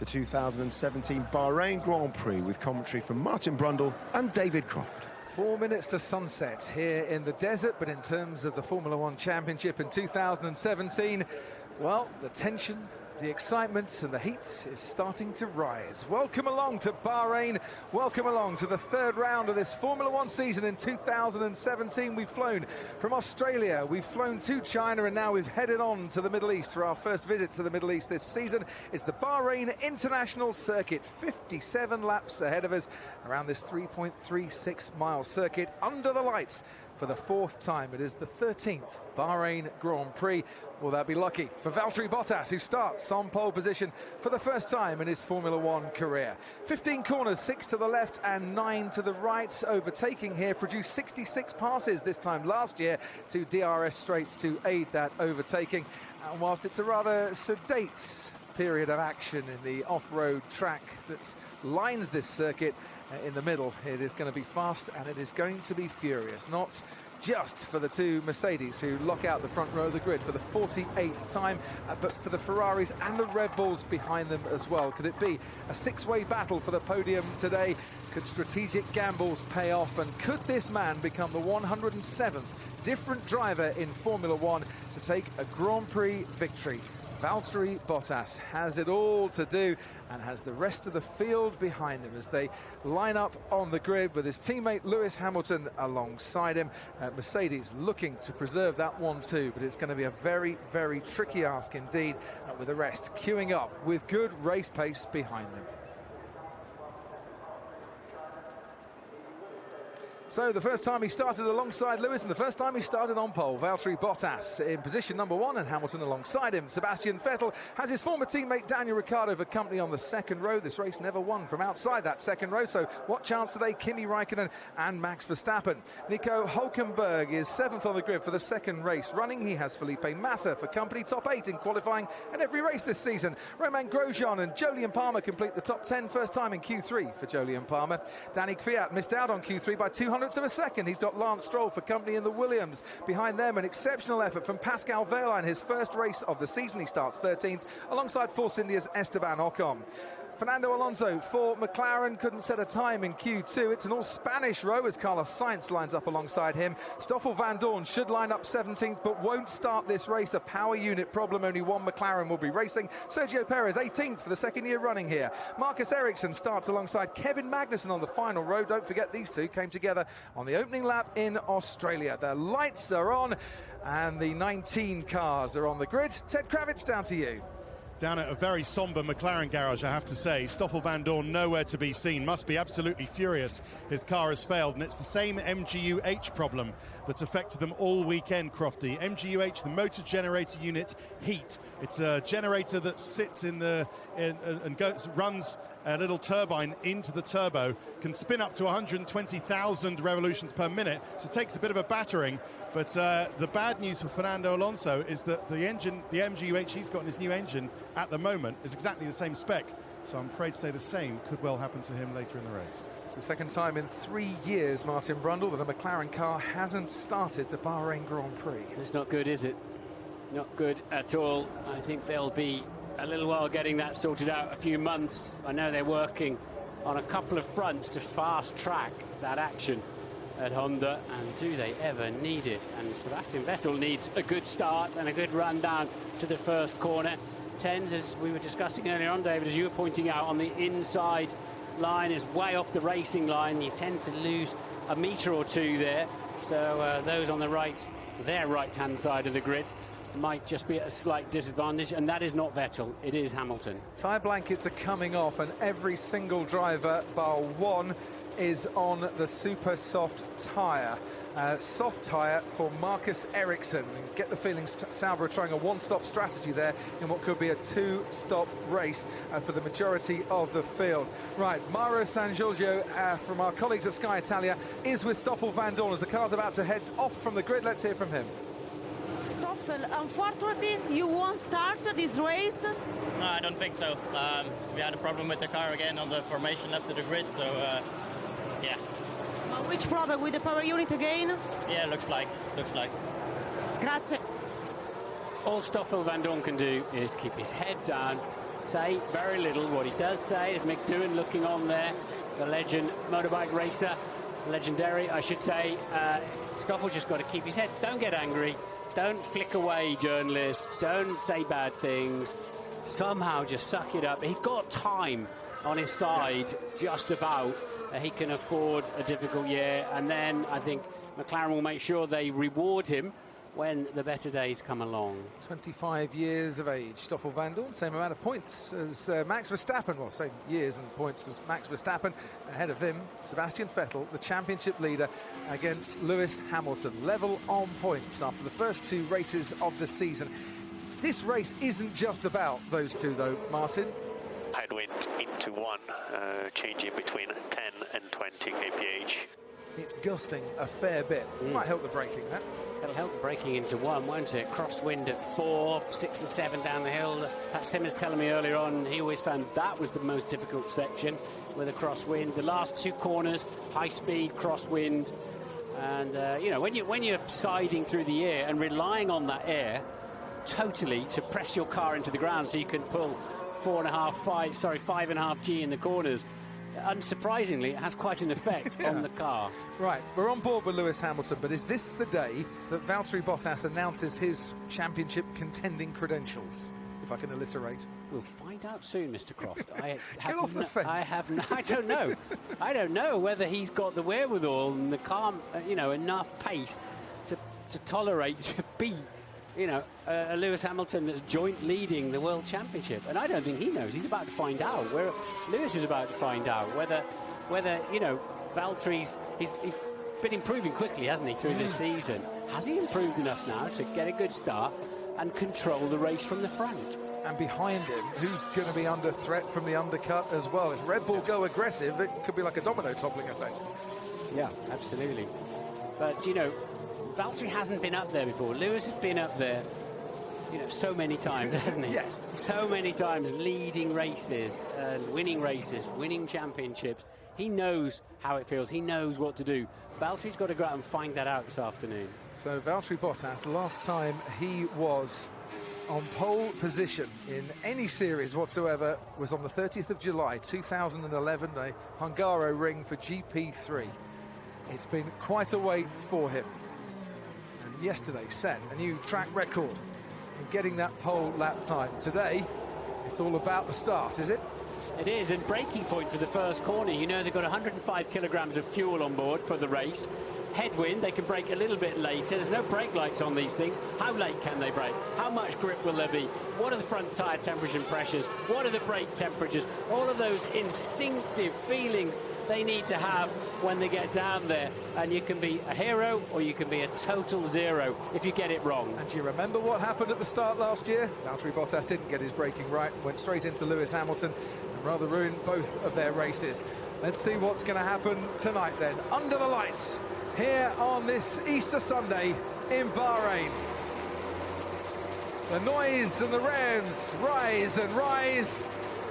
2017 Bahrain Grand Prix with commentary from Martin Brundle and David Croft. 4 minutes to sunset here in the desert, but in terms of the Formula One Championship in 2017, well, the tension, the excitement and the heat is starting to rise. Welcome along to Bahrain. Welcome along to the third round of this Formula One season in 2017. We've flown from Australia, we've flown to China, and now we've headed on to the Middle East for our first visit to the Middle East this season. It's the Bahrain International Circuit, 57 laps ahead of us around this 3.36-mile circuit under the lights for the fourth time. It is the 13th Bahrain Grand Prix. Will that be lucky for Valtteri Bottas, who starts on pole position for the first time in his Formula One career? 15 corners, 6 to the left and 9 to the right. Overtaking here, produced 66 passes this time last year to DRS straights to aid that overtaking. And whilst it's a rather sedate period of action in the off-road track that lines this circuit, in the middle, it is going to be fast and it is going to be furious. Not just for the two Mercedes who lock out the front row of the grid for the 48th time, but for the Ferraris and the Red Bulls behind them as well. Could it be a six-way battle for the podium today? Could strategic gambles pay off? And could this man become the 107th different driver in Formula One to take a Grand Prix victory? Valtteri Bottas has it all to do and has the rest of the field behind him as they line up on the grid with his teammate Lewis Hamilton alongside him. Mercedes looking to preserve that 1-2, but it's going to be a very, very tricky ask indeed, with the rest queuing up with good race pace behind them. So the first time he started alongside Lewis and the first time he started on pole, Valtteri Bottas in position number 1 and Hamilton alongside him. Sebastian Vettel has his former teammate Daniel Ricciardo for company on the second row. This race never won from outside that second row, so what chance today? Kimi Raikkonen and Max Verstappen. Nico Hülkenberg is 7th on the grid for the second race running. He has Felipe Massa for company, top 8 in qualifying and every race this season. Romain Grosjean and Jolyon Palmer complete the top 10, first time in Q3 for Jolyon Palmer. Danny Kvyat missed out on Q3 by 200 of a second. He's got Lance Stroll for company in the Williams. Behind them, an exceptional effort from Pascal Wehrlein, his first race of the season. He starts 13th alongside Force India's Esteban Ocon. Fernando Alonso for McLaren couldn't set a time in Q2. It's an all-Spanish row as Carlos Sainz lines up alongside him. Stoffel Van Dorn should line up 17th but won't start this race. A power unit problem. Only one McLaren will be racing. Sergio Perez 18th for the second year running here. Marcus Ericsson starts alongside Kevin Magnussen on the final row. Don't forget these two came together on the opening lap in Australia. The lights are on and the 19 cars are on the grid. Ted Kravitz, down to you. Down at a very sombre McLaren garage, I have to say. Stoffel Van Dorn nowhere to be seen. Must be absolutely furious. His car has failed, and it's the same MGU-H problem that's affected them all weekend, Crofty. MGU-H, the motor generator unit, heat. It's a generator that sits in the and runs a little turbine into the turbo, can spin up to 120,000 revolutions per minute, so it takes a bit of a battering. But the bad news for Fernando Alonso is that the engine, the MGU-H he's got in his new engine at the moment, is exactly the same spec. So I'm afraid to say the same could well happen to him later in the race. It's the second time in 3 years, Martin Brundle, that a McLaren car hasn't started the Bahrain Grand Prix. It's not good, is it? Not good at all. I think they'll be a little while getting that sorted out, a few months. I know they're working on a couple of fronts to fast track that action at Honda, and do they ever need it? And Sebastian Vettel needs a good start and a good run down to the first corner. Tens, as we were discussing earlier on, David, as you were pointing out, on the inside line is way off the racing line. You tend to lose a metre or two there, so those on the right, their right-hand side of the grid, might just be at a slight disadvantage, and that is not Vettel, it is Hamilton. Tyre blankets are coming off, and every single driver bar one is on the super soft tyre. Soft tyre for Marcus Ericsson. Get the feeling Sauber are trying a one-stop strategy there in what could be a two-stop race for the majority of the field. Right, Mauro San Giorgio from our colleagues at Sky Italia is with Stoffel Van Dorn as the car's about to head off from the grid. Let's hear from him. Stoffel, unfortunately, you won't start this race. No, I don't think so. We had a problem with the car again on the formation left of the grid, so yeah. Which problem? With the power unit again? Yeah, looks like. Grazie. All Stoffel Van Dorn can do is keep his head down say very little. What he does say is Mick Doohan looking on there, the legend motorbike racer, legendary, I should say. Stoffel just got to keep his head. Don't get angry. Don't flick away, journalists. Don't say bad things. Somehow just suck it up. He's got time on his side, just about. He can afford a difficult year. And then I think McLaren will make sure they reward him when the better days come along. 25 years of age, Stoffel Vandoorne, same amount of points as Max Verstappen, well, same years and points as Max Verstappen. Ahead of him, Sebastian Vettel, the championship leader, against Lewis Hamilton, level on points after the first 2 races of the season. This race isn't just about those two, though, Martin. Headwind into 1, changing between 10 and 20 kph. It's gusting a fair bit. Might help the braking, that. That'll help the braking into 1, won't it? Crosswind at 4, 6 and 7 down the hill. Pat Simmons telling me earlier on, he always found that was the most difficult section with a crosswind. The last 2 corners, high speed, crosswind. And, you know, when you're siding through the air and relying on that air totally to press your car into the ground so you can pull 5.5 G in the corners, unsurprisingly, it has quite an effect on the car. Right, we're on board with Lewis Hamilton, but is this the day that Valtteri Bottas announces his championship contending credentials? If I can alliterate. We'll find out soon, Mr. Croft. I don't know. I don't know whether he's got the wherewithal and the calm, enough pace to tolerate, to beat, a Lewis Hamilton that's joint leading the World Championship. And I don't think he knows. He's about to find out. Lewis is about to find out whether Valtteri's... He's been improving quickly, hasn't he, through this season? Has he improved enough now to get a good start and control the race from the front? And behind him, who's going to be under threat from the undercut as well? If Red Bull go aggressive, it could be like a domino toppling effect. Yeah, absolutely. But, Valtteri hasn't been up there before. Lewis has been up there, so many times, hasn't he? Yes. So many times, leading races and winning championships. He knows how it feels. He knows what to do. Valtteri's got to go out and find that out this afternoon. So Valtteri Bottas, the last time he was on pole position in any series whatsoever was on the 30th of July 2011, a Hungaroring for GP3. It's been quite a wait for him. And yesterday set a new track record in getting that pole lap time. Today, it's all about the start, is it? It is, and braking point for the first corner. They've got 105 kilograms of fuel on board for the race. Headwind, they can brake a little bit later. There's no brake lights on these things. How late can they brake? How much grip will there be? What are the front tyre temperature and pressures? What are the brake temperatures? All of those instinctive feelings they need to have when they get down there. And you can be a hero or you can be a total zero if you get it wrong. And do you remember what happened at the start last year? Valtteri Bottas didn't get his braking right, went straight into Lewis Hamilton and rather ruined both of their races. Let's see what's going to happen tonight then. Under the lights, here on this Easter Sunday in Bahrain. The noise and the revs rise and rise.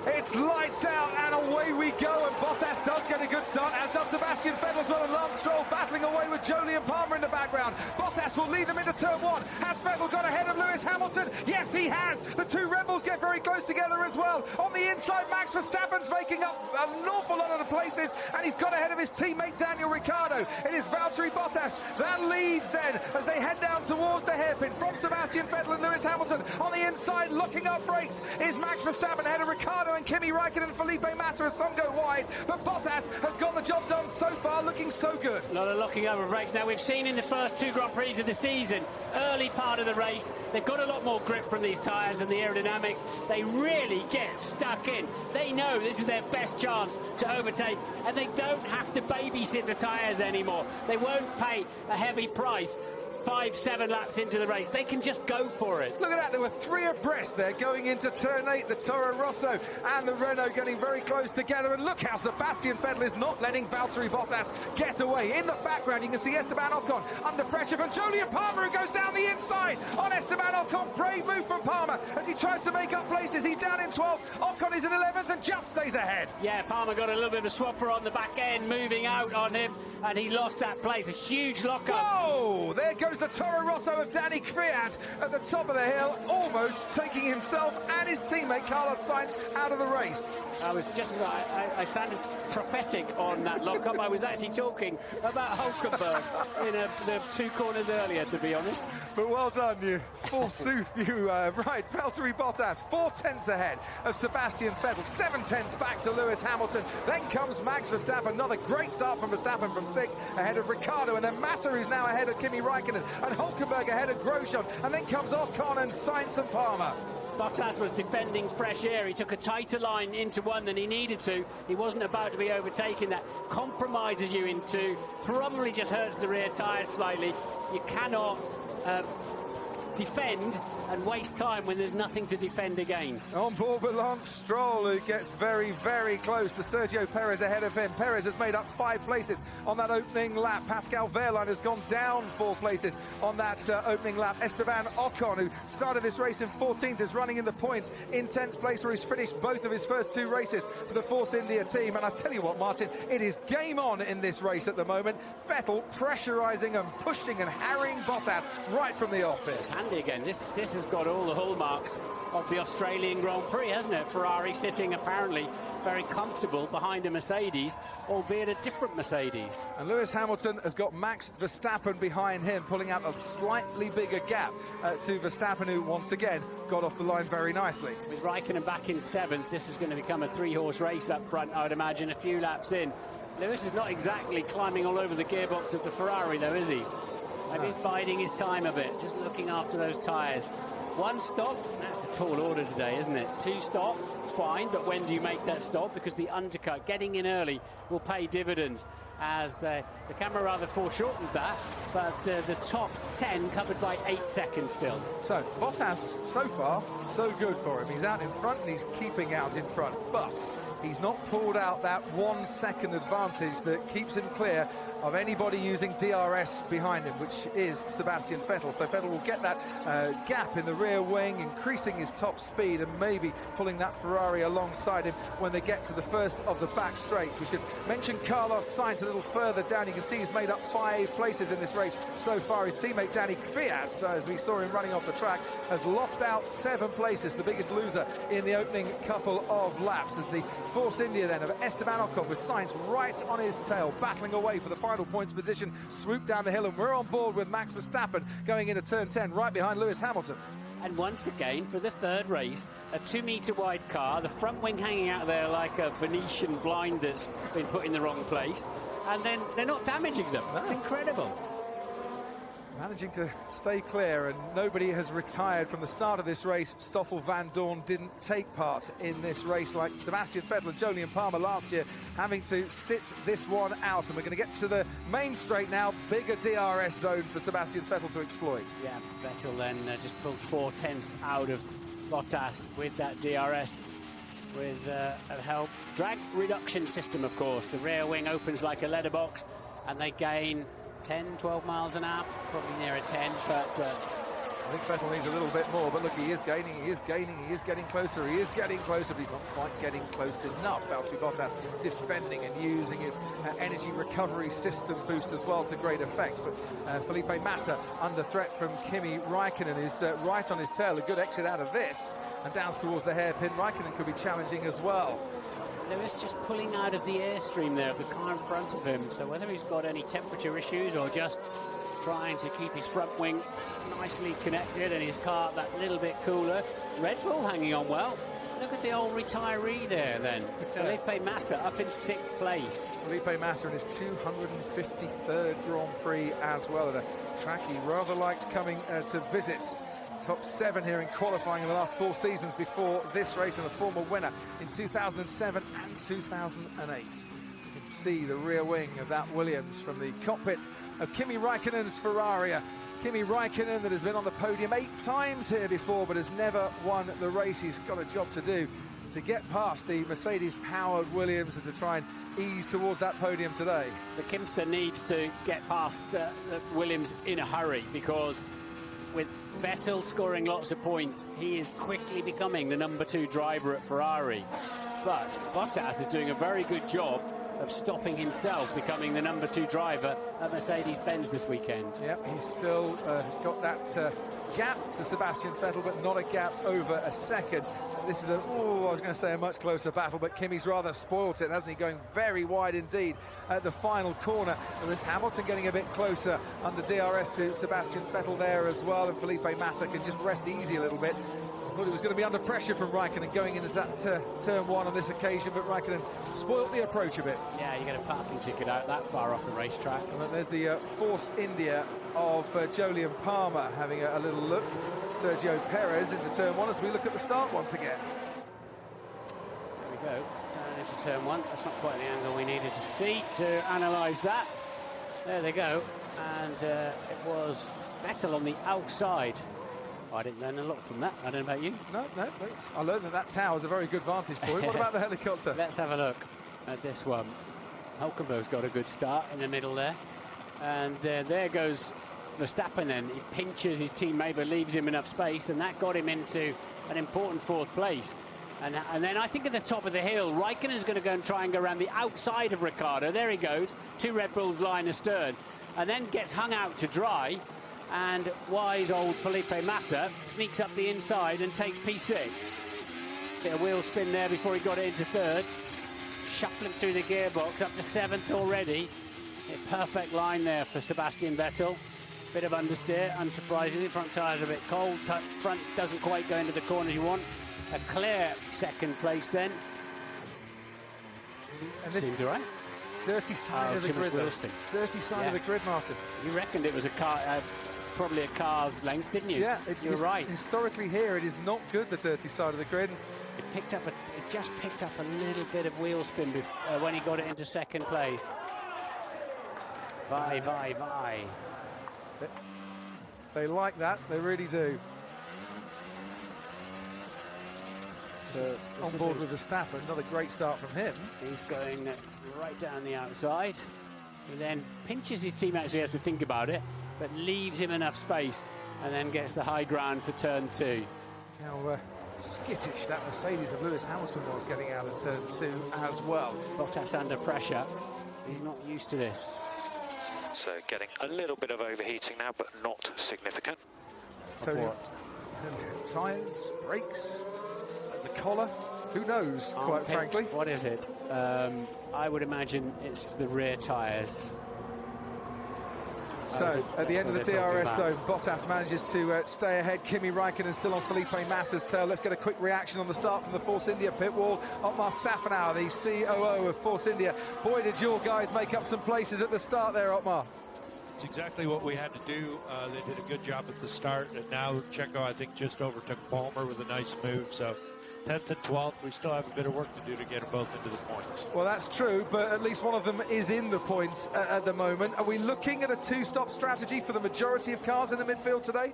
It's lights out and away we go, and Bottas does get a good start, as does Sebastian Vettel as well, and Lance Stroll battling away with Jolyon Palmer in the background. Bottas will lead them into turn 1. Has Vettel got ahead of Lewis Hamilton? Yes, he has. The two Red Bulls get very close together as well. On the inside, Max Verstappen's making up an awful lot of the places, and he's got ahead of his teammate Daniel Ricciardo. It is Valtteri Bottas that leads then as they head down towards the hairpin from Sebastian Vettel and Lewis Hamilton. On the inside, locking up brakes, is Max Verstappen ahead of Ricciardo and Kimi Räikkönen and Felipe Massa as some go wide, but Bottas has got the job done so far, looking so good. A lot of locking up of brakes. Now, we've seen in the first 2 Grand Prix of the season, early part of the race, they've got a lot more grip from these tyres and the aerodynamics. They really get stuck in. They know this is their best chance to overtake, and they don't have to babysit the tyres anymore. They won't pay a heavy price 5-7 laps into the race. They can just go for it. Look at that, there were 3 abreast there going into turn 8. The Toro Rosso and the Renault getting very close together, and look how Sebastian Vettel is not letting Valtteri Bottas get away. In the background you can see Esteban Ocon under pressure from Jolyon Palmer, who goes down the inside on Esteban Ocon. Brave move from Palmer as he tries to make up places. He's down in 12th, Ocon is in 11th and just stays ahead. Yeah, Palmer got a little bit of a swapper on the back end, moving out on him. and he lost that place. A huge lockup. Whoa! There goes the Toro Rosso of Danny Kvyat at the top of the hill, almost taking himself and his teammate Carlos Sainz out of the race. I sounded prophetic on that lockup. I was actually talking about Hulkenberg in the 2 corners earlier, to be honest. But well done, you forsooth, you. Right, Valtteri Bottas, 4 tenths ahead of Sebastian Vettel, 7 tenths back to Lewis Hamilton. Then comes Max Verstappen, another great start from Verstappen from 6th, ahead of Ricciardo, and then Massa, who's now ahead of Kimi Räikkönen, and Hulkenberg ahead of Grosjean, and then comes Ocon and Sainz and Palmer. Bottas was defending fresh air. He took a tighter line into 1 than he needed to. He wasn't about to be overtaken. That compromises you in 2. Probably just hurts the rear tyres slightly. You cannot defend and waste time when there's nothing to defend against. On board with Lance Stroll, who gets very, very close to Sergio Perez ahead of him. Perez has made up 5 places on that opening lap. Pascal Wehrlein has gone down 4 places on that opening lap. Esteban Ocon, who started this race in 14th, is running in the points in 10th place, where he's finished both of his first 2 races for the Force India team. And I tell you what, Martin, it is game on in this race at the moment. Vettel pressurising and pushing and harrying Bottas right from the off here. Handy again. This has got all the hallmarks of the Australian Grand Prix, hasn't it? Ferrari sitting apparently very comfortable behind a Mercedes, albeit a different Mercedes. And Lewis Hamilton has got Max Verstappen behind him, pulling out a slightly bigger gap to Verstappen, who once again got off the line very nicely. With Räikkönen back in 7th, this is going to become a 3-horse race up front, I would imagine, a few laps in. Lewis is not exactly climbing all over the gearbox of the Ferrari, though, is he? Maybe he's biding his time a bit, just looking after those tyres. 1 stop, that's a tall order today, isn't it? 2 stop, fine, but when do you make that stop? Because the undercut, getting in early, will pay dividends, as the camera rather foreshortens that, but the top 10 covered by 8 seconds still. So, Bottas, so far, so good for him. He's out in front and he's keeping out in front, but he's not pulled out that 1 second advantage that keeps him clear of anybody using DRS behind him, which is Sebastian Vettel. So Vettel will get that gap in the rear wing, increasing his top speed and maybe pulling that Ferrari alongside him when they get to the first of the back straights. We should mention Carlos Sainz a little further down. You can see he's made up 5 places in this race so far. His teammate Danny Kvyat, as we saw him running off the track, has lost out 7 places, the biggest loser in the opening couple of laps, as the Force India then of Esteban Ocon with Sainz right on his tail, battling away for the final points position, swoop down the hill, and we're on board with Max Verstappen going into turn 10 right behind Lewis Hamilton. And once again, for the 3rd race, a 2-metre wide car, the front wing hanging out there like a Venetian blind that's been put in the wrong place, and then they're not damaging them. That's incredible. Managing to stay clear, and nobody has retired from the start of this race. Stoffel Van Dorn didn't take part in this race like Sebastian Vettel and Jolyon Palmer last year, having to sit this one out. And we're going to get to the main straight now. Bigger DRS zone for Sebastian Vettel to exploit. Yeah, Vettel then just pulled 4 tenths out of Bottas with that DRS. With a help drag reduction system, of course. The rear wing opens like a letterbox, and they gain 10, 12 miles an hour, probably nearer 10, but I think Vettel needs a little bit more, but look, he is gaining, he is getting closer, but he's not quite getting close enough. Valtteri Bottas defending and using his energy recovery system boost as well to great effect. But Felipe Massa under threat from Kimi Räikkönen, who's right on his tail. A good exit out of this, and down towards the hairpin. Räikkönen could be challenging as well. Lewis just pulling out of the airstream there of the car in front of him, so whether he's got any temperature issues or just trying to keep his front wing nicely connected and his car that little bit cooler. Red Bull hanging on well. Look at the old retiree there then. Felipe Massa up in 6th place. Felipe Massa in his 253rd Grand Prix as well, at a track he rather likes coming to visit. Top 7 here in qualifying in the last 4 seasons before this race, and a former winner in 2007 and 2008. You can see the rear wing of that Williams from the cockpit of Kimi Räikkönen's Ferrari. Kimi Räikkönen that has been on the podium 8 times here before, but has never won the race. He's got a job to do to get past the Mercedes-powered Williams and to try and ease towards that podium today. The Kimster needs to get past the Williams in a hurry, because with Vettel scoring lots of points, he is quickly becoming the number 2 driver at Ferrari. But Bottas is doing a very good job of stopping himself, becoming the number 2 driver at Mercedes-Benz this weekend. Yep, he's still got that gap to Sebastian Vettel, but not a gap over a second. This is I was going to say a much closer battle, but Kimi's rather spoilt it, hasn't he? Going very wide indeed at the final corner. Lewis Hamilton getting a bit closer under DRS to Sebastian Vettel there as well, and Felipe Massa can just rest easy a little bit. I thought he was going to be under pressure from Raikkonen going into that turn 1 on this occasion, but Raikkonen spoilt the approach a bit. Yeah, you get a parking ticket out that far off the racetrack. And then there's the Force India of Jolyon Palmer having a little look. Sergio Perez into turn 1 as we look at the start once again. There we go, down into turn 1. That's not quite the angle we needed to see to analyse that. There they go, and it was Vettel on the outside. I didn't learn a lot from that. I don't know about you. No, I learned that tower is a very good vantage point. What about the helicopter? Let's have a look at this one. Hulkenberg's got a good start in the middle there. And there goes Verstappen then. He pinches his teammate but leaves him enough space, and that got him into an important 4th place. And then I think at the top of the hill, Raikkonen's going to go and try and go around the outside of Ricciardo. There he goes, 2 Red Bulls line astern, and then gets hung out to dry. And wise old Felipe Massa sneaks up the inside and takes P6. Bit of wheel spin there before he got it into 3rd. Shuffling through the gearbox up to 7th already. A perfect line there for Sebastian Vettel. Bit of understeer, unsurprisingly. Front tyres are a bit cold. Front doesn't quite go into the corners you want. A clear 2nd place then. And this seemed all right. Dirty side of the grid. Dirty side of the grid, Martin. You reckoned it was a car, probably a car's length, didn't you? Yeah, you're right. Historically here, it is not good, the dirty side of the grid. It just picked up a little bit of wheel spin when he got it into 2nd place. Vai. They like that, they really do. So on board with Verstappen, another great start from him. He's going right down the outside. He then pinches his teammate so he has to think about it, but leaves him enough space and then gets the high ground for turn 2. How skittish that Mercedes of Lewis Hamilton was getting out of turn 2 as well. Bottas under pressure. He's not used to this. So getting a little bit of overheating now, but not significant. So tyres, brakes, the collar, who knows, quite frankly. What is it? I would imagine it's the rear tyres. So at the end of the DRS zone, Bottas manages to stay ahead. Kimi Raikkonen still on Felipe Massa's tail. Let's get a quick reaction on the start from the Force India pit wall. Otmar Safnauer, the COO of Force India. Boy, did your guys make up some places at the start there, Otmar. It's exactly what we had to do. They did a good job at the start, and now Checo, I think, just overtook Palmer with a nice move. So 10th and 12th, we still have a bit of work to do to get them both into the points. Well, that's true, but at least one of them is in the points at the moment. Are we looking at a 2-stop strategy for the majority of cars in the midfield today?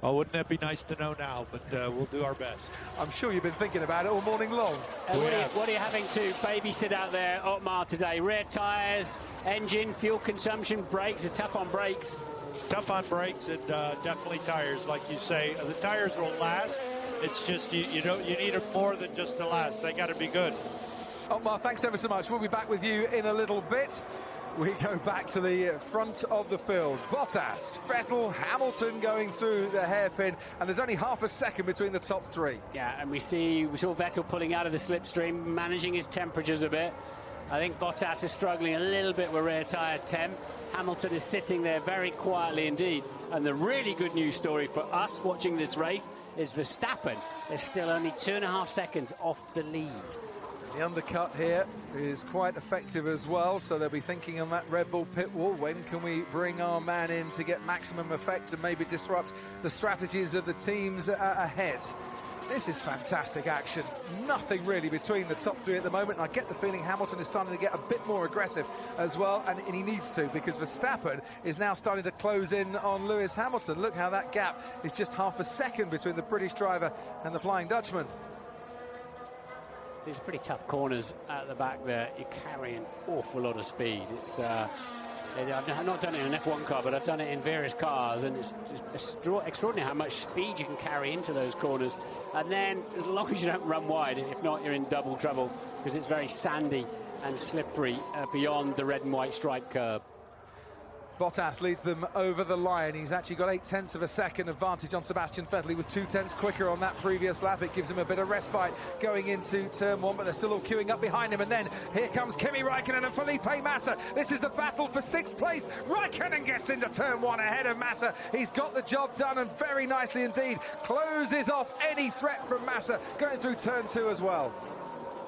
Oh, wouldn't that be nice to know now, but we'll do our best. I'm sure you've been thinking about it all morning long. What are you having to babysit out there, Otmar, today? Rear tyres, engine, fuel consumption, brakes. Are tough on brakes. Tough on brakes and definitely tires, like you say. The tires will last. It's just you need them more than just to last. They got to be good. Otmar, thanks ever so much. We'll be back with you in a little bit. We go back to the front of the field. Bottas, Vettel, Hamilton going through the hairpin, and there's only half a second between the top 3. Yeah, and we saw Vettel pulling out of the slipstream, managing his temperatures a bit. I think Bottas is struggling a little bit with rear tyre temp. Hamilton is sitting there very quietly indeed. And the really good news story for us watching this race is Verstappen is still only 2.5 seconds off the lead. The undercut here is quite effective as well, so they'll be thinking on that Red Bull pit wall, when can we bring our man in to get maximum effect and maybe disrupt the strategies of the teams ahead. This is fantastic action. Nothing really between the top 3 at the moment. And I get the feeling Hamilton is starting to get a bit more aggressive as well, and he needs to, because Verstappen is now starting to close in on Lewis Hamilton. Look how that gap is just half a second between the British driver and the Flying Dutchman. These are pretty tough corners at the back there. You carry an awful lot of speed. It's I've not done it in an F1 car, but I've done it in various cars, and it's extraordinary how much speed you can carry into those corners. And then, as long as you don't run wide, if not, you're in double trouble, because it's very sandy and slippery beyond the red and white stripe curb. Bottas leads them over the line. He's actually got 0.8 of a second advantage on Sebastian Vettel. He was 0.2 quicker on that previous lap. It gives him a bit of respite going into turn 1, but they're still all queuing up behind him. And then here comes Kimi Räikkönen and Felipe Massa. This is the battle for 6th place. Räikkönen gets into turn 1 ahead of Massa. He's got the job done, and very nicely indeed. Closes off any threat from Massa going through turn 2 as well.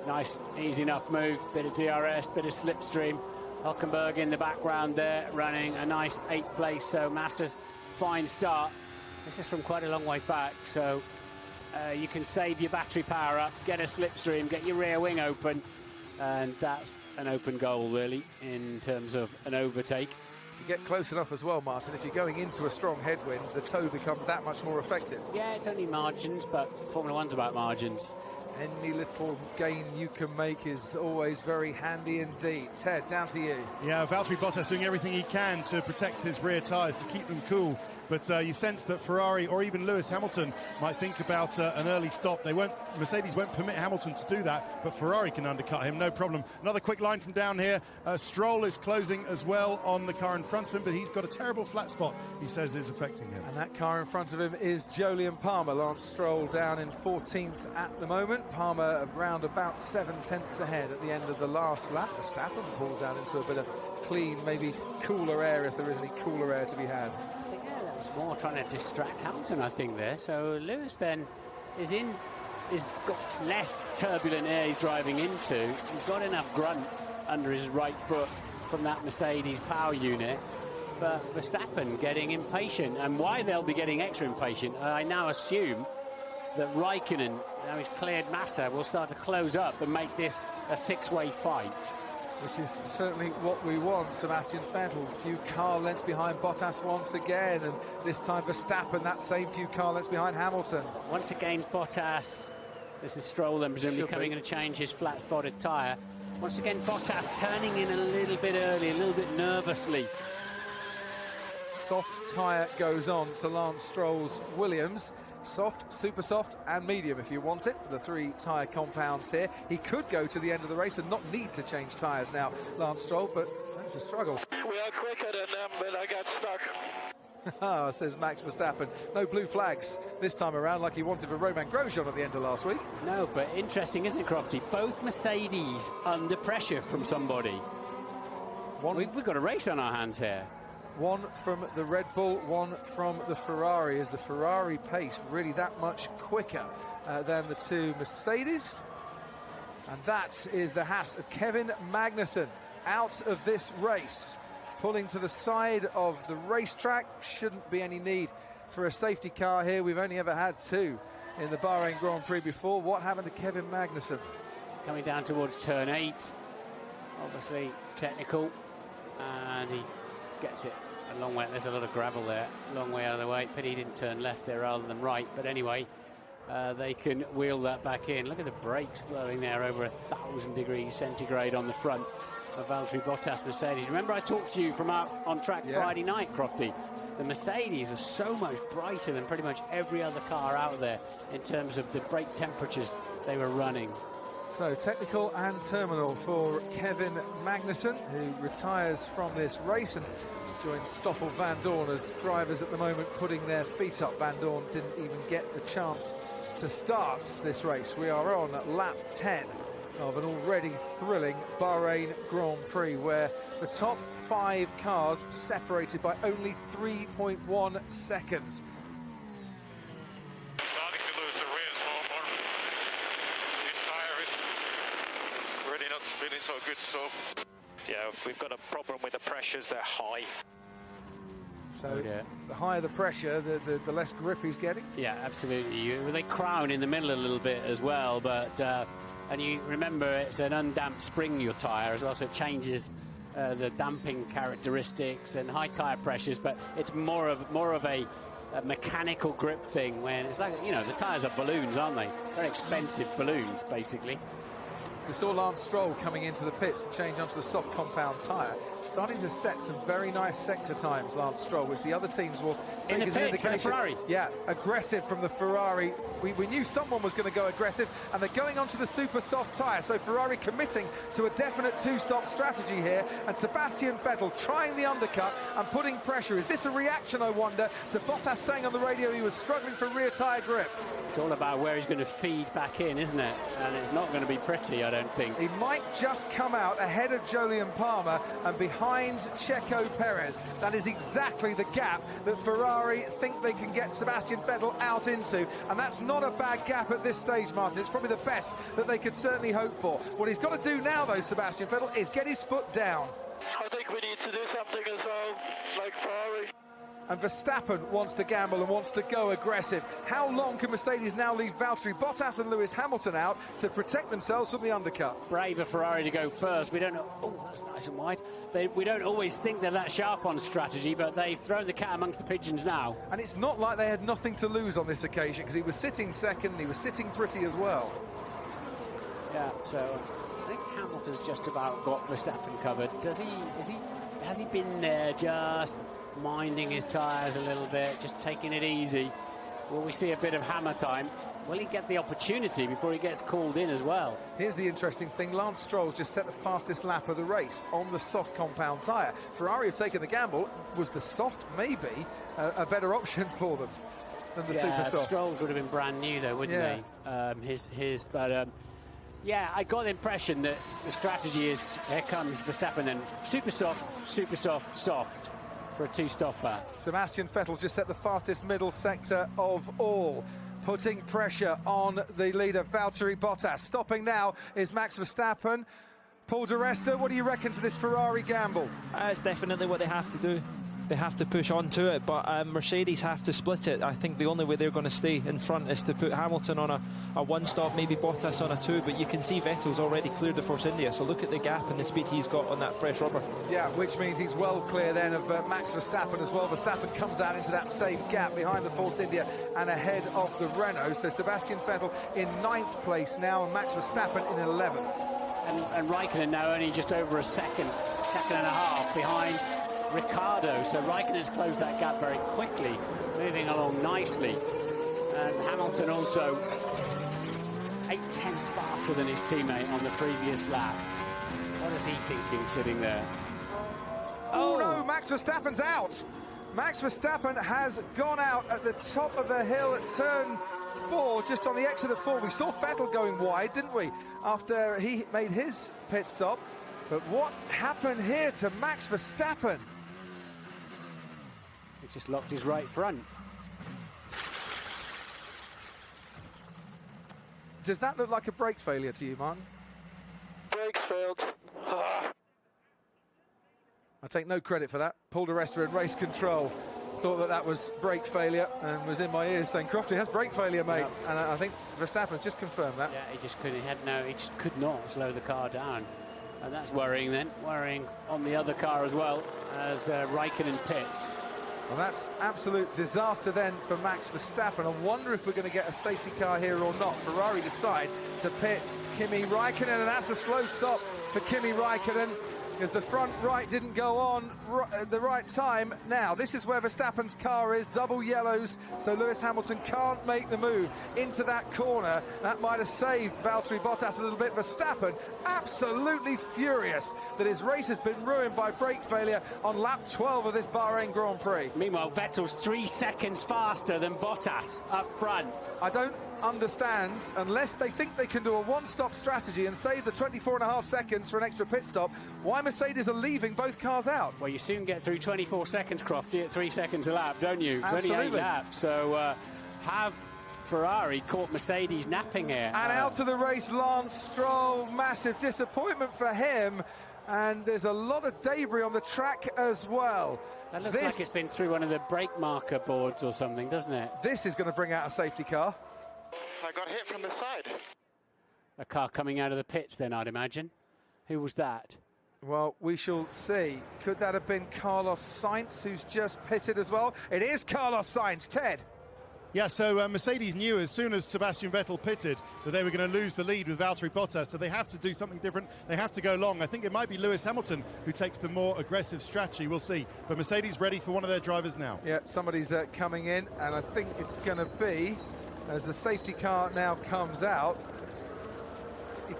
Nice, easy enough move. Bit of DRS, bit of slipstream. Hülkenberg in the background there, running a nice 8th place, so Massa's fine start. This is from quite a long way back, so you can save your battery power up, get a slipstream, get your rear wing open, and that's an open goal, really, in terms of an overtake. You get close enough as well, Martin. If you're going into a strong headwind, the toe becomes that much more effective. Yeah, it's only margins, but Formula One's about margins. Any little gain you can make is always very handy indeed. Ted, down to you. Yeah, Valtteri Bottas doing everything he can to protect his rear tyres, to keep them cool. But you sense that Ferrari or even Lewis Hamilton might think about an early stop. Mercedes won't permit Hamilton to do that, but Ferrari can undercut him, no problem. Another quick line from down here. Stroll is closing as well on the car in front of him, but he's got a terrible flat spot, he says, is affecting him. And that car in front of him is Jolyon Palmer. Lance Stroll down in 14th at the moment. Palmer around about 7/10 ahead at the end of the last lap. Verstappen pulls out into a bit of clean, maybe cooler air, if there is any cooler air to be had. More trying to distract Hamilton, I think, there. So Lewis then is got less turbulent air he's driving into. He's got enough grunt under his right foot from that Mercedes power unit. But Verstappen getting impatient, and why they'll be getting extra impatient, I now assume that Räikkönen, now he's cleared Massa, will start to close up and make this a 6-way fight. Which is certainly what we want. Sebastian Vettel, a few car lengths behind Bottas once again, and this time Verstappen, that same few car lengths behind Hamilton. Once again, Bottas, this is Stroll then presumably coming in to change his flat-spotted tyre. Once again, Bottas turning in a little bit early, a little bit nervously. Soft tyre goes on to Lance Stroll's Williams. Soft, super soft and medium if you want it. The 3 tyre compounds here. He could go to the end of the race and not need to change tyres now, Lance Stroll, but that's a struggle. We are quicker than them, but I got stuck. Says Max Verstappen. No blue flags this time around like he wanted for Romain Grosjean at the end of last week. No, but interesting, isn't it, Crofty? Both Mercedes under pressure from somebody. We've got a race on our hands here. One from the Red Bull, one from the Ferrari. Is the Ferrari pace really that much quicker than the 2 Mercedes? And that is the Haas of Kevin Magnussen out of this race. Pulling to the side of the racetrack. Shouldn't be any need for a safety car here. We've only ever had 2 in the Bahrain Grand Prix before. What happened to Kevin Magnussen? Coming down towards turn 8. Obviously technical. And he gets it a long way. There's a lot of gravel there, a long way out of the way. Pity he didn't turn left there rather than right, but anyway, they can wheel that back in. Look at the brakes blowing there, over 1,000 degrees centigrade on the front of Valtteri Bottas Mercedes. Remember I talked to you from out on track Friday night, Crofty? The Mercedes are so much brighter than pretty much every other car out there in terms of the brake temperatures they were running. So technical and terminal for Kevin Magnussen, who retires from this race and joins Stoffel Van Dorn as drivers at the moment putting their feet up. Van Dorn didn't even get the chance to start this race. We are on lap 10 of an already thrilling Bahrain Grand Prix, where the top 5 cars separated by only 3.1 seconds. Starting to lose the rears more. This tyre is really not feeling so good, so yeah, we've got a problem with the pressures. They're high. So the higher the pressure, the less grip he's getting. Yeah, absolutely. They crown in the middle a little bit as well, but and you remember it's an undamped spring, your tyre as well, so it changes the damping characteristics and high tyre pressures, but it's more of a mechanical grip thing when it's like, you know, the tyres are balloons, aren't they? Very expensive balloons, basically. We saw Lance Stroll coming into the pits to change onto the soft compound tyre, starting to set some very nice sector times, Lance Stroll, which the other teams will take as an indication. Ferrari. Yeah, aggressive from the Ferrari. We knew someone was going to go aggressive, and they're going onto the super soft tyre, so Ferrari committing to a definite two-stop strategy here, and Sebastian Vettel trying the undercut and putting pressure. Is this a reaction, I wonder, to Bottas saying on the radio he was struggling for rear tyre grip? It's all about where he's going to feed back in, isn't it? And it's not going to be pretty, I don't think. He might just come out ahead of Jolyon Palmer and behind Checo Perez. That is exactly the gap that Ferrari think they can get Sebastian Vettel out into, and that's not a bad gap at this stage, Martin. It's probably the best that they could certainly hope for. What he's got to do now, though, Sebastian Vettel, is get his foot down. I think we need to do something as well, like Ferrari. And Verstappen wants to gamble and wants to go aggressive. How long can Mercedes now leave Valtteri Bottas and Lewis Hamilton out to protect themselves from the undercut? Brave of Ferrari to go first. We don't know. Oh, that's nice and wide. We don't always think they're that sharp on strategy, but they've thrown the cat amongst the pigeons now. And it's not like they had nothing to lose on this occasion, because he was sitting second and he was sitting pretty as well. Yeah, so I think Hamilton's just about got Verstappen covered. Has he been there just minding his tyres a little bit, just taking it easy? Will we see a bit of hammer time? Will he get the opportunity before he gets called in as well? Here's the interesting thing. Lance Stroll just set the fastest lap of the race on the soft compound tyre. Ferrari have taken the gamble. Was the soft maybe a better option for them than the super soft? Stroll's would have been brand new though, wouldn't they? Yeah, I got the impression that the strategy is, here comes Verstappen and super soft, soft for a two-stopper. Sebastian Vettel's just set the fastest middle sector of all, putting pressure on the leader, Valtteri Bottas. Stopping now is Max Verstappen. Paul di Resta, what do you reckon to this Ferrari gamble? It's definitely what they have to do. They have to push on to it, but Mercedes have to split it. I think the only way they're going to stay in front is to put Hamilton on a one-stop, maybe Bottas on a two, but you can see Vettel's already cleared the Force India, so look at the gap and the speed he's got on that fresh rubber. Yeah, which means he's well clear then of Max Verstappen as well. Verstappen comes out into that same gap behind the Force India and ahead of the Renault, so Sebastian Vettel in 9th place now and Max Verstappen in 11th. And Raikkonen now only just over a second and a half behind Ricciardo, so Raikkonen's closed that gap very quickly, moving along nicely. And Hamilton also 0.8 faster than his teammate on the previous lap. What is he thinking sitting there? Oh no, Max Verstappen's out. Max Verstappen has gone out at the top of the hill at turn 4, just on the exit of 4. We saw Vettel going wide, didn't we, after he made his pit stop. But what happened here to Max Verstappen? He just locked his right front. Does that look like a brake failure to you, Martin? Brakes failed. I take no credit for that. Paul di Resta in race control thought that was brake failure and was in my ears saying, Crofty has brake failure, mate. Yep. And I think Verstappen just confirmed that. Yeah, he just couldn't. He just could not slow the car down. And that's worrying then. Worrying on the other car as well as Raikkonen pits. Well, that's absolute disaster then for Max Verstappen. I wonder if we're going to get a safety car here or not. Ferrari decide to pit Kimi Raikkonen, and that's a slow stop for Kimi Raikkonen, because the front right didn't go on at the right time. Now, this is where Verstappen's car is, double yellows, so Lewis Hamilton can't make the move into that corner. That might have saved Valtteri Bottas a little bit. Verstappen absolutely furious that his race has been ruined by brake failure on lap 12 of this Bahrain Grand Prix. Meanwhile, Vettel's 3 seconds faster than Bottas up front. I don't understand, unless they think they can do a one-stop strategy and save the 24.5 seconds for an extra pit stop, why Mercedes are leaving both cars out. Well, you soon get through 24 seconds, Crofty, at 3 seconds a lap, don't you? It's Absolutely. only 8 laps, so have Ferrari caught Mercedes napping here. And out of the race, Lance Stroll, massive disappointment for him. And there's a lot of debris on the track as well. That looks like it's been through one of the brake marker boards or something, doesn't it? This is going to bring out a safety car. I got hit from the side. A car coming out of the pits then, I'd imagine. Who was that? Well, we shall see. Could that have been Carlos Sainz, who's just pitted as well? It is Carlos Sainz. Ted. Yeah, so Mercedes knew as soon as Sebastian Vettel pitted that they were going to lose the lead with Valtteri Bottas, so they have to do something different. They have to go long. I think it might be Lewis Hamilton who takes the more aggressive strategy. We'll see. But Mercedes ready for one of their drivers now. Yeah, somebody's coming in, and I think it's going to be, as the safety car now comes out,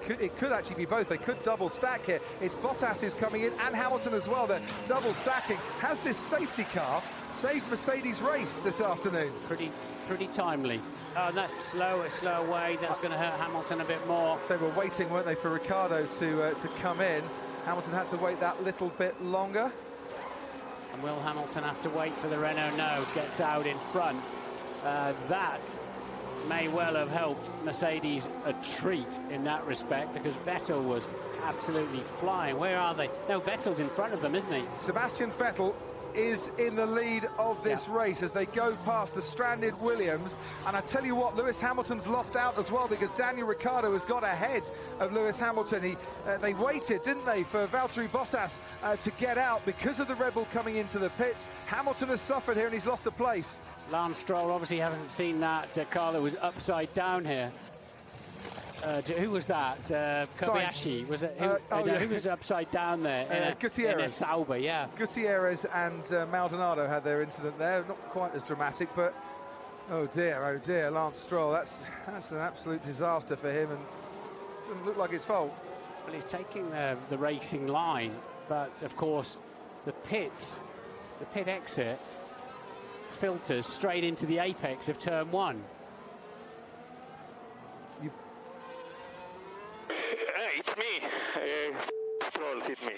it could actually be both. They could double stack here. It's Bottas who's coming in, and Hamilton as well. They're double stacking. Has this safety car saved Mercedes' race this afternoon? Pretty timely. Oh, and that's a slow way. That's going to hurt Hamilton a bit more. They were waiting, weren't they, for Ricciardo to come in. Hamilton had to wait that little bit longer. And will Hamilton have to wait for the Renault? No, gets out in front. That may well have helped Mercedes a treat in that respect, because Vettel was absolutely flying. Where are they? No, Vettel's in front of them, isn't he? Sebastian Vettel is in the lead of this race as they go past the stranded Williams. And I tell you what, Lewis Hamilton's lost out as well, because Daniel Ricciardo has got ahead of Lewis Hamilton. They waited, didn't they, for Valtteri Bottas to get out because of the Red Bull coming into the pits. Hamilton has suffered here and he's lost a place. Lance Stroll obviously hasn't seen that. Carlo was upside down here. Who was that? Kobayashi, was it? Who was upside down there? Gutierrez. In a Sauber, yeah. Gutierrez and Maldonado had their incident there. Not quite as dramatic, but oh dear, Lance Stroll. That's an absolute disaster for him, and doesn't look like his fault. Well, he's taking the racing line, but of course the pit exit filters straight into the apex of turn 1. It's me. Stroll hit me.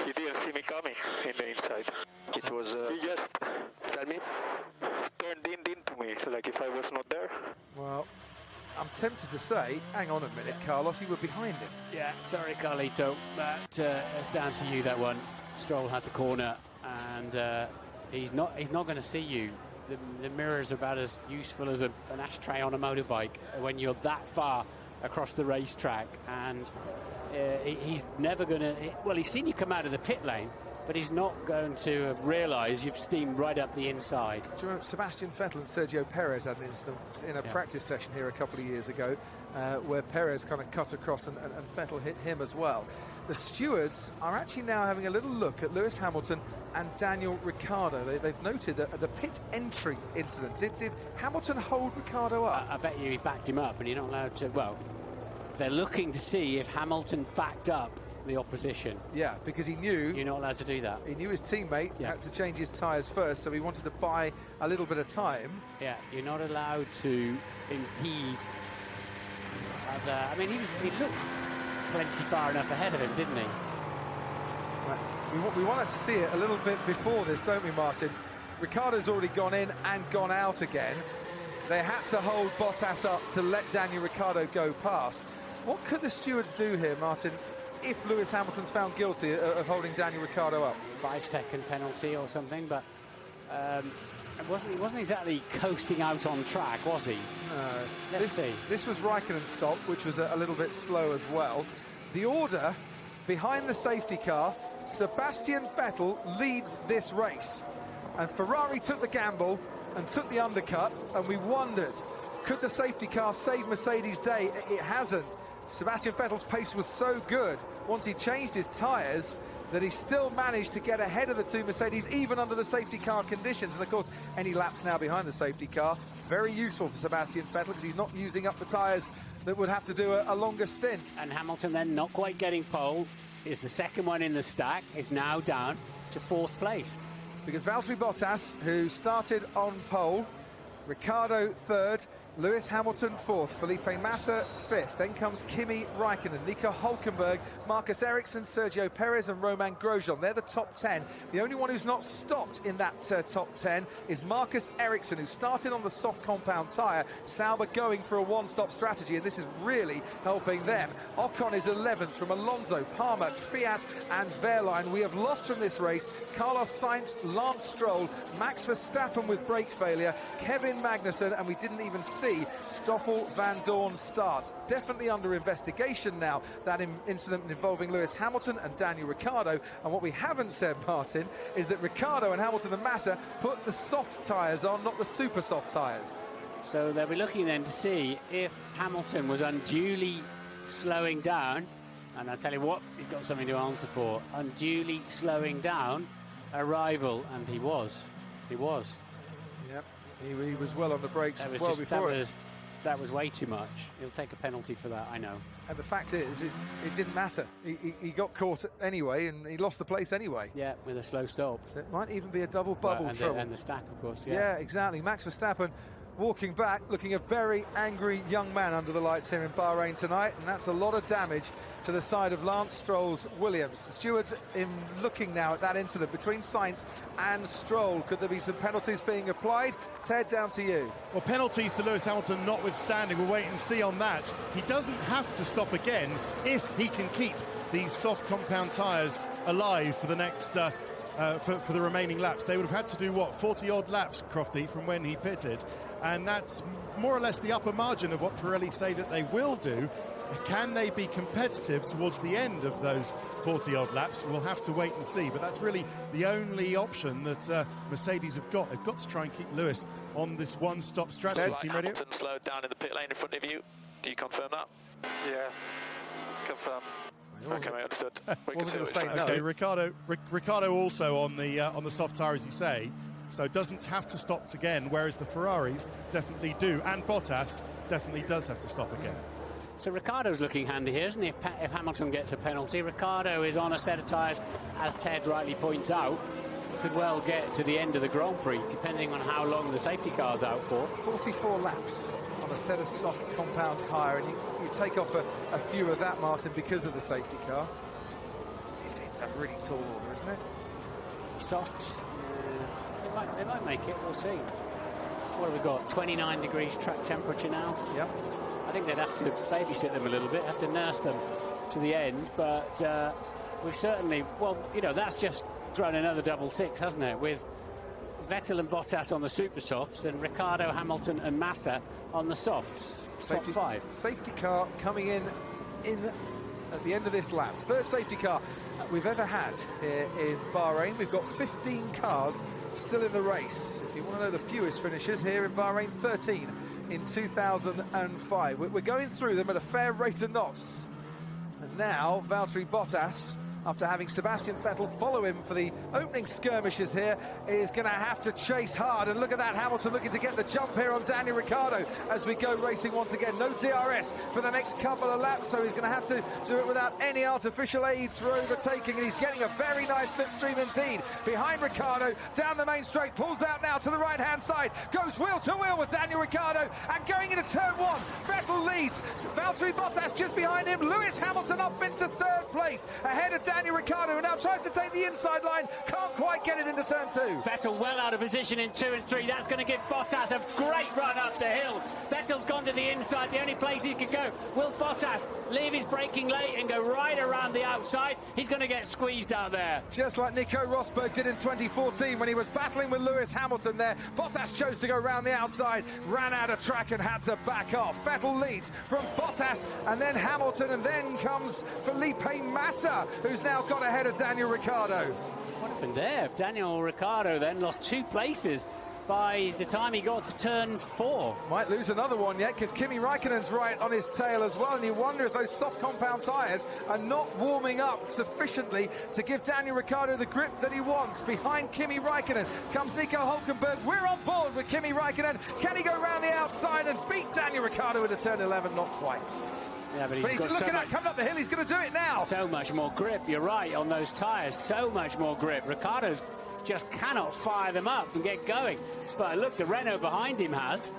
He didn't see me coming in the inside. It was. He just tell me turned into me like if I was not there. Well, I'm tempted to say, hang on a minute, Carlos, you were behind him. Yeah, sorry, Carlito. That's down to you. That one. Stroll had the corner, and he's not going to see you. The mirror's about as useful as an ashtray on a motorbike when you're that far across the racetrack, and he's never going to. Well, he's seen you come out of the pit lane, but he's not going to have realised you've steamed right up the inside. Do you remember Sebastian Vettel and Sergio Perez had an incident in a practice session here a couple of years ago, where Perez kind of cut across and Vettel hit him as well. The stewards are actually now having a little look at Lewis Hamilton and Daniel Ricciardo. They've noted that the pit entry incident. Did Hamilton hold Ricciardo up? I bet you he backed him up, and you're not allowed to. Well, they're looking to see if Hamilton backed up the opposition. Yeah, because he knew... You're not allowed to do that. He knew his teammate had to change his tyres first, so he wanted to buy a little bit of time. Yeah, you're not allowed to impede. I mean, he looked plenty far enough ahead of him, didn't he? Right. We want to see it a little bit before this, don't we, Martin? Ricciardo's already gone in and gone out again. They had to hold Bottas up to let Daniel Ricciardo go past. What could the stewards do here, Martin, if Lewis Hamilton's found guilty of holding Daniel Ricciardo up? 5-second penalty or something, but he wasn't exactly coasting out on track, was he? No. Let's see. This was Raikkonen's stop, which was a little bit slow as well. The order behind the safety car, Sebastian Vettel leads this race. And Ferrari took the gamble and took the undercut, and we wondered, could the safety car save Mercedes' day? It hasn't. Sebastian Vettel's pace was so good once he changed his tyres that he still managed to get ahead of the two Mercedes, even under the safety car conditions. And of course, any laps now behind the safety car, very useful for Sebastian Vettel, because he's not using up the tyres that would have to do a longer stint. And Hamilton then not quite getting pole, is the second one in the stack, is now down to 4th place. Because Valtteri Bottas, who started on pole, Ricciardo 3rd, Lewis Hamilton 4th, Felipe Massa 5th. Then comes Kimi Raikkonen, Nico Hülkenberg, Marcus Ericsson, Sergio Perez and Romain Grosjean. They're the top 10. The only one who's not stopped in that top 10 is Marcus Ericsson, who started on the soft compound tyre. Sauber going for a one-stop strategy, and this is really helping them. Ocon is 11th from Alonso, Palmer, Fiat and Wehrlein. We have lost from this race Carlos Sainz, Lance Stroll, Max Verstappen with brake failure, Kevin Magnussen, and we didn't even see Stoffel Van Dorn start. Definitely under investigation now, that incident involving Lewis Hamilton and Daniel Ricciardo. And what we haven't said, Martin, is that Ricciardo and Hamilton and Massa put the soft tyres on, not the super soft tyres. So they'll be looking then to see if Hamilton was unduly slowing down, and I'll tell you what, he's got something to answer for. Unduly slowing down a rival, and he was. Yep, he was well on the brakes well before it. That was way too much. He'll take a penalty for that, I know. And the fact is, it didn't matter. He got caught anyway, and he lost the place anyway. Yeah, with a slow stop. So it might even be a double bubble trouble. And the stack, of course. Yeah, exactly. Max Verstappen walking back, looking a very angry young man under the lights here in Bahrain tonight, and that's a lot of damage to the side of Lance Stroll's Williams. The stewards in looking now at that incident between Sainz and Stroll. Could there be some penalties being applied? Ted, down to you. Well, penalties to Lewis Hamilton notwithstanding, we'll wait and see on that. He doesn't have to stop again if he can keep these soft compound tyres alive for the next for the remaining laps. They would have had to do, what, 40-odd laps, Crofty, from when he pitted, and that's more or less the upper margin of what Pirelli say that they will do. Can they be competitive towards the end of those 40-odd laps? We'll have to wait and see, but that's really the only option that Mercedes have got. They've got to try and keep Lewis on this one-stop strategy. Team Radio? Hamilton slowed down in the pit lane in front of you. Do you confirm that? Yeah, confirm. Okay, mate, understood. Wasn't going to say no. Okay, Ricciardo also on the soft tyre, as you say, so doesn't have to stop again, whereas the Ferraris definitely do, and Bottas definitely does have to stop again. So Ricciardo's looking handy here, isn't he? If Hamilton gets a penalty, Ricciardo is on a set of tyres, as Ted rightly points out, could well get to the end of the Grand Prix, depending on how long the safety car's out for. 44 laps on a set of soft compound tyre, and you take off a few of that, Martin, because of the safety car. It's a really tall order, isn't it? Softs, they might make it, we'll see. What have we got? 29 degrees track temperature now. Yep. I think they'd have to babysit them a little bit, have to nurse them to the end, but we've certainly, well, you know, that's just thrown another double six, hasn't it, with Vettel and Bottas on the super softs and Ricciardo, Hamilton and Massa on the softs. Top five. Safety car coming in at the end of this lap. Third safety car we've ever had here in Bahrain. We've got 15 cars still in the race. If you want to know the fewest finishes here in Bahrain, 13 in 2005. We're going through them at a fair rate of knots. And now Valtteri Bottas, after having Sebastian Vettel follow him for the opening skirmishes here, is going to have to chase hard. And look at that, Hamilton looking to get the jump here on Daniel Ricciardo as we go racing once again. No DRS for the next couple of laps, so he's going to have to do it without any artificial aids for overtaking, and he's getting a very nice slipstream indeed. Behind Ricciardo, down the main straight, pulls out now to the right-hand side, goes wheel to wheel with Daniel Ricciardo, and going into turn one, Vettel leads. Valtteri Bottas just behind him, Lewis Hamilton up into third place, ahead of Daniel Ricciardo, who now tries to take the inside line, can't quite get it into turn two. Vettel well out of position in 2 and 3. That's going to give Bottas a great run up the hill. Vettel's gone to the inside, the only place he could go. Will Bottas leave his braking late and go right around the outside? He's going to get squeezed out there. Just like Nico Rosberg did in 2014 when he was battling with Lewis Hamilton there. Bottas chose to go round the outside, ran out of track and had to back off. Vettel leads from Bottas and then Hamilton, and then comes Felipe Massa, who's now got ahead of Daniel Ricciardo. What happened there? Daniel Ricciardo then lost 2 places by the time he got to turn 4. Might lose another one yet, because Kimi Raikkonen's right on his tail as well, and you wonder if those soft compound tyres are not warming up sufficiently to give Daniel Ricciardo the grip that he wants. Behind Kimi Raikkonen comes Nico Hülkenberg. We're on board with Kimi Raikkonen. Can he go around the outside and beat Daniel Ricciardo into turn 11? Not quite. Yeah, but he's looking at coming up the hill. He's going to do it now. So much more grip. You're right on those tyres. So much more grip. Ricciardo just cannot fire them up and get going. But look, the Renault behind him has.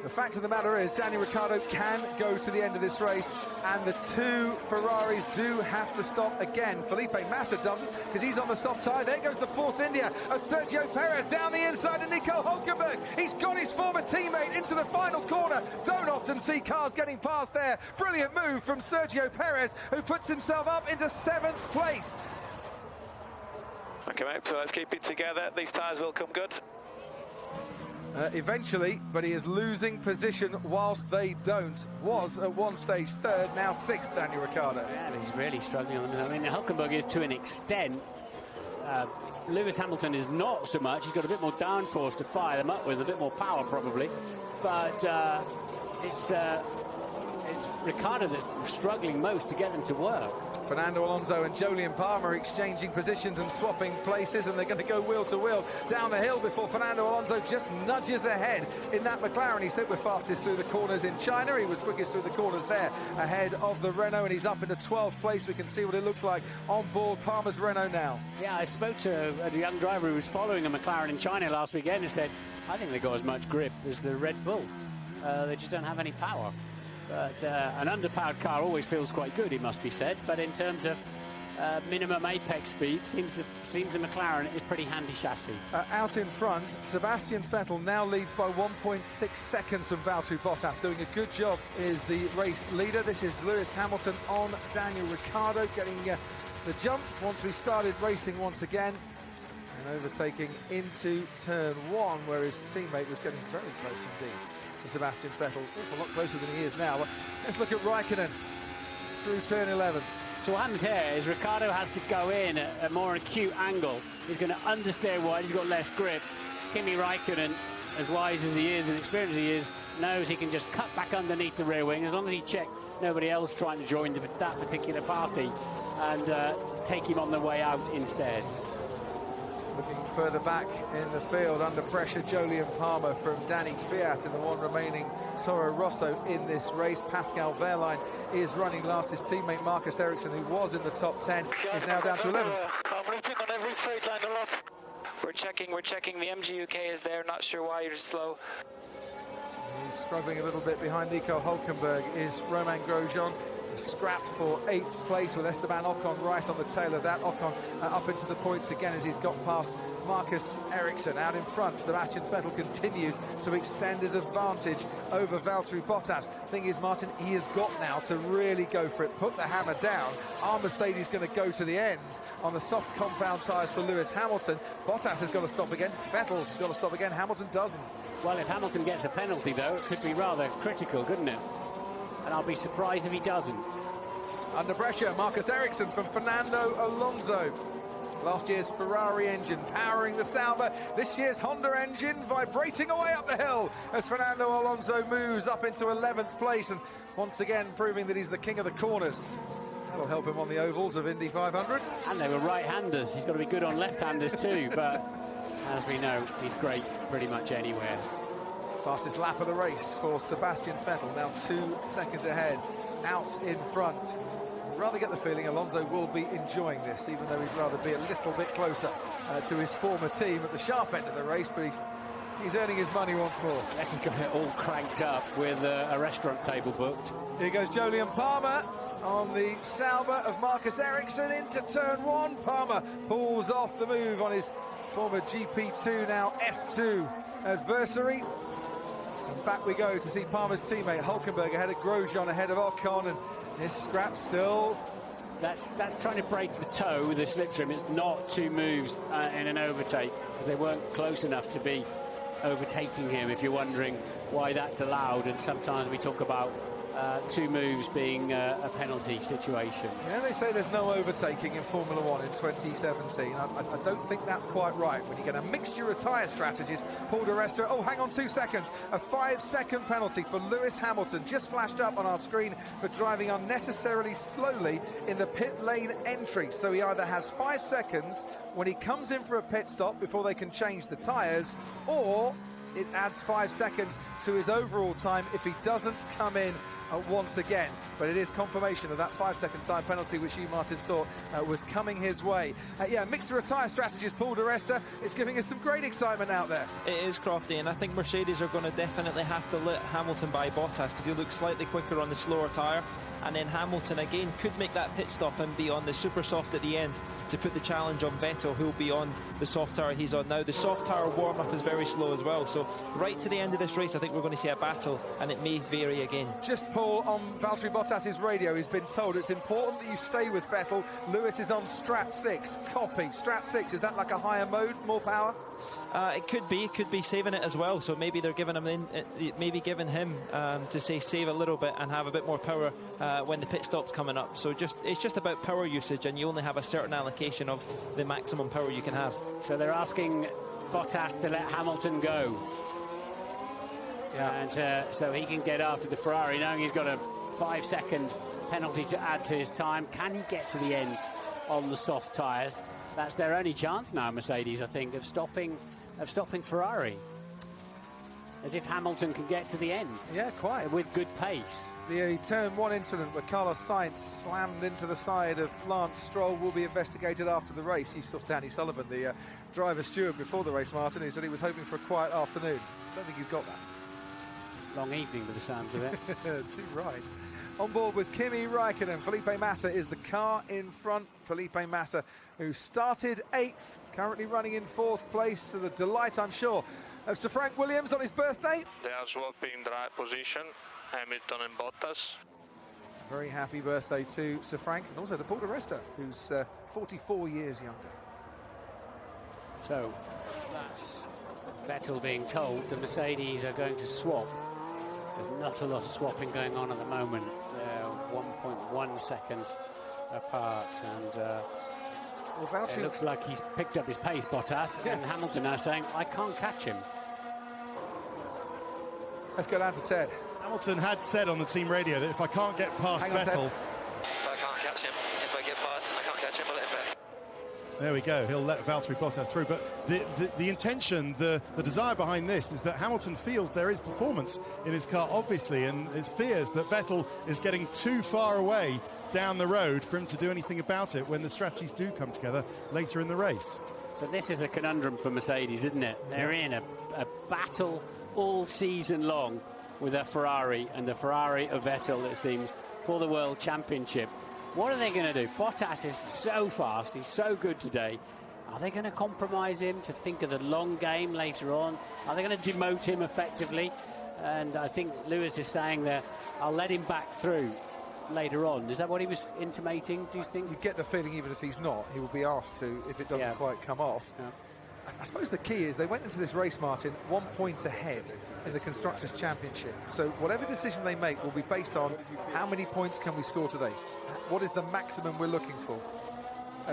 The fact of the matter is, Daniel Ricciardo can go to the end of this race, and the 2 Ferraris do have to stop again. Felipe Massa doesn't, because he's on the soft tyre. There goes the Force India of Sergio Perez down the inside, and Nico Hülkenberg. He's got his former teammate into the final corner. Don't often see cars getting past there. Brilliant move from Sergio Perez, who puts himself up into 7th place. Okay, mate, so let's keep it together. These tyres will come good. Eventually, but he is losing position whilst they don't. Was at one stage 3rd, now 6th, Daniel Ricciardo. Yeah, he's really struggling on them. I mean, Hülkenberg is to an extent. Lewis Hamilton is not so much. He's got a bit more downforce to fire them up with, a bit more power probably. But it's Ricciardo that's struggling most to get them to work. Fernando Alonso and Jolyon Palmer exchanging positions and swapping places, and they're going to go wheel to wheel down the hill before Fernando Alonso just nudges ahead in that McLaren. He said we're fastest through the corners in China. He was quickest through the corners there ahead of the Renault, and he's up into 12th place. We can see what it looks like on board Palmer's Renault now. Yeah, I spoke to a young driver who was following a McLaren in China last weekend and said, I think they got as much grip as the Red Bull. They just don't have any power. But an underpowered car always feels quite good, it must be said. But in terms of minimum apex speed, seems the McLaren is pretty handy chassis. Out in front, Sebastian Vettel now leads by 1.6 seconds from Valtteri Bottas. Doing a good job is the race leader. This is Lewis Hamilton on Daniel Ricciardo, getting the jump once we started racing once again. And overtaking into turn 1, where his teammate was getting very close indeed to Sebastian Vettel, a lot closer than he is now. But let's look at Raikkonen through turn 11. So what happens here is Ricciardo has to go in at a more acute angle. He's going to understeer wide, he's got less grip. Kimi Raikkonen, as wise as he is and experienced as he is, knows he can just cut back underneath the rear wing, as long as he checks nobody else trying to join that particular party, and take him on the way out instead. Looking further back in the field, under pressure, Jolyon Palmer from Danny Kvyat in the one remaining Toro Rosso in this race. Pascal Wehrlein is running last. His teammate Marcus Ericsson, who was in the top 10, is now down to 11. I'm reaching on every straight line a lot. We're checking. The MG UK is there. Not sure why you're slow. He's struggling a little bit behind Nico Hülkenberg is Romain Grosjean. Scrapped for 8th place with Esteban Ocon right on the tail of that. Ocon up into the points again as he's got past Marcus Ericsson. Out in front, Sebastian Vettel continues to extend his advantage over Valtteri Bottas. Thing is, Martin, he has got now to really go for it, put the hammer down. Our Mercedes going to go to the end on the soft compound tyres for Lewis Hamilton. Bottas has got to stop again. Vettel's got to stop again. Hamilton doesn't. Well, if Hamilton gets a penalty, though, it could be rather critical, couldn't it? And I'll be surprised if he doesn't. Under pressure, Marcus Ericsson from Fernando Alonso. Last year's Ferrari engine powering the Sauber. This year's Honda engine vibrating away up the hill as Fernando Alonso moves up into 11th place, and once again proving that he's the king of the corners. That'll help him on the ovals of Indy 500. And they were right-handers. He's got to be good on left-handers too, but as we know, he's great pretty much anywhere. Fastest lap of the race for Sebastian Vettel, now 2 seconds ahead, out in front. I'd rather get the feeling Alonso will be enjoying this, even though he'd rather be a little bit closer to his former team at the sharp end of the race, but he's earning his money once more. This is going to get all cranked up with a restaurant table booked. Here goes Jolyon Palmer on the Sauber of Marcus Ericsson into turn 1. Palmer pulls off the move on his former GP2, now F2 adversary. And back we go to see Palmer's teammate Hülkenberg ahead of Grosjean, ahead of Ocon, and this scrap still. That's trying to break the toe, the slipstream. It's not 2 moves in an overtake, because they weren't close enough to be overtaking him, if you're wondering why that's allowed. And sometimes we talk about 2 moves being a penalty situation. Yeah, they say there's no overtaking in Formula 1 in 2017. I don't think that's quite right. When you get a mixture of tyre strategies, Paul di Resta, oh, hang on 2 seconds. A 5-second penalty for Lewis Hamilton just flashed up on our screen for driving unnecessarily slowly in the pit lane entry. So he either has 5 seconds when he comes in for a pit stop before they can change the tyres, or it adds 5 seconds to his overall time if he doesn't come in once again. But it is confirmation of that 5-second time penalty, which you, Martin, thought was coming his way. Yeah, mixture of tyre strategies, Paul di Resta, is giving us some great excitement out there. It is, Crofty, and I think Mercedes are going to definitely have to let Hamilton by Bottas, because he looks slightly quicker on the slower tyre. And then Hamilton again could make that pit stop and be on the super soft at the end to put the challenge on Vettel, who'll be on the soft tyre he's on now. The soft tyre warm-up is very slow as well, so right to the end of this race I think we're going to see a battle, and it may vary again. Just Paul, on Valtteri Bottas's radio, he's been told it's important that you stay with Vettel. Lewis is on Strat 6. Copy. Strat 6, is that like a higher mode, more power? It could be saving it as well. So maybe they're giving him to say save a little bit and have a bit more power when the pit stop's coming up. So it's just about power usage, and you only have a certain allocation of the maximum power you can have. So they're asking Bottas to let Hamilton go. Yeah. And so he can get after the Ferrari, knowing he's got a 5-second penalty to add to his time. Can he get to the end on the soft tyres? That's their only chance now, Mercedes, I think, of stopping Ferrari. As if Hamilton can get to the end. Yeah, quite. With good pace. The turn 1 incident where Carlos Sainz slammed into the side of Lance Stroll will be investigated after the race. You saw Danny Sullivan, the driver steward before the race, Martin, who said he was hoping for a quiet afternoon. I don't think he's got that. Long evening with the sounds of it. Too right. On board with Kimi Räikkönen, Felipe Massa is the car in front. Felipe Massa, who started 8th, currently running in 4th place, to the delight, I'm sure, of Sir Frank Williams on his birthday. They are swapping drive position, Hamilton and Bottas. Very happy birthday to Sir Frank, and also to Paul di Resta, who's 44 years younger. So that's Vettel being told the Mercedes are going to swap. There's not a lot of swapping going on at the moment. They're 1.1 seconds apart, and it looks like he's picked up his pace, Bottas, and Hamilton now saying, I can't catch him. Let's go down to Ted. Hamilton had said on the team radio that if I can't get past Vettel... If I can't catch him, if I get past and I can't catch him, I'll let him back. There we go. He'll let Valtteri Bottas through. But the intention, the desire behind this is that Hamilton feels there is performance in his car, obviously, and his fears that Vettel is getting too far away down the road for him to do anything about it when the strategies do come together later in the race. So this is a conundrum for Mercedes, isn't it? They're in a battle all season long with a Ferrari, and the Ferrari of Vettel, it seems, for the World Championship. What are they going to do? Bottas is so fast, he's so good today. Are they going to compromise him to think of the long game later on? Are they going to demote him effectively? And I think Lewis is saying there, I'll let him back through later on. Is that what he was intimating, do you think? You get the feeling even if he's not, he will be asked to if it doesn't quite come off. Yeah. I suppose the key is they went into this race, Martin, 1 point ahead in the Constructors' Championship. So whatever decision they make will be based on how many points can we score today. What is the maximum we're looking for?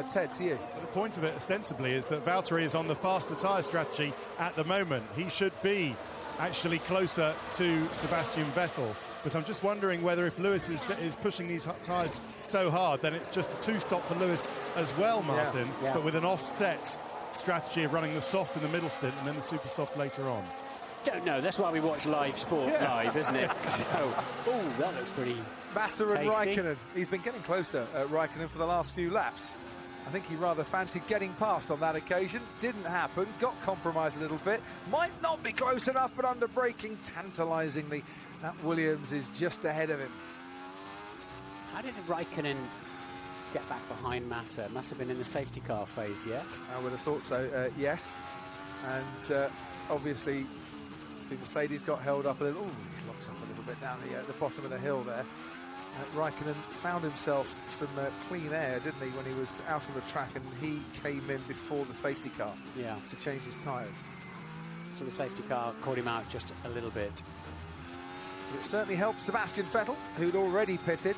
Ted, to you. The point of it, ostensibly, is that Valtteri is on the faster tyre strategy at the moment. He should be actually closer to Sebastian Vettel. But I'm just wondering whether if Lewis is pushing these tyres so hard, then it's just a two-stop for Lewis as well, Martin, but with an offset strategy of running the soft in the middle stint and then the super soft later on. Don't know. That's why we watch live sport live, isn't it? So, that looks pretty Massa tasty. and Räikkönen. He's been getting closer at Räikkönen for the last few laps. I think he rather fancied getting past on that occasion. Didn't happen. Got compromised a little bit. Might not be close enough, but under braking tantalisingly. That Williams is just ahead of him. How did Räikkönen get back behind Massa? Must have been in the safety car phase, yeah? I would have thought so, yes. And obviously, Mercedes got held up a little. He's locked up a little bit down the bottom of the hill there. Räikkönen found himself some clean air, didn't he, when he was out on the track, and he came in before the safety car to change his tyres. So the safety car caught him out just a little bit. It certainly helped Sebastian Vettel, who'd already pitted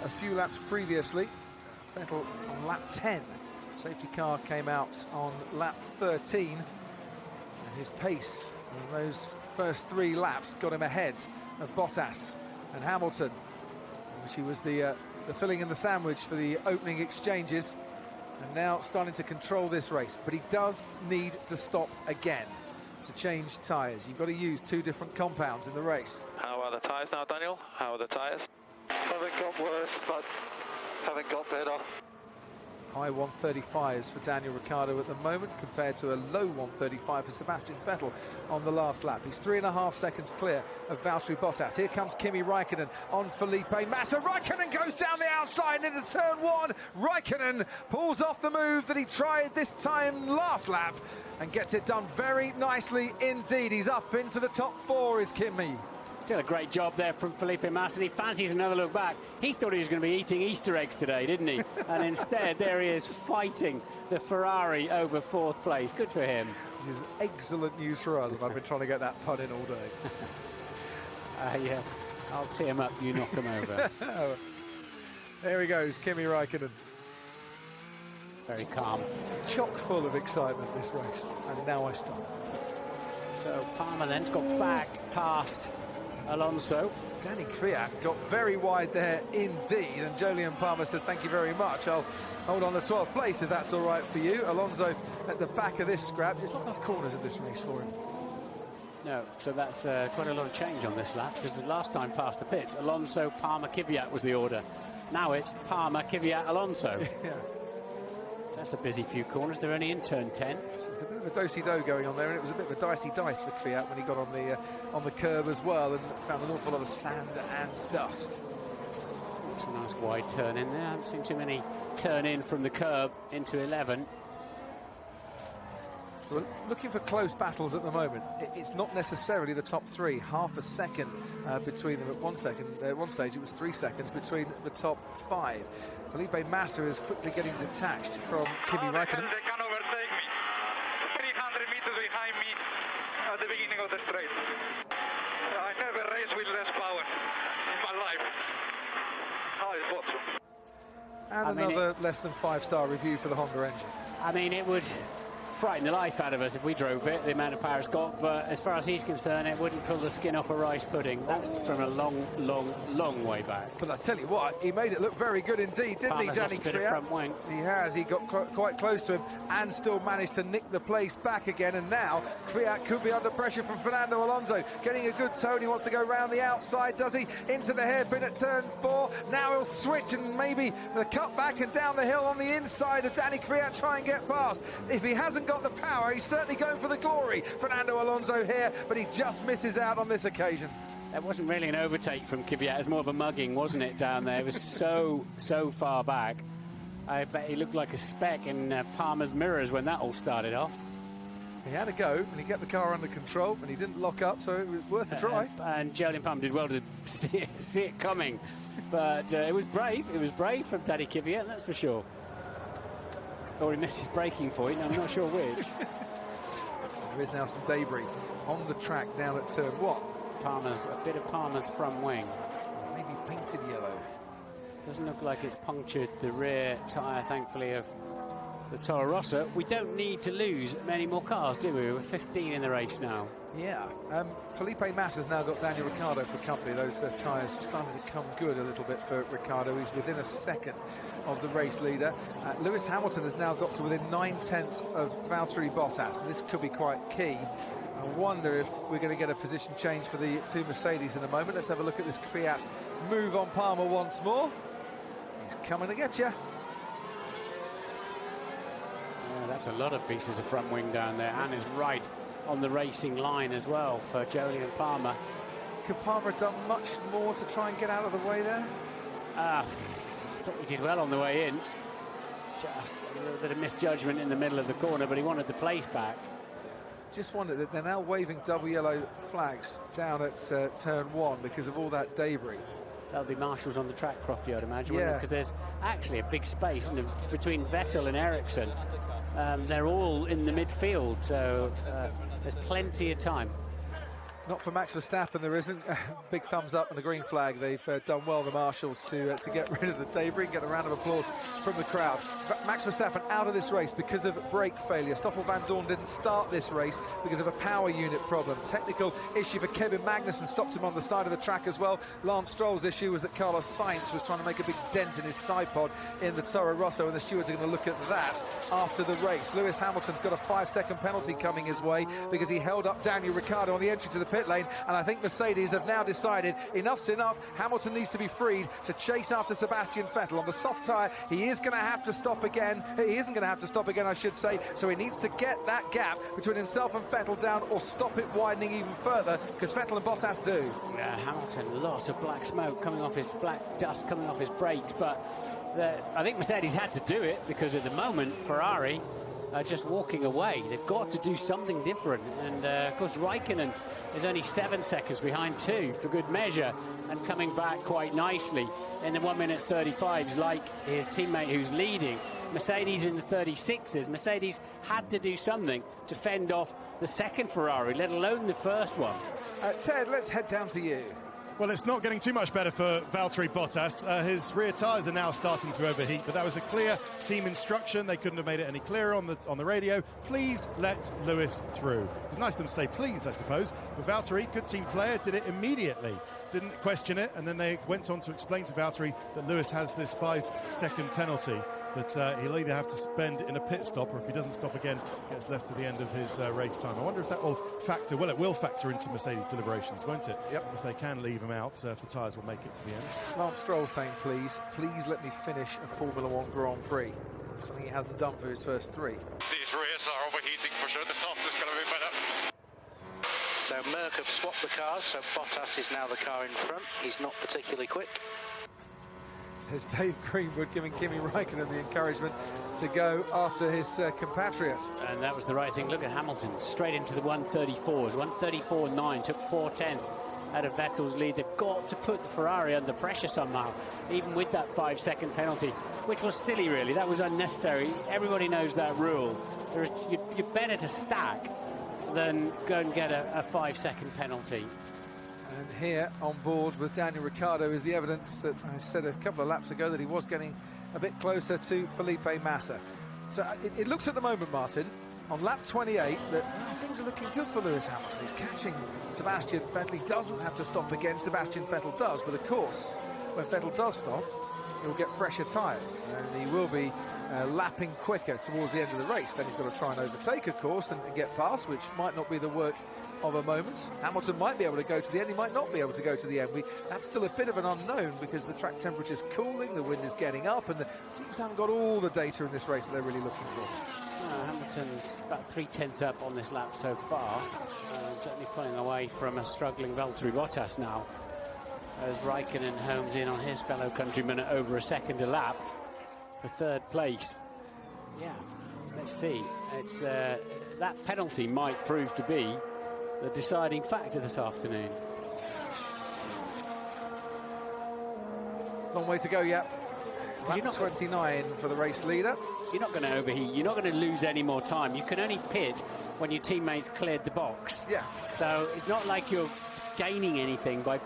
a few laps previously. Vettel on lap 10. Safety car came out on lap 13. And his pace in those first 3 laps got him ahead of Bottas and Hamilton, which he was the filling in the sandwich for the opening exchanges, and now starting to control this race. But he does need to stop again to change tyres. You've got to use 2 different compounds in the race. How are the tyres now, Daniel? How are the tyres? Haven't got worse, but haven't got better. High 135s for Daniel Ricciardo at the moment, compared to a low 135 for Sebastian Vettel on the last lap. He's 3.5 seconds clear of Valtteri Bottas. Here comes Kimi Räikkönen on Felipe Massa. Räikkönen goes down the outside into turn 1. Räikkönen pulls off the move that he tried this time last lap and gets it done very nicely indeed. He's up into the top 4, is Kimi. Still a great job there from Felipe Massa. He fancies another look back. He thought he was going to be eating Easter eggs today, didn't he? And instead, there he is fighting the Ferrari over 4th place. Good for him. which is excellent news for us, and I've been trying to get that pun in all day. Yeah, I'll tee him up, you knock him over. There he goes, Kimi Räikkönen. Very calm. Chock full of excitement, this race. And now I stop. So Palmer then's got back past Alonso. Danny Kvyat got very wide there indeed, and Jolyon Palmer said thank you very much. I'll hold on to 12th place if that's all right for you. Alonso at the back of this scrap. There's not enough corners in this race for him. No, so that's quite a lot of change on this lap, because the last time past the pits, Alonso, Palmer, Kvyat was the order. Now it's Palmer, Kvyat, Alonso. Yeah. That's a busy few corners. They're only in turn 10. There's a bit of a do-si-do going on there, and it was a bit of a dicey dice for Kvyat when he got on the curb as well, and found an awful lot of sand and dust. It's a nice wide turn in there. I haven't seen too many turn in from the curb into 11. So we're looking for close battles at the moment. It's not necessarily the top three. Half a second between them at one stage. It was 3 seconds between the top five. Felipe Massa is quickly getting detached from Kimi Räikkönen. They can overtake me. 300 meters behind me at the beginning of the straight. I never raced with less power in my life. How is possible? And another less than 5-star review for the Honda engine. I mean, it would frighten the life out of us if we drove it, the amount of power it's got, but as far as he's concerned, it wouldn't pull the skin off a rice pudding. That's from a long way back. But I tell you what, he made it look very good indeed, didn't he, Danny Kvyat? He has. He got quite close to him and still managed to nick the place back again, and now Kvyat could be under pressure from Fernando Alonso. Getting a good tone. He wants to go round the outside, does he? Into the hairpin at turn 4. Now he'll switch and maybe the cut back and down the hill on the inside of Danny Kvyat, try and get past. If he hasn't got the power, he's certainly going for the glory. Fernando Alonso here, but he just misses out on this occasion. That wasn't really an overtake from Kvyat. It was more of a mugging, wasn't it, down there? It was so far back. I bet he looked like a speck in Palmer's mirrors when that all started off. He had a go, and he kept the car under control, and he didn't lock up, so it was worth a try. And Jolyon Palmer did well to see it coming. But it was brave. It was brave from Danny Kvyat, that's for sure. Or he missed his braking point, I'm not sure which. There is now some debris on the track down at turn 1. A bit of Palmer's front wing. Maybe painted yellow. Doesn't look like it's punctured the rear tyre, thankfully, of the Toro Rosso. We don't need to lose many more cars, do we? We're 15 in the race now. Yeah. Felipe Massa's now got Daniel Ricciardo for company. Those tyres starting to come good a little bit for Ricciardo. He's within a second of the race leader. Lewis Hamilton has now got to within 9/10 of Valtteri Bottas, and this could be quite key. I wonder if we're going to get a position change for the two Mercedes in a moment. Let's have a look at this Kvyat move on Palmer once more. He's coming to get you. Yeah, that's a lot of pieces of front wing down there, and is right on the racing line as well for Jolyon Palmer. Could Palmer have done much more to try and get out of the way there? I thought he did well on the way in. Just a little bit of misjudgment in the middle of the corner, but he wanted the place back. Just wondered that they're now waving double yellow flags down at turn 1 because of all that debris. That'll be marshals on the track, Crofty, I'd imagine, yeah. Because there's actually a big space between Vettel and Ericsson. They're all in the midfield, so there's plenty of time. Not for Max Verstappen, there isn't. Big thumbs up and a green flag. They've done well, the marshals, to get rid of the debris and get a round of applause from the crowd. Max Verstappen out of this race because of brake failure. Stoffel Van Dorn didn't start this race because of a power unit problem. Technical issue for Kevin Magnussen stopped him on the side of the track as well. Lance Stroll's issue was that Carlos Sainz was trying to make a big dent in his side pod in the Toro Rosso, and the stewards are going to look at that after the race. Lewis Hamilton's got a 5-second penalty coming his way because he held up Daniel Ricciardo on the entry to the pit lane, and I think Mercedes have now decided enough's enough. Hamilton needs to be freed to chase after Sebastian Vettel. On the soft tyre, he is going to have to stop again. He isn't going to have to stop again, I should say, so he needs to get that gap between himself and Vettel down, or stop it widening even further, because Vettel and Bottas do. Yeah, Hamilton, lots of black smoke coming off his, black dust coming off his brakes, but I think Mercedes had to do it, because at the moment Ferrari are just walking away. They've got to do something different, and of course Raikkonen is only 7 seconds behind 2 for good measure, and coming back quite nicely in the 1:35, like his teammate who's leading Mercedes in the 36s. Mercedes had to do something to fend off the second Ferrari, let alone the first one. Ted, let's head down to you. Well, it's not getting too much better for Valtteri Bottas. His rear tyres are now starting to overheat, but that was a clear team instruction. They couldn't have made it any clearer on the radio. Please let Lewis through. It was nice of them to say please, I suppose. But Valtteri, good team player, did it immediately. Didn't question it, and then they went on to explain to Valtteri that Lewis has this 5-second penalty that he'll either have to spend in a pit stop, or if he doesn't stop again, gets left to the end of his race time. I wonder if that will factor, well, it will factor into Mercedes' deliberations, won't it? Yep. If they can leave him out, if the tyres will make it to the end. Lance Stroll saying, please let me finish a Formula One Grand Prix. Something he hasn't done for his first 3. These rears are overheating for sure. The soft is going to be better. So Merck have swapped the cars, so Bottas is now the car in front. He's not particularly quick. Says Dave Greenwood, giving Kimi Raikkonen the encouragement to go after his compatriot. And that was the right thing. Look at Hamilton, straight into the 134s. 134.9, took 4/10 out of Vettel's lead. They've got to put the Ferrari under pressure somehow, even with that 5-second penalty, which was silly, really. That was unnecessary. Everybody knows that rule. You're better to stack than go and get a 5-second penalty. And here on board with Daniel Ricciardo is the evidence that I said a couple of laps ago that he was getting a bit closer to Felipe Massa. So it looks at the moment, Martin, on lap 28, that things are looking good for Lewis Hamilton. He's catching Sebastian Vettel. He doesn't have to stop again. Sebastian Vettel does, but of course, when Vettel does stop, he'll get fresher tyres, and he will be lapping quicker towards the end of the race. Then he's got to try and overtake, of course, and get past, which might not be the work of a moment. Hamilton might be able to go to the end, he might not be able to go to the end. That's still a bit of an unknown because the track temperature's cooling, the wind is getting up, and the teams haven't got all the data in this race that they're really looking for. Hamilton's about 3/10 up on this lap so far, certainly pulling away from a struggling Valtteri Bottas now, as Raikkonen homes in on his fellow countryman at over a second a lap for 3rd place. Yeah, let's see. It's that penalty might prove to be the deciding factor this afternoon. Long way to go yet. Lap 29 for the race leader. You're not going to overheat. You're not going to lose any more time. You can only pit when your teammates cleared the box. Yeah. So it's not like you're gaining anything by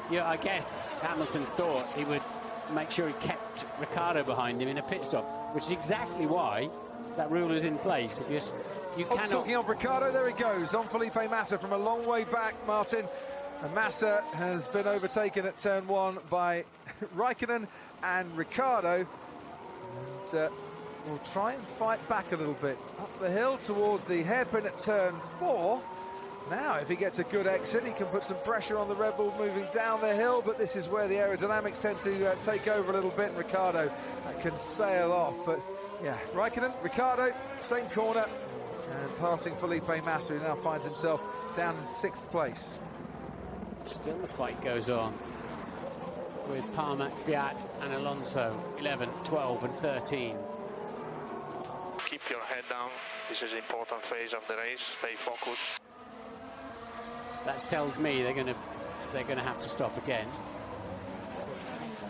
I guess Hamilton thought he would make sure he kept Ricciardo behind him in a pit stop, which is exactly why that rule is in place. If you cannot... Talking of Ricciardo, there he goes on Felipe Massa from a long way back, Martin. And Massa has been overtaken at turn 1 by Raikkonen and Ricciardo. And will try and fight back a little bit up the hill towards the hairpin at turn 4. Now, if he gets a good exit, he can put some pressure on the Red Bull moving down the hill, but this is where the aerodynamics tend to take over a little bit, and Ricciardo can sail off. But yeah, Raikkonen, Ricciardo, same corner, and passing Felipe Massa, who now finds himself down in 6th place. Still the fight goes on with Palmer, Fiat and Alonso, 11, 12 and 13. Keep your head down. This is an important phase of the race. Stay focused. That tells me they're going to have to stop again.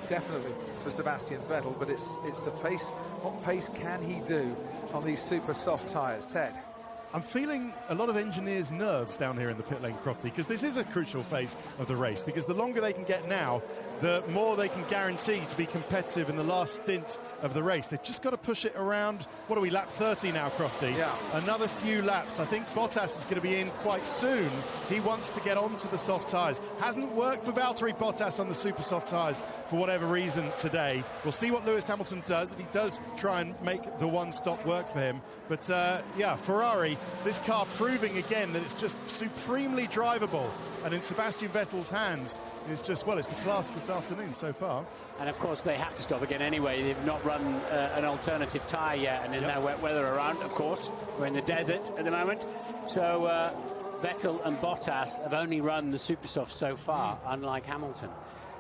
Definitely for Sebastian Vettel, but it's the pace. What pace can he do on these super soft tyres, Ted? I'm feeling a lot of engineers' nerves down here in the pit lane, Crofty, because this is a crucial phase of the race, because the longer they can get now, the more they can guarantee to be competitive in the last stint of the race. They've just got to push it around. What are we, lap 30 now, Crofty? Yeah. Another few laps. I think Bottas is going to be in quite soon. He wants to get onto the soft tyres. Hasn't worked for Valtteri Bottas on the super soft tyres for whatever reason today. We'll see what Lewis Hamilton does, if he does try and make the one-stop work for him. But, yeah, Ferrari, this car proving again that it's just supremely drivable, and in Sebastian Vettel's hands is just, well, it's the class this afternoon so far. And of course they have to stop again anyway. They've not run an alternative tyre yet, and there's no wet weather around, of course. We're in the desert at the moment. So Vettel and Bottas have only run the super soft so far, unlike Hamilton.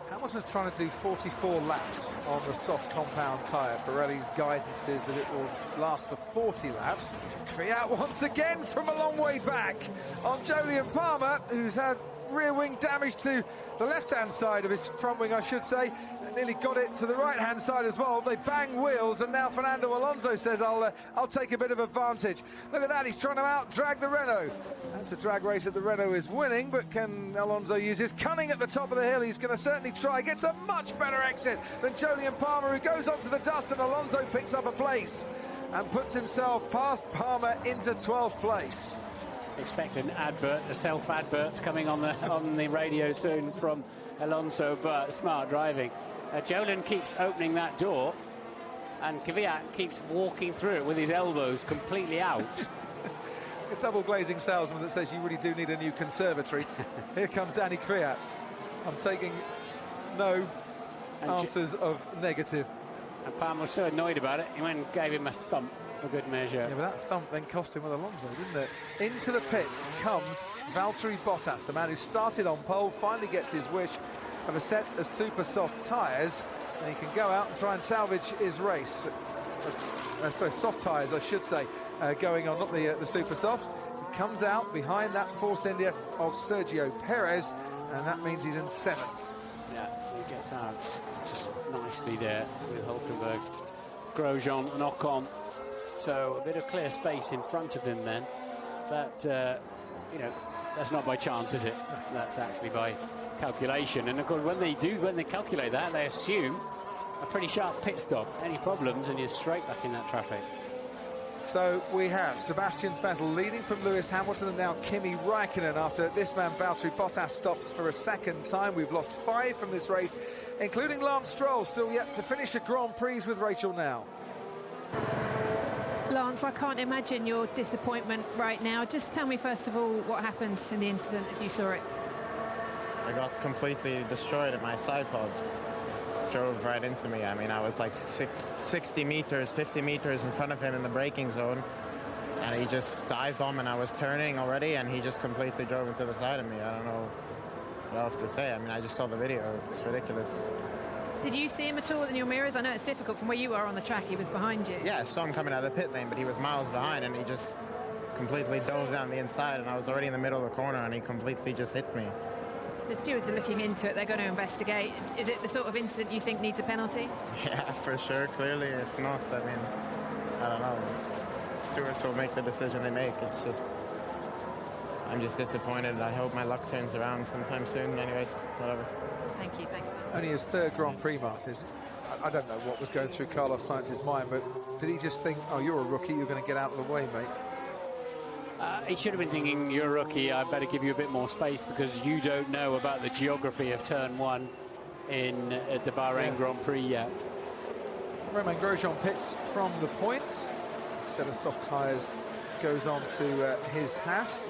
Hamilton's trying to do 44 laps on the soft compound tyre. Pirelli's guidance is that it will last for 40 laps. Fiat once again from a long way back on Jolyon Palmer, who's had rear wing damage to the left-hand side of his front wing, I should say. Nearly got it to the right-hand side as well. They bang wheels, and now Fernando Alonso says, I'll take a bit of advantage. Look at that, he's trying to out-drag the Renault. That's a drag race that the Renault is winning, but can Alonso use his cunning at the top of the hill? He's going to certainly try. Gets a much better exit than Jolyon Palmer, who goes onto the dust, and Alonso picks up a place and puts himself past Palmer into 12th place. Expect an advert, a self-advert coming on the radio soon from Alonso, but smart driving. Jolyon keeps opening that door, and Kvyat keeps walking through it with his elbows completely out. A double glazing salesman that says you really do need a new conservatory. Here comes Danny Kvyat. I'm taking no answers of negative. And Palmer was so annoyed about it, he went and gave him a thump for good measure. Yeah, but that thump then cost him with Alonso, didn't it? Into the pits comes Valtteri Bottas, the man who started on pole, finally gets his wish of a set of super soft tyres, and he can go out and try and salvage his race. Soft tyres, I should say, going on, not the super soft. He comes out behind that Force India of Sergio Perez, and that means he's in 7th. Yeah, he gets out just nicely there with Hulkenberg, Grosjean and Ocon. So a bit of clear space in front of him then. That, you know, that's not by chance, is it? That's actually by calculation. And of course, when they calculate that, they assume a pretty sharp pit stop. Any problems and you're straight back in that traffic. So we have Sebastian Vettel leading from Lewis Hamilton, and now Kimi Räikkönen after this man Valtteri Bottas stops for a second time. We've lost 5 from this race, including Lance Stroll, still yet to finish a Grand Prix with Rachel now. Lance, I can't imagine your disappointment right now. Just tell me first of all what happened in the incident as you saw it. I got completely destroyed at my side pod. Drove right into me. I mean, I was like 60 meters, 50 meters in front of him in the braking zone, and he just dived on, and I was turning already, and he just completely drove into the side of me. I don't know what else to say. I mean, I just saw the video. It's ridiculous. Did you see him at all in your mirrors? I know it's difficult from where you are on the track. He was behind you. Yeah, I saw him coming out of the pit lane, but he was miles behind, and he just completely dove down the inside, and I was already in the middle of the corner, and he completely just hit me. The stewards are looking into it. They're going to investigate. Is it the sort of incident you think needs a penalty? Yeah, for sure, clearly. If not, I mean, I don't know. Stewards will make the decision they make. It's just, I'm just disappointed. I hope my luck turns around sometime soon. Anyways, whatever. Thank you. Thanks. Only his 3rd Grand Prix, Martin. I don't know what was going through Carlos Sainz's mind, but did he just think, oh, you're a rookie, you're going to get out of the way, mate? He should have been thinking, you're a rookie, I better give you a bit more space because you don't know about the geography of turn 1 at the Bahrain Grand Prix yet. Romain Grosjean pits from the points. Instead of soft tyres, goes on to his Haas.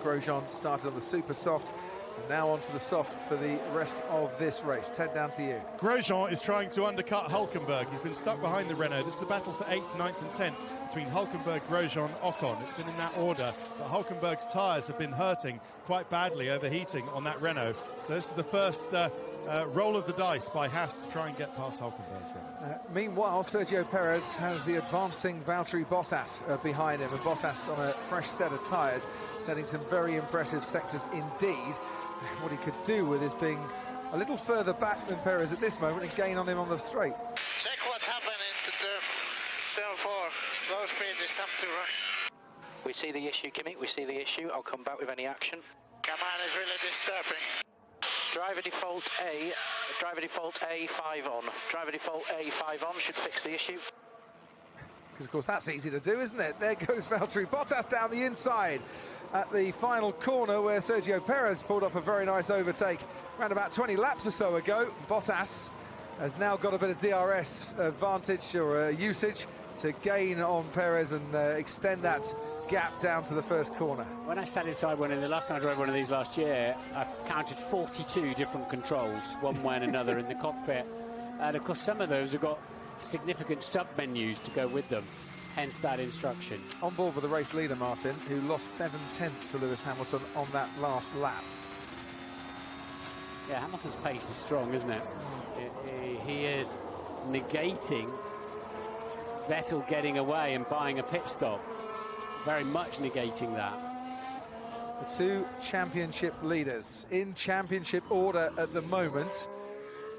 Grosjean started on the super soft, and now onto the soft for the rest of this race. Ted, down to you. Grosjean is trying to undercut Hulkenberg. He's been stuck behind the Renault. This is the battle for 8th, 9th and 10th between Hulkenberg, Grosjean, Ocon. It's been in that order, but Hulkenberg's tyres have been hurting quite badly, overheating on that Renault. So this is the first roll of the dice by Haas to try and get past Hulkenberg's Renault. Meanwhile, Sergio Perez has the advancing Valtteri Bottas behind him, and Bottas on a fresh set of tyres, setting some very impressive sectors indeed. What he could do with is being a little further back than Perez at this moment and gain on him on the straight. Check what happened into turn 4. Low speed is up to rush. We see the issue, Kimi. We see the issue. I'll come back with any action. Come on, it's really disturbing. Driver default A, 5 on. Driver default A, 5 on should fix the issue. Because, of course, that's easy to do, isn't it? There goes Valtteri Bottas down the inside at the final corner where Sergio Perez pulled off a very nice overtake around about 20 laps or so ago. Bottas has now got a bit of DRS advantage or usage to gain on Perez and extend that gap down to the first corner. When I sat inside one, the last time I drove one of these last year, I counted 42 different controls, one way and another in the cockpit. And of course, some of those have got significant sub-menus to go with them, hence that instruction. On board with the race leader, Martin, who lost 7/10 to Lewis Hamilton on that last lap. Yeah, Hamilton's pace is strong, isn't it? He is negating Vettel getting away and buying a pit stop. Very much negating that. the two championship leaders in championship order at the moment.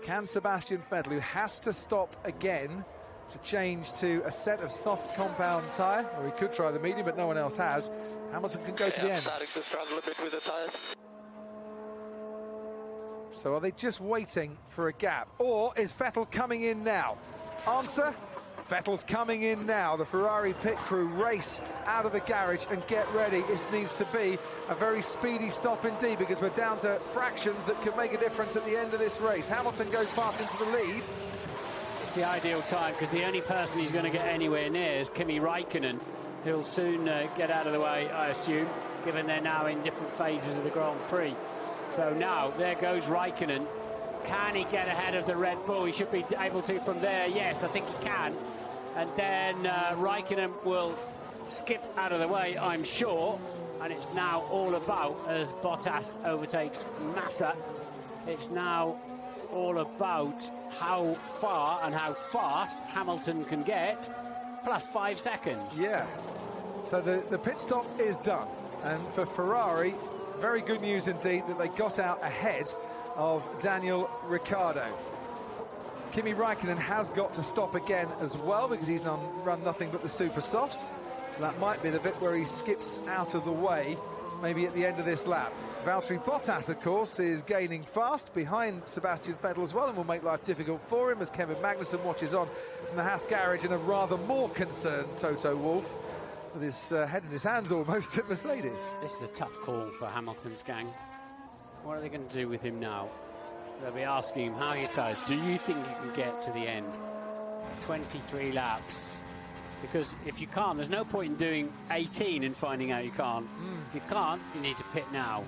Can Sebastian Vettel, who has to stop again to change to a set of soft compound tyre, or he could try the medium, but no one else has. Hamilton can go to the end. Starting to struggle a bit with the tyres. So are they just waiting for a gap, or is Vettel coming in now? Answer: Vettel's coming in now. The Ferrari pit crew race out of the garage and get ready. It needs to be a very speedy stop indeed, because we're down to fractions that could make a difference at the end of this race. Hamilton goes fast into the lead. It's the ideal time, because the only person he's going to get anywhere near is Kimi Raikkonen, who'll soon get out of the way, I assume, given they're now in different phases of the Grand Prix. So now, there goes Raikkonen. Can he get ahead of the Red Bull? He should be able to from there. Yes, I think he can. And then Raikkonen will skip out of the way, I'm sure. And it's now all about, as Bottas overtakes Massa, it's now all about how far and how fast Hamilton can get, plus 5 seconds. Yeah. So the pit stop is done. And for Ferrari, very good news indeed that they got out ahead of Daniel Ricciardo. Kimi Raikkonen has got to stop again as well, because he's run nothing but the super softs. So that might be the bit where he skips out of the way, maybe at the end of this lap. Valtteri Bottas, of course, is gaining fast behind Sebastian Vettel as well, and will make life difficult for him as Kevin Magnussen watches on from the Haas garage in a rather more concerned Toto Wolff, with his head in his hands almost at Mercedes. This is a tough call for Hamilton's gang. What are they going to do with him now? They'll be asking him, how are your tyres? Do you think you can get to the end? 23 laps. Because if you can't, there's no point in doing 18 and finding out you can't. If you can't, you need to pit now.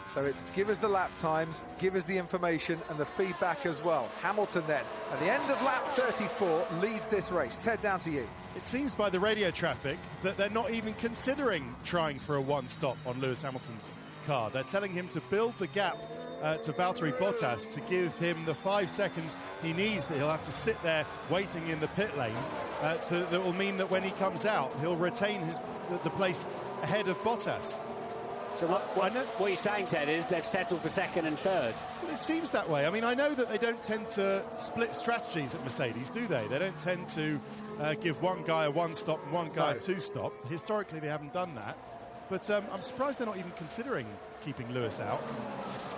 So it's give us the lap times, give us the information and the feedback as well. Hamilton then, at the end of lap 34, leads this race. Ted, down to you. It seems by the radio traffic that they're not even considering trying for a one-stop on Lewis Hamilton's car. They're telling him to build the gap to Valtteri Bottas to give him the 5 seconds he needs, that he'll have to sit there waiting in the pit lane. That will mean that when he comes out, he'll retain the place ahead of Bottas. So what you're saying, Ted, is they've settled for second and third? Well, it seems that way. I mean, I know that they don't tend to split strategies at Mercedes, do they? They don't tend to give one guy a one-stop and one guy a two-stop. Historically, they haven't done that. But I'm surprised they're not even considering keeping Lewis out.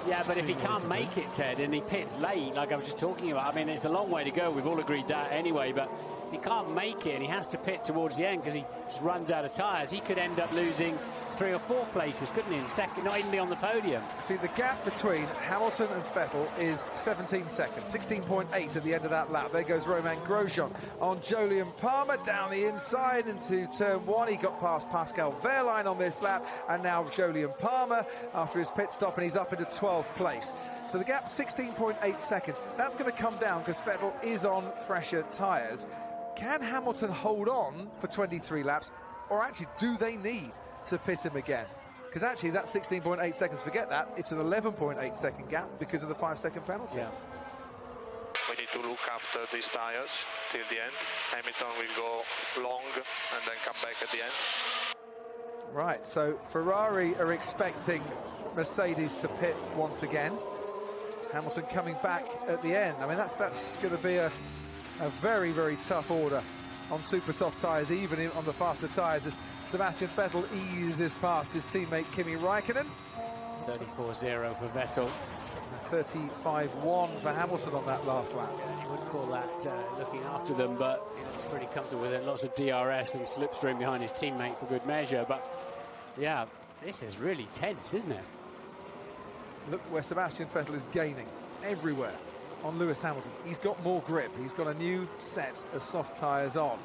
Yeah, but if he can't make it, Ted, and he pits late, like I was just talking about, I mean, it's a long way to go. We've all agreed that anyway, but if he can't make it and he has to pit towards the end because he just runs out of tyres, he could end up losing 3 or 4 places, couldn't he, in second, not even be on the podium. See, the gap between Hamilton and Vettel is 17 seconds, 16.8 at the end of that lap. There goes Romain Grosjean on Jolyon Palmer down the inside into turn 1. He got past Pascal Wehrlein on this lap, and now Jolyon Palmer after his pit stop, and he's up into 12th place. So the gap's 16.8 seconds. That's going to come down because Vettel is on fresher tyres. Can Hamilton hold on for 23 laps, or actually do they need to pit him again? Because actually that's 16.8 seconds, forget that, it's an 11.8 second gap because of the 5-second penalty. Yeah. We need to look after these tyres till the end. Hamilton will go long and then come back at the end. Right, so Ferrari are expecting Mercedes to pit once again. Hamilton coming back at the end. I mean, that's going to be a very, very tough order on super soft tyres, even on the faster tyres, as Sebastian Vettel eases past his teammate Kimi Raikkonen. 34.0 for Vettel. 35.1 for Hamilton on that last lap. Yeah, you would call that looking after them, but he's pretty comfortable with it. Lots of DRS and slipstream behind his teammate for good measure. But yeah, this is really tense, isn't it? Look where Sebastian Vettel is gaining everywhere on Lewis Hamilton. He's got more grip. He's got a new set of soft tyres on.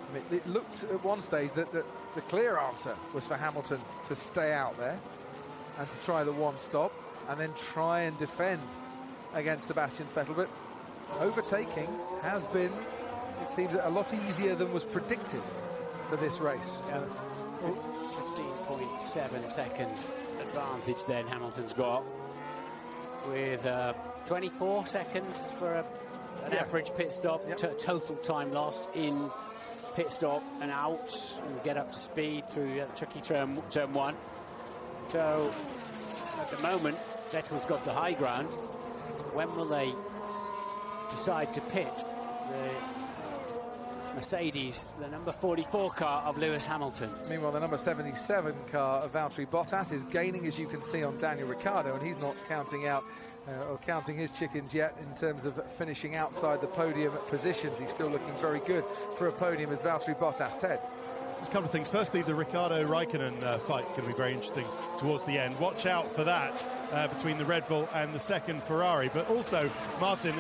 I mean, it looked at one stage that the clear answer was for Hamilton to stay out there and to try the one stop and then try and defend against Sebastian Vettel. But overtaking has been, it seems, a lot easier than was predicted for this race. Yeah. 15.7 seconds advantage then Hamilton's got, with 24 seconds for an average pit stop. Total time lost in pit stop and out, and get up to speed through tricky turn 1. So, at the moment, Vettel's got the high ground. When will they decide to pit the Mercedes, the number 44 car of Lewis Hamilton? Meanwhile, the number 77 car of Valtteri Bottas is gaining, as you can see, on Daniel Ricciardo, and he's not counting out or counting his chickens yet in terms of finishing outside the podium positions. He's still looking very good for a podium as Valtteri Bottas. Ted? There's a couple of things. Firstly, the Ricciardo-Raikkonen fight's going to be very interesting towards the end. Watch out for that between the Red Bull and the second Ferrari. But also, Martin,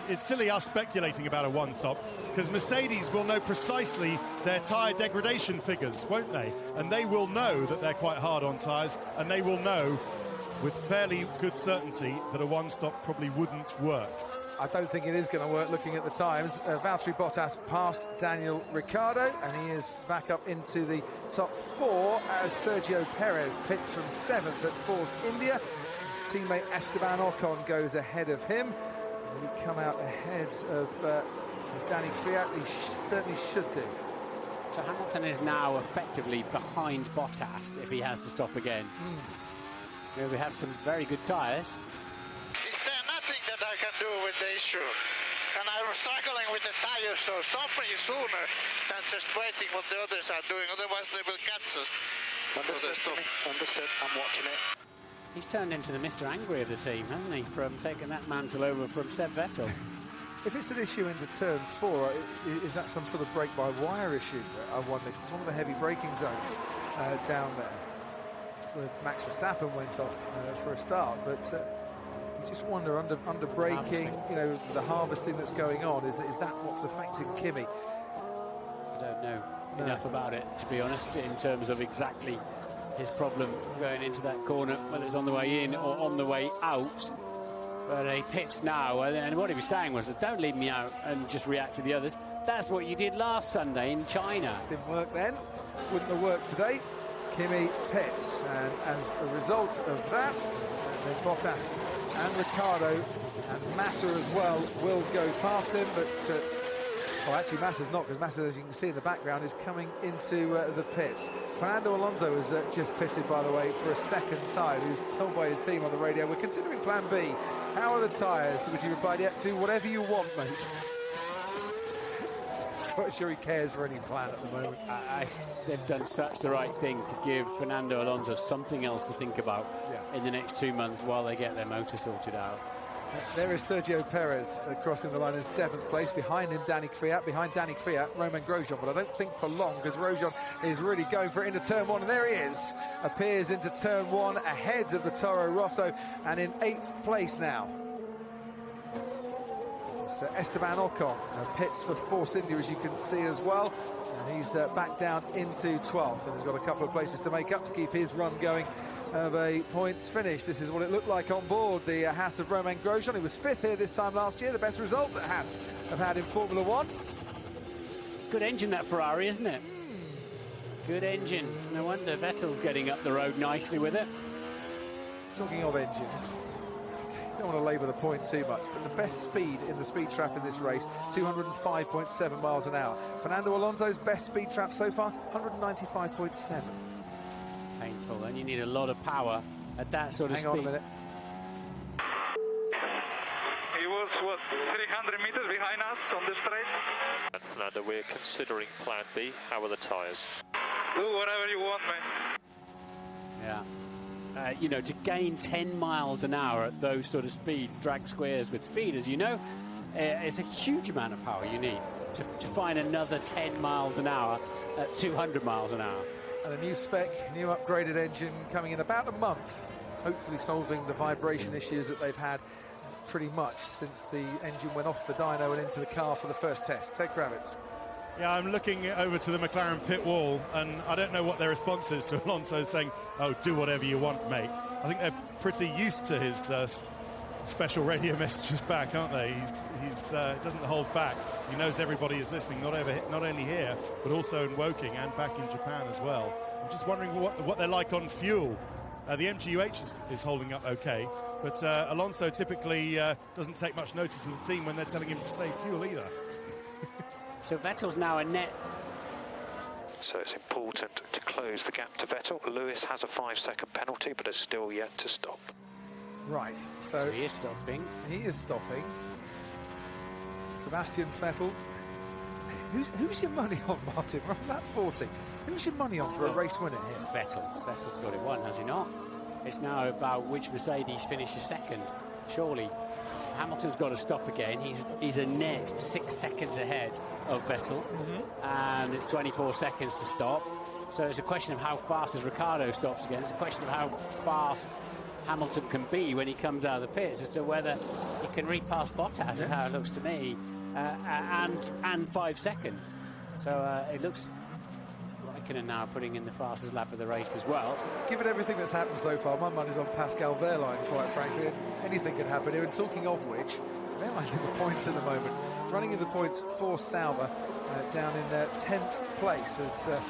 it's silly us speculating about a one-stop, because Mercedes will know precisely their tyre degradation figures, won't they? And they will know that they're quite hard on tyres, and they will know with fairly good certainty that a one-stop probably wouldn't work. I don't think it is going to work looking at the times. Valtteri Bottas passed Daniel Ricciardo, and he is back up into the top 4 as Sergio Perez pits from 7th at Force India. His teammate Esteban Ocon goes ahead of him. Will he come out ahead of Danny Kvyat? He certainly should do. So Hamilton is now effectively behind Bottas if he has to stop again. Here we have some very good tyres. Is there nothing that I can do with the issue? And I'm struggling with the tires, so stop me sooner than just waiting what the others are doing, otherwise they will catch us. Understood, I'm watching it. He's turned into the Mr. Angry of the team, hasn't he, from taking that mantle over from Seb Vettel. If it's an issue into turn 4, is that some sort of brake-by-wire issue? I wonder, 'cause it's one of the heavy braking zones down there, where Max Verstappen went off for a start, but you just wonder, under braking, you know, the harvesting that's going on, is that what's affecting Kimi? I don't know enough about it, to be honest, in terms of exactly his problem going into that corner, whether it's on the way in or on the way out. But he pits now, and what he was saying was that don't leave me out and just react to the others. That's what you did last Sunday in China. Didn't work then, wouldn't have worked today. Kimi pits, and as a result of that, then Bottas and Ricciardo and Massa as well will go past him, but well, actually Massa's not, because Massa, as you can see in the background, is coming into the pits. Fernando Alonso has just pitted, by the way, for a second time. He was told by his team on the radio, we're considering plan B. How are the tyres? To which he replied, yeah, do whatever you want, mate. Not sure he cares for any plan at the moment. They've done such the right thing to give Fernando Alonso something else to think about in the next 2 months while they get their motor sorted out. There is Sergio Perez crossing the line in 7th place. Behind him, Danny Kvyat. Behind Danny Kvyat, Romain Grosjean. But I don't think for long, because Grosjean is really going for it into turn 1. And there he is. Appears into turn 1 ahead of the Toro Rosso and in 8th place now. So Esteban Ocon pits for Force India, as you can see as well. And he's back down into 12th. And he's got a couple of places to make up to keep his run going of a points finish. This is what it looked like on board the Haas of Romain Grosjean. He was 5th here this time last year, the best result that Haas have had in Formula 1. It's a good engine, that Ferrari, isn't it? Good engine. No wonder Vettel's getting up the road nicely with it. Talking of engines, I don't want to labour the point too much, but the best speed in the speed trap in this race, 205.7 miles an hour. Fernando Alonso's best speed trap so far, 195.7. Painful, and you need a lot of power at that sort of speed. Hang on a minute. He was, what, 300 meters behind us on the straight? Fernando, we're considering plan B. How are the tyres? Do whatever you want, man. Yeah. You know, to gain 10 miles an hour at those sort of speeds, drag squares with speed, as you know, it's a huge amount of power you need to find another 10 miles an hour at 200 miles an hour. And a new spec, new upgraded engine coming in about a month, hopefully solving the vibration issues that they've had pretty much since the engine went off the dyno and into the car for the first test. Ted Kravitz. Yeah, I'm looking over to the McLaren pit wall, and I don't know what their response is to Alonso saying, oh, do whatever you want, mate. I think they're pretty used to his special radio messages back, aren't they? He doesn't hold back. He knows everybody is listening, not only here, but also in Woking and back in Japan as well. I'm just wondering what they're like on fuel. The MGU-H is holding up okay, but Alonso typically doesn't take much notice of the team when they're telling him to save fuel either. So Vettel's now a net So it's important to close the gap to Vettel. Lewis has a 5-second penalty, but is still yet to stop. Right, so he is stopping. He is stopping. Sebastian Vettel. Who's your money on, Martin? We're on lap 40. Who's your money on for a race winner here? Vettel's got it won, has he not? It's now about which Mercedes finishes second. Surely Hamilton's got to stop again. He's a net 6 seconds ahead of Vettel, and it's 24 seconds to stop. So it's a question of how fast as Ricciardo stops again. It's a question of how fast Hamilton can be when he comes out of the pits, as to whether he can repass Bottas, is how it looks to me, and 5 seconds. So it looks Raikkonen now putting in the fastest lap of the race as well. Given everything that's happened so far, my money's on Pascal Wehrlein, quite frankly. Anything could happen here. And talking of which, Wehrlein's in the points at the moment, running in the points for Sauber, down in 10th place as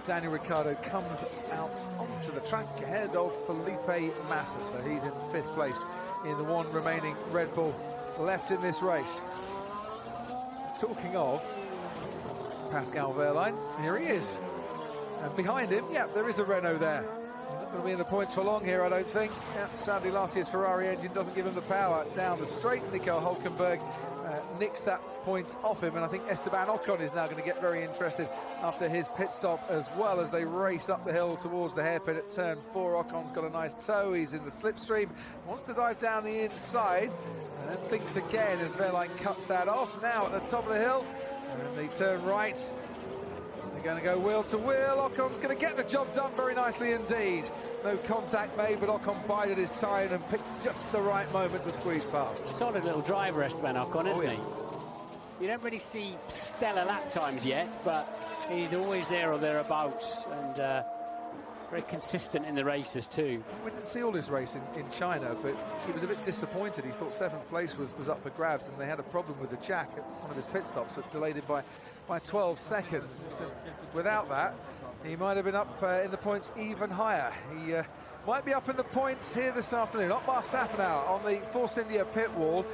Daniel Ricciardo comes out onto the track ahead of Felipe Massa. So he's in 5th place in the one remaining Red Bull left in this race. Talking of Pascal Wehrlein, here he is. And behind him, there is a Renault there. He's not going to be in the points for long here, I don't think. Sadly, last year's Ferrari engine doesn't give him the power down the straight. Nico Hülkenberg nicks that point off him, and I think Esteban Ocon is now going to get very interested after his pit stop, as well as they race up the hill towards the hairpin at turn 4. Ocon's got a nice toe. He's in the slipstream, wants to dive down the inside, and then thinks again as Wehrlein cuts that off. Now at the top of the hill, and they turn right. They're going to go wheel to wheel. Ocon's going to get the job done very nicely indeed. No contact made, but Ocon bided his time and picked just the right moment to squeeze past. Solid little driver, Esteban Ocon, isn't he? You don't really see stellar lap times yet, but he's always there or thereabouts, and very consistent in the races too. We didn't see all his race in China, but he was a bit disappointed. He thought 7th place was up for grabs, and they had a problem with the jack at one of his pit stops that delayed it by 12 seconds. So without that, he might have been up in the points even higher. He might be up in the points here this afternoon. Otmar Safnauer on the Force India pit wall.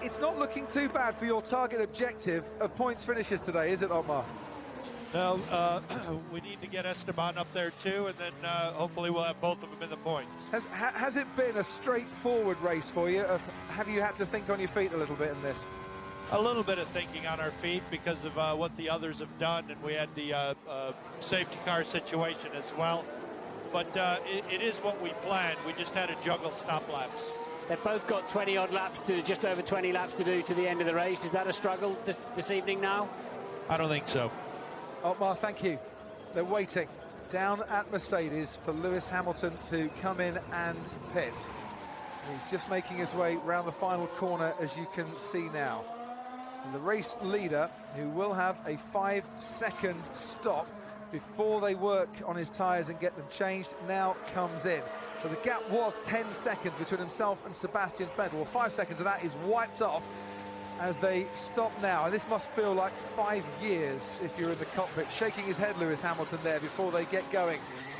It's not looking too bad for your target objective of points finishes today, is it, Otmar? No, we need to get Esteban up there too, and then hopefully we'll have both of them in the points. Has it been a straightforward race for you? Have you had to think on your feet a little bit in this? A little bit of thinking on our feet because of what the others have done, and we had the safety car situation as well. But it is what we planned. We just had to juggle stop laps. They've both got 20-odd laps to, just over 20 laps to do to the end of the race. Is that a struggle this evening now? I don't think so. Otmar, thank you. They're waiting down at Mercedes for Lewis Hamilton to come in and pit. He's just making his way round the final corner, as you can see now. And the race leader, who will have a 5-second stop before they work on his tyres and get them changed, now comes in. So the gap was 10 seconds between himself and Sebastian Vettel. Well, 5 seconds of that is wiped off as they stop now. And this must feel like 5 years if you're in the cockpit. Shaking his head, Lewis Hamilton, there before they get going.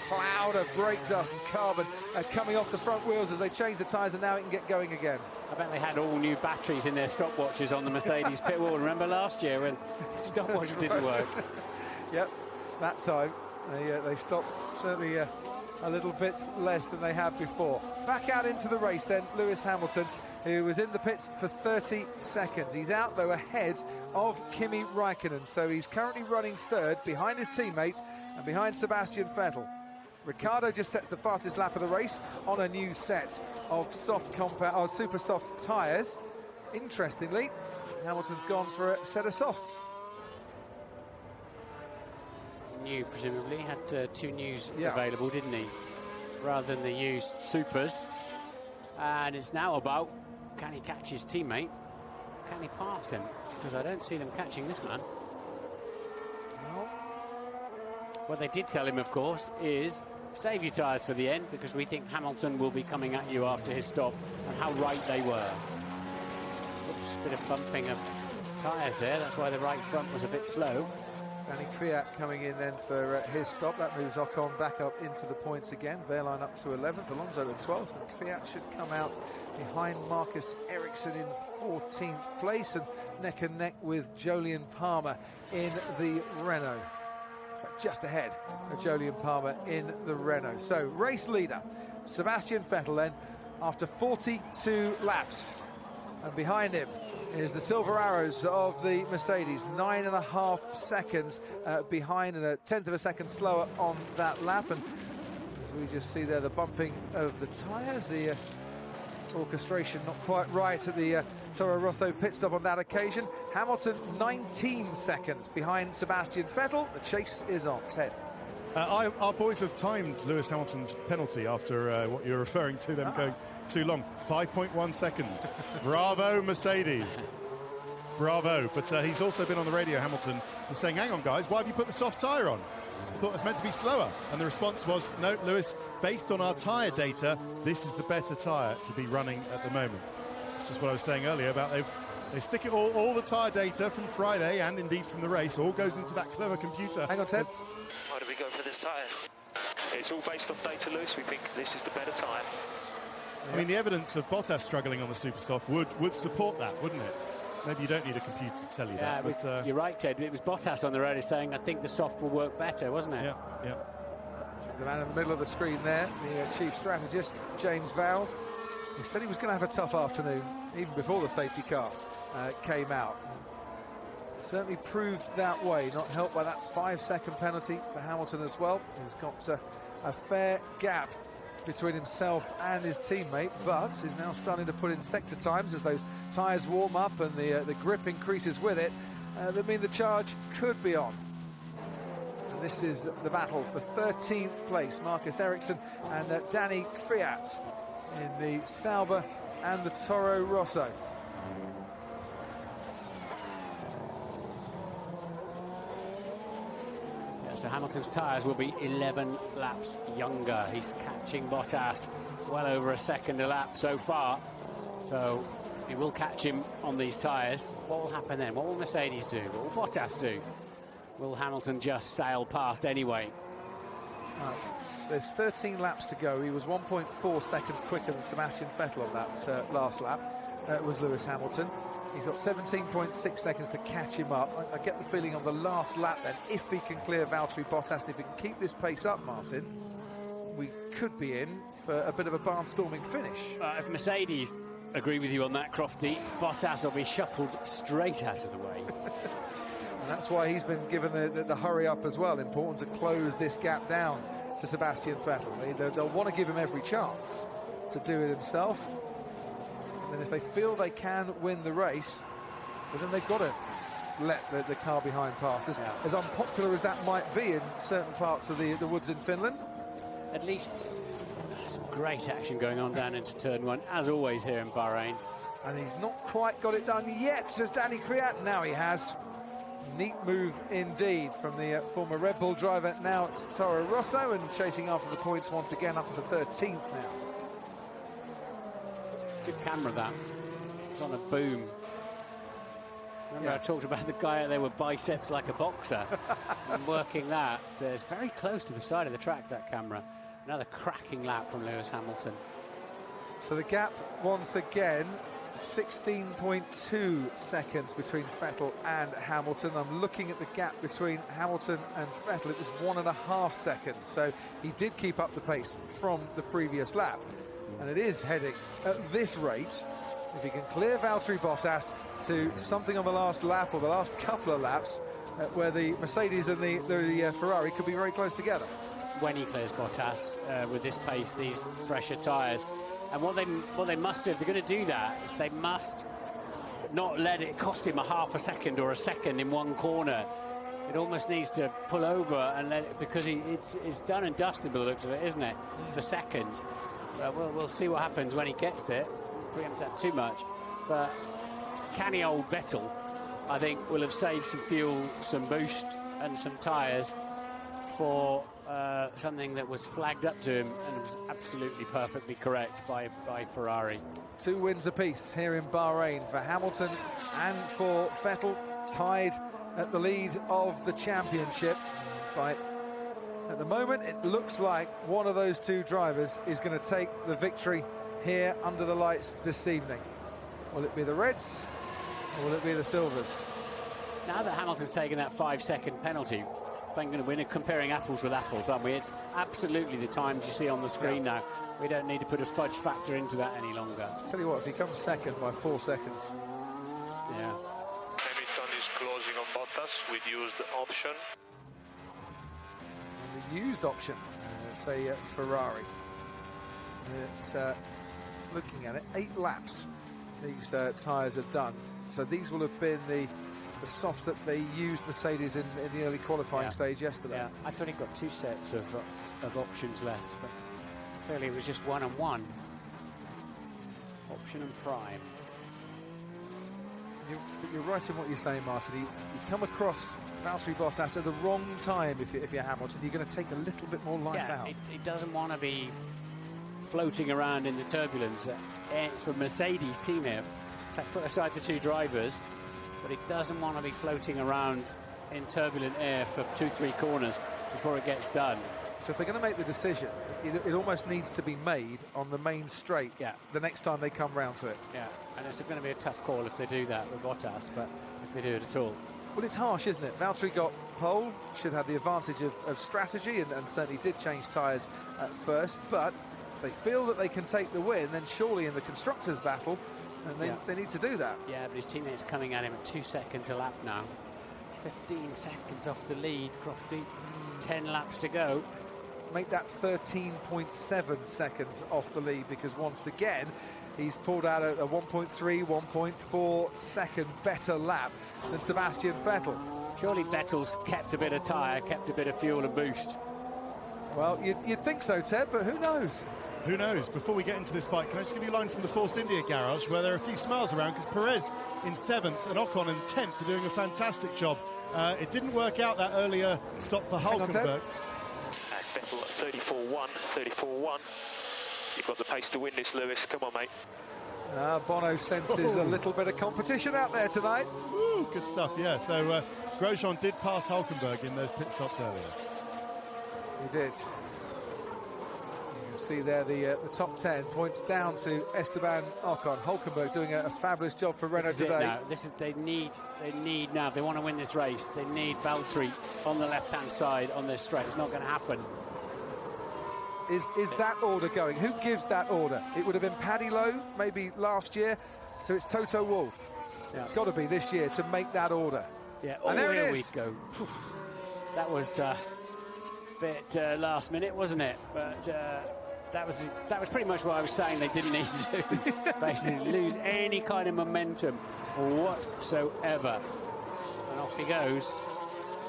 Cloud of brake dust and carbon coming off the front wheels as they change the tyres, and now it can get going again. I bet they had all new batteries in their stopwatches on the Mercedes pit wall. Remember last year when stopwatch didn't work? Yep, that time they stopped certainly a little bit less than they have before. Back out into the race then, Lewis Hamilton, who was in the pits for 30 seconds. He's out, though, ahead of Kimi Raikkonen. So he's currently running third behind his teammate and behind Sebastian Vettel. Ricciardo just sets the fastest lap of the race on a new set of super soft tyres. Interestingly, Hamilton's gone for a set of softs. New, presumably, had 2 news available, didn't he? Rather than the used supers. And it's now about, can he catch his teammate? Can he pass him? Because I don't see them catching this man. No. What they did tell him, of course, is save your tyres for the end, because we think Hamilton will be coming at you after his stop, and how right they were. Oops, a bit of bumping of tyres there. That's why the right front was a bit slow. Danny Kvyat coming in then for his stop. That moves Ocon back up into the points again. Wehrlein up to 11th, Alonso to 12th, and Kvyat should come out behind Marcus Ericsson in 14th place, and neck with Jolyon Palmer in the Renault. just ahead of Jolyon Palmer in the Renault. So race leader Sebastian Vettel then after 42 laps, and behind him is the Silver Arrows of the Mercedes, 9.5 seconds behind and a tenth of a second slower on that lap. And as we just see there, the bumping of the tyres, the orchestration not quite right at the Toro Rosso pit stop on that occasion. Hamilton 19 seconds behind Sebastian Vettel. The chase is on. Ted. Our boys have timed Lewis Hamilton's penalty after what you're referring to them going too long. 5.1 seconds. Bravo, Mercedes. Bravo. But he's also been on the radio, Hamilton, and saying, hang on, guys, why have you put the soft tyre on? I thought it was meant to be slower. And the response was, no, Lewis, based on our tyre data, this is the better tyre to be running at the moment. It's just what I was saying earlier about they stick it all the tyre data from Friday and indeed from the race, all goes into that clever computer. Hang on, Ted. Why do we go for this tyre? It's all based on data, Lewis. We think this is the better tyre. I mean, the evidence of Bottas struggling on the Supersoft would support that, wouldn't it? Maybe you don't need a computer to tell you that. But, you're right, Ted. It was Bottas on the road saying, I think the soft will work better, wasn't it? Yeah. The man in the middle of the screen there, the chief strategist, James Vowles. He said he was going to have a tough afternoon, even before the safety car came out. It certainly proved that way, not helped by that 5-second penalty for Hamilton as well. He's got a fair gap between himself and his teammate, but is now starting to put in sector times as those tyres warm up and the grip increases with it. That mean the charge could be on. And this is the battle for 13th place. Marcus Ericsson and Danny Kvyat in the Sauber and the Toro Rosso. So Hamilton's tyres will be 11 laps younger. He's catching Bottas well over a second a lap so far. So he will catch him on these tyres. What will happen then? What will Mercedes do? What will Bottas do? Will Hamilton just sail past anyway? There's 13 laps to go. He was 1.4 seconds quicker than Sebastian Vettel on that last lap. It was Lewis Hamilton. He's got 17.6 seconds to catch him up. I get the feeling on the last lap then, if he can clear Valtteri Bottas, if he can keep this pace up, Martin, we could be in for a bit of a barnstorming finish. If Mercedes agree with you on that, Crofty, Bottas will be shuffled straight out of the way. And that's why he's been given the hurry up as well. Important to close this gap down to Sebastian Vettel. They'll want to give him every chance to do it himself. And then if they feel they can win the race, well, then they've got to let the car behind pass. As unpopular as that might be in certain parts of the woods in Finland. At least some great action going on down into turn one, as always here in Bahrain. And he's not quite got it done yet, says Danny Kvyat. Now he has. Neat move indeed from the former Red Bull driver, now at Toro Rosso, and chasing after the points once again, up to 13th now. Good camera, that. It's on a boom. Remember, I talked about the guy out there with biceps like a boxer and working that. It's very close to the side of the track, that camera. Another cracking lap from Lewis Hamilton. So the gap, once again, 16.2 seconds between Vettel and Hamilton. I'm looking at the gap between Hamilton and Vettel. It was 1.5 seconds. So he did keep up the pace from the previous lap. And it is heading at this rate. If he can clear Valtteri Bottas to something on the last lap or the last couple of laps where the Mercedes and the Ferrari could be very close together. When he clears Bottas with this pace, these fresher tyres. And what they must do, if they're going to do that, is they must not let it cost him a half a second or a second in one corner. It almost needs to pull over and let it, because it's done and dusted by the looks of it, isn't it? For second. We'll see what happens when he gets there. Preempt that too much. But canny old Vettel, I think, will have saved some fuel, some boost and some tyres for something that was flagged up to him and was absolutely perfectly correct by Ferrari. 2 wins apiece here in Bahrain for Hamilton and for Vettel, tied at the lead of the championship. At the moment, it looks like one of those two drivers is going to take the victory here under the lights this evening. Will it be the Reds or will it be the Silvers? Now that Hamilton's taken that 5-second penalty, we're comparing apples with apples, aren't we? It's absolutely the times you see on the screen now. We don't need to put a fudge factor into that any longer. Tell you what, if he comes second by 4 seconds. Yeah. Hamilton is closing on Bottas with used option. And the used option, say Ferrari. It's looking at it, 8 laps these tyres have done. So these will have been the softs that they used Mercedes in the early qualifying stage yesterday. Yeah, I thought he got 2 sets of options left, but clearly it was just 1 and 1. Option and prime. You're right in what you're saying, Martin. You come across Valtteri Bottas at the wrong time if you're Hamilton. You're going to take a little bit more life out. It doesn't want to be floating around in the turbulence. For Mercedes team here, put aside the 2 drivers, but it doesn't want to be floating around in turbulent air for 2-3 corners before it gets done. So if they're going to make the decision, it almost needs to be made on the main straight the next time they come round to it. Yeah, and it's going to be a tough call if they do that with Bottas, but if they do it at all. Well, it's harsh, isn't it? Valtteri got pole, should have the advantage of strategy, and certainly did change tyres at first, but they feel that they can take the win, then surely in the constructors' battle, and they need to do that. Yeah, but his teammate's coming at him at 2 seconds a lap now. 15 seconds off the lead, Crofty. 10 laps to go. Make that 13.7 seconds off the lead, because once again he's pulled out a 1.3, 1.4 second better lap than Sebastian Vettel. Surely Vettel's kept a bit of tyre, kept a bit of fuel and boost. Well, you'd think so, Ted, but who knows? Who knows? Before we get into this fight, can I just give you a line from the Force India garage where there are a few smiles around, because Perez in 7th and Ocon in 10th are doing a fantastic job. It didn't work out that earlier stop for Hulkenberg. Vettel at 34.1, 34.1. You've got the pace to win this, Lewis. Come on, mate. Bono senses a little bit of competition out there tonight. Ooh, good stuff, yeah. So Grosjean did pass Hulkenberg in those pit stops earlier. He did. You can see there the top 10 points down to Esteban Ocon. Hulkenberg doing a fabulous job for Renault today. They need now, if they want to win this race, they need Valtteri on the left-hand side on this straight. It's not going to happen. Is that order going? Who gives that order? It would have been Paddy Lowe maybe last year, so it's Toto Wolff. Yeah. Got to be this year to make that order. Yeah, and there here it is. We go. That was a bit last minute, wasn't it? But that was pretty much what I was saying they didn't need to do. Basically lose any kind of momentum whatsoever. And off he goes.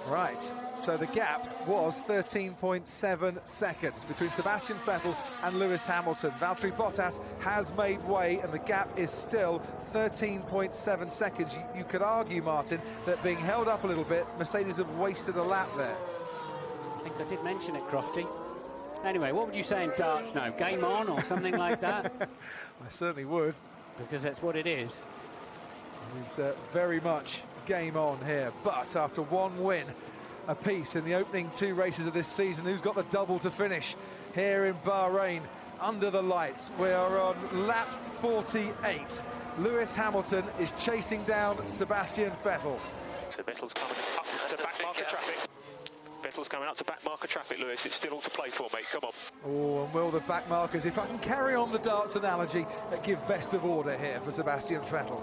Right, so the gap was 13.7 seconds between Sebastian Vettel and Lewis Hamilton. Valtteri Bottas has made way, and the gap is still 13.7 seconds. You could argue, Martin, that being held up a little bit, Mercedes have wasted a lap there. I think I did mention it, Crofty. Anyway, what would you say in darts now? Game on or something like that? I certainly would. Because that's what it is. It is very much game on here. But after one win apiece in the opening 2 races of this season, who's got the double to finish here in Bahrain under the lights? We are on lap 48. Lewis Hamilton is chasing down Sebastian Vettel. So Vettel's coming up to back marker traffic. Vettel's coming up to back marker traffic, Lewis. It's still all to play for, mate. Come on. Oh, and will the back markers, if I can carry on the darts analogy, give best of order here for Sebastian Vettel?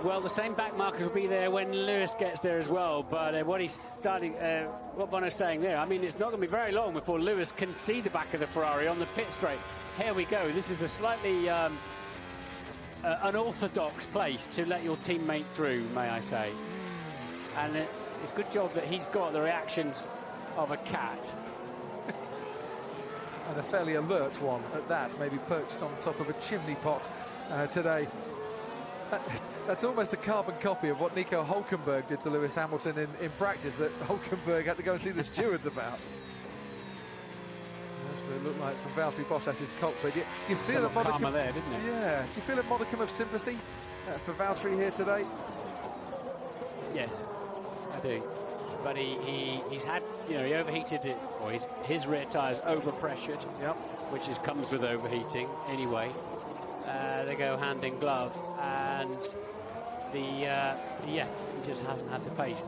Well, the same back markers will be there when Lewis gets there as well. But what Bono's saying there, I mean, it's not going to be very long before Lewis can see the back of the Ferrari on the pit straight. Here we go. This is a slightly unorthodox place to let your teammate through, may I say. And it's a good job that he's got the reactions of a cat. And a fairly alert one at that, maybe perched on top of a chimney pot today. That's almost a carbon copy of what Nico Hulkenberg did to Lewis Hamilton in practice, that Hulkenberg had to go and see the stewards about. That's what it looked like from Valtteri Bottas' cockpit. Do you feel a modicum there, didn't it? Yeah. Do you feel a modicum of sympathy for Valtteri here today? Yes, I do. But he's had, he overheated it, or his rear tyres overpressured, which comes with overheating anyway. They go hand in glove, and he just hasn't had the pace.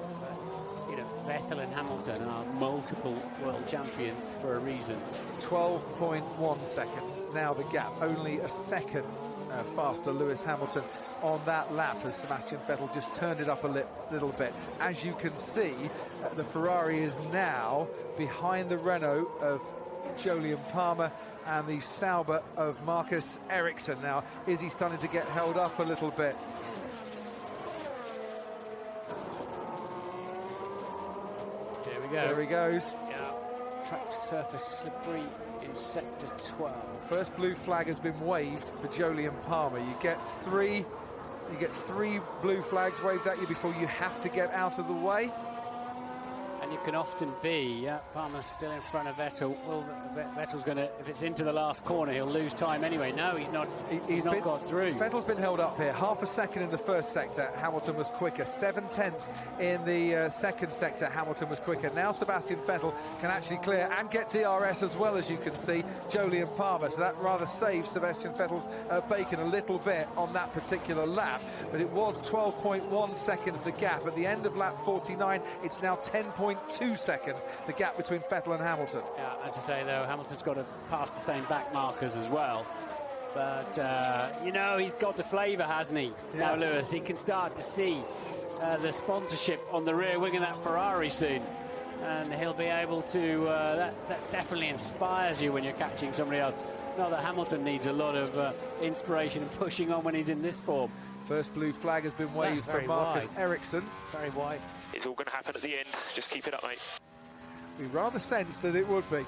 But, Vettel and Hamilton are multiple world champions for a reason. 12.1 seconds. Now the gap, only a second faster Lewis Hamilton on that lap as Sebastian Vettel just turned it up a little bit. As you can see, the Ferrari is now behind the Renault of Jolyon Palmer and the Sauber of Marcus Ericsson. Now, is he starting to get held up a little bit? There we go. There he goes. Yeah. Track surface slippery in sector 12. First blue flag has been waved for Jolyon Palmer. You get three blue flags waved at you before you have to get out of the way. And you can often be, Palmer's still in front of Vettel. Well, Vettel's going to, if it's into the last corner, he'll lose time anyway. No, he's not. He's not got through. Vettel's been held up here. Half a second in the first sector, Hamilton was quicker. 7/10 in the second sector, Hamilton was quicker. Now Sebastian Vettel can actually clear and get DRS as well, as you can see, Jolyon Palmer. So that rather saves Sebastian Vettel's bacon a little bit on that particular lap. But it was 12.1 seconds the gap. At the end of lap 49, it's now 10.2 seconds, the gap between Vettel and Hamilton. Yeah, as I say, though, Hamilton's got to pass the same back markers as well. But, you know, he's got the flavour, hasn't he? Yeah. Now, Lewis, he can start to see the sponsorship on the rear wing of that Ferrari soon. And he'll be able to, that definitely inspires you when you're catching somebody else. Not that Hamilton needs a lot of inspiration and pushing on when he's in this form. First blue flag has been waved for Marcus Ericsson. Very wide. It's all going to happen at the end. Just keep it up, mate. We rather sensed that it would be.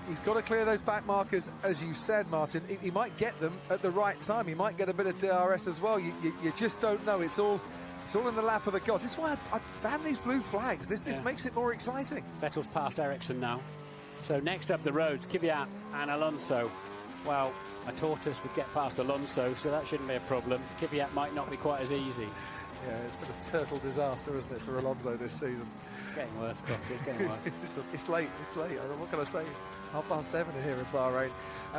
He's got to clear those back markers, as you said, Martin. He might get them at the right time. He might get a bit of DRS as well. You just don't know. It's all in the lap of the gods. This is why I ban these blue flags. This makes it more exciting. Vettel's past Ericsson now. So next up the roads, Kvyat and Alonso. Well, a tortoise would get past Alonso, so that shouldn't be a problem. Kvyat might not be quite as easy. Yeah, it's been a turtle disaster, isn't it, for Alonso this season? It's getting worse, Crofty. It's getting worse. It's late. What can I say? 7:30 here in Bahrain.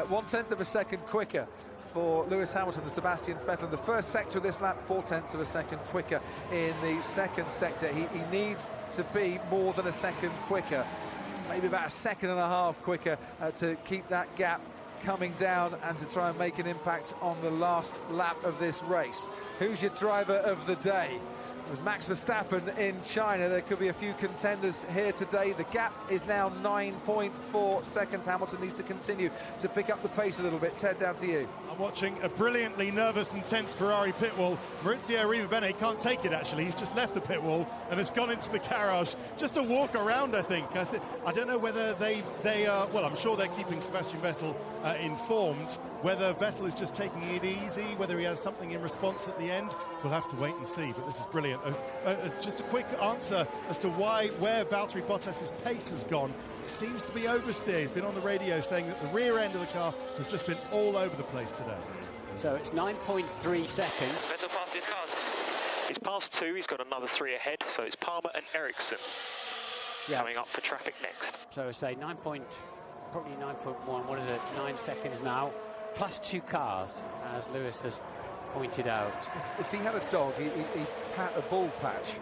1/10 of a second quicker for Lewis Hamilton and Sebastian Vettel in the first sector of this lap, 0.4 of a second quicker in the second sector. He needs to be more than a second quicker, maybe about a second and a half quicker to keep that gap coming down and to try and make an impact on the last lap of this race. Who's your driver of the day? It was Max Verstappen in China. There could be a few contenders here today. The gap is now 9.4 seconds. Hamilton needs to continue to pick up the pace a little bit. Ted, down to you. I'm watching a brilliantly nervous and tense Ferrari pit wall. Maurizio Arrivabene can't take it, actually. He's just left the pit wall and has gone into the garage just to walk around, I think. I don't know whether they are... Well, I'm sure they're keeping Sebastian Vettel informed. Whether Vettel is just taking it easy, whether he has something in response at the end, we'll have to wait and see. But this is brilliant. Just a quick answer as to where Valtteri Bottas's pace has gone. It seems to be oversteer. He's been on the radio saying that the rear end of the car has just been all over the place today. So it's 9.3 seconds. Vettel passed his cars. He's passed 2. He's got another 3 ahead. So it's Palmer and Ericsson coming up for traffic next. So I say probably 9.1. What is it? 9 seconds now. Plus 2 cars, as Lewis has pointed out. If he had a dog, he'd pat a ball patch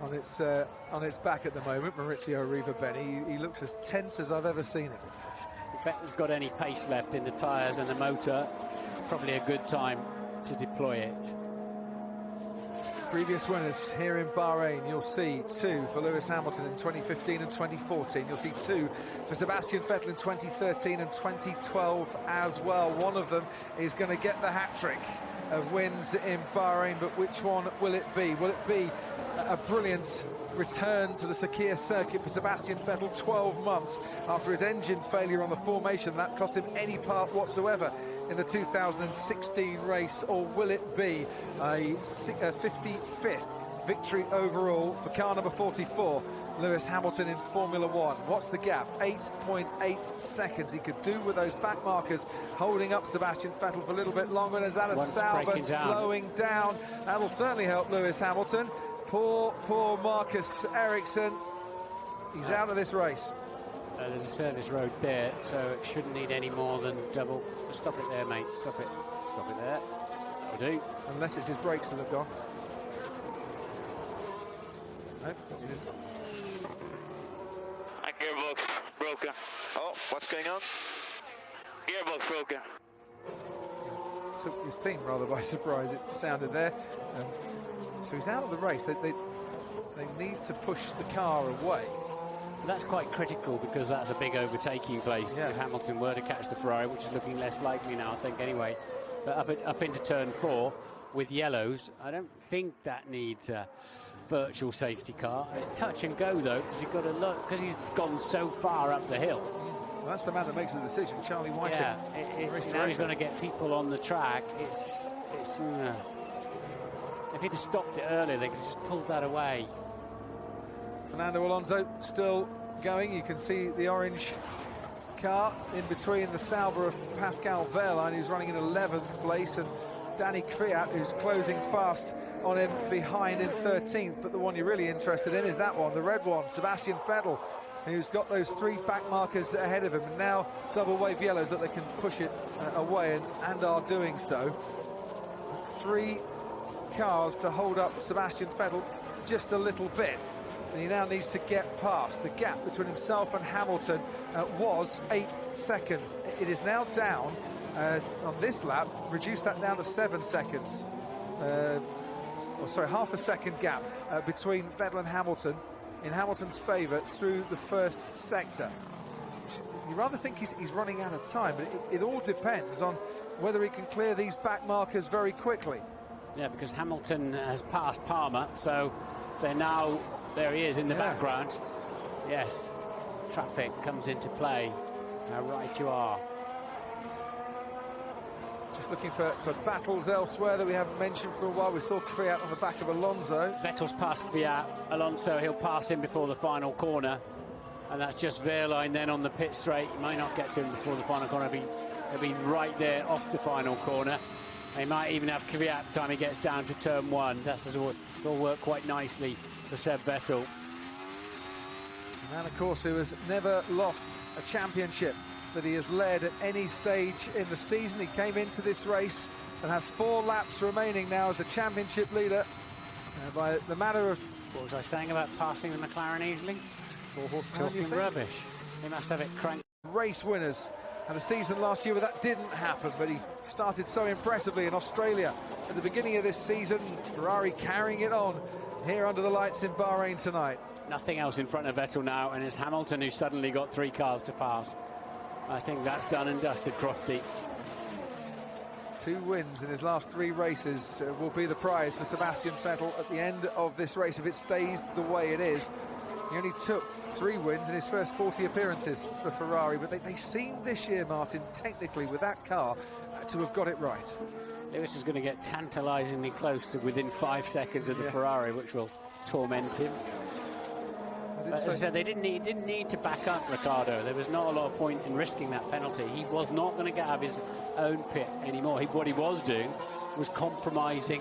on its back at the moment. Maurizio Arrivabene, he looks as tense as I've ever seen him. If Vettel's got any pace left in the tyres and the motor, it's probably a good time to deploy it. Previous winners here in Bahrain, you'll see 2 for Lewis Hamilton in 2015 and 2014. You'll see 2 for Sebastian Vettel in 2013 and 2012 as well. One of them is going to get the hat-trick of wins in Bahrain, but which one will it be? Will it be a brilliant return to the Sakhir circuit for Sebastian Vettel 12 months after his engine failure on the formation that cost him any part whatsoever in the 2016 race, or will it be a 55th victory overall for car number 44, Lewis Hamilton in Formula One? What's the gap? 8.8 seconds. He could do with those back markers holding up Sebastian Vettel for a little bit longer. And as Anna Sauber slowing down, that'll certainly help Lewis Hamilton. Poor Marcus Ericsson. He's out of this race. There's a service road there, so it shouldn't need any more than double. Stop it there, mate. Stop it. Stop it there. That'll do. Unless it's his brakes that have gone. Nope, he didn't stop. What's going on? Gearbox broken. Took his team rather by surprise, it sounded there. So he's out of the race. They need to push the car away. That's quite critical because that's a big overtaking place if Hamilton were to catch the Ferrari, which is looking less likely now, I think, anyway. But up into turn 4 with yellows, I don't think that needs a virtual safety car. It's touch and go, though, because you've got to look, because he's gone so far up the hill. Well, that's the man that makes the decision, Charlie Whiting. Yeah, now he's going to get people on the track. It's if he'd have stopped it earlier, they could have just pulled that away. Fernando Alonso still going. You can see the orange car in between the Sauber of Pascal Wehrlein, who's running in 11th place, and Danny Kvyat, who's closing fast on him behind in 13th. But the one you're really interested in is that one, the red one, Sebastian Vettel, who's got those 3 back markers ahead of him, and now double wave yellows that they can push it away, and are doing so. 3 cars to hold up Sebastian Vettel just a little bit, and he now needs to get past. The gap between himself and Hamilton was 8 seconds. It is now down on this lap, reduced that down to 7 seconds. Half a second gap between Vettel and Hamilton in Hamilton's favour through the first sector. You rather think he's running out of time, but it all depends on whether he can clear these back markers very quickly. Yeah, because Hamilton has passed Palmer, so they're now, there he is in the background. Yes, traffic comes into play. How right you are. Just looking for battles elsewhere that we haven't mentioned for a while. We saw Kvyat on the back of Alonso. Vettel's past Kvyat. Alonso, he'll pass him before the final corner. And that's just Wehrlein then on the pit straight. He might not get to him before the final corner. He'll be right there off the final corner. He might even have Kvyat by the time he gets down to turn 1. That's all worked quite nicely for Seb Vettel. A man, of course, who has never lost a championship that he has led at any stage in the season. He came into this race and has 4 laps remaining now as the championship leader. By the matter of... What was I saying about passing the McLaren easily? Talking rubbish. He must have it cranked. Race winners. And a season last year where that didn't happen, but he started so impressively in Australia at the beginning of this season. Ferrari carrying it on here under the lights in Bahrain tonight. Nothing else in front of Vettel now, and it's Hamilton who's suddenly got 3 cars to pass. I think that's done and dusted, Crofty. 2 wins in his last 3 races will be the prize for Sebastian Vettel at the end of this race, if it stays the way it is. He only took 3 wins in his first 40 appearances for Ferrari, but they seem this year, Martin, technically with that car, to have got it right. Lewis is going to get tantalisingly close to within 5 seconds of the Ferrari, which will torment him. As I said, they didn't need to back up Ricciardo. There was not a lot of point in risking that penalty. He was not going to get out of his own pit anymore. What he was doing was compromising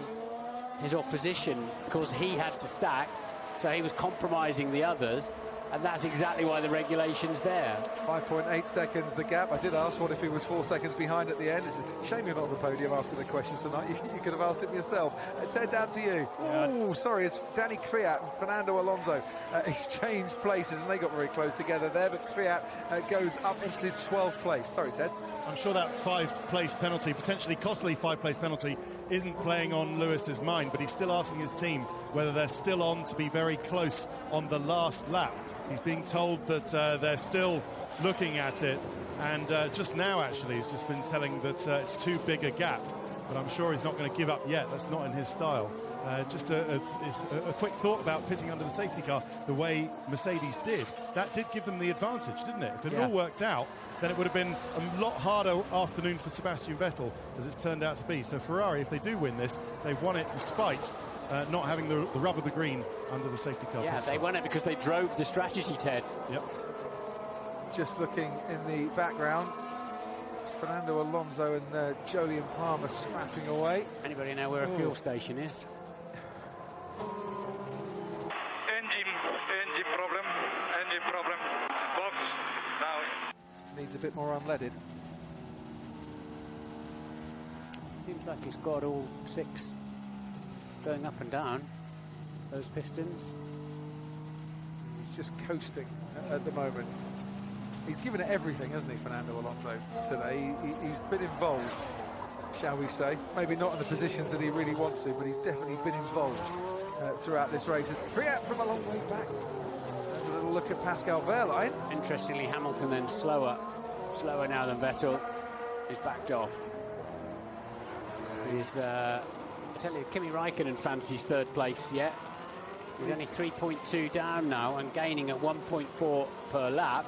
his opposition because he had to stack, so he was compromising the others, and that's exactly why the regulation's there. 5.8 seconds the gap. I did ask what if he was 4 seconds behind at the end. It's a shame you're not on the podium asking the questions tonight. You could have asked it yourself. Ted, down to you. Oh, sorry, it's Danny Kvyat and Fernando Alonso exchanged places, and they got very close together there, but Kvyat goes up into 12th place. Sorry, Ted. I'm sure that 5th-place penalty, potentially costly 5th-place penalty, isn't playing on Lewis's mind, but he's still asking his team whether they're still on to be very close on the last lap. He's being told that they're still looking at it, and just now, actually, he's just been telling that it's too big a gap, but I'm sure he's not going to give up yet. That's not in his style. Just a quick thought about pitting under the safety car the way Mercedes did. That did give them the advantage, didn't it? If it had all worked out, then it would have been a lot harder afternoon for Sebastian Vettel, as it's turned out to be. So Ferrari, if they do win this, they've won it despite not having the rub of the green under the safety car. Yeah, they won it because they drove the strategy, Ted. Yep. Just looking in the background, Fernando Alonso and Jolyon Palmer scrapping away. Anybody know where a fuel station is? Engine problem. Box now. Needs a bit more unleaded. Seems like he's got all 6 going up and down, those pistons. He's just coasting at the moment. he's given it everything, hasn't he, Fernando Alonso, today? He's been involved, shall we say. Maybe not in the positions that he really wants to, but he's definitely been involved throughout this race. As Kvyat from a long way back. There's a little look at Pascal Wehrlein. Interestingly, Hamilton then slower now than Vettel. He's backed off. He's, I tell you, Kimi Räikkönen fancies third place yet. He's only 3.2 down now and gaining at 1.4 per lap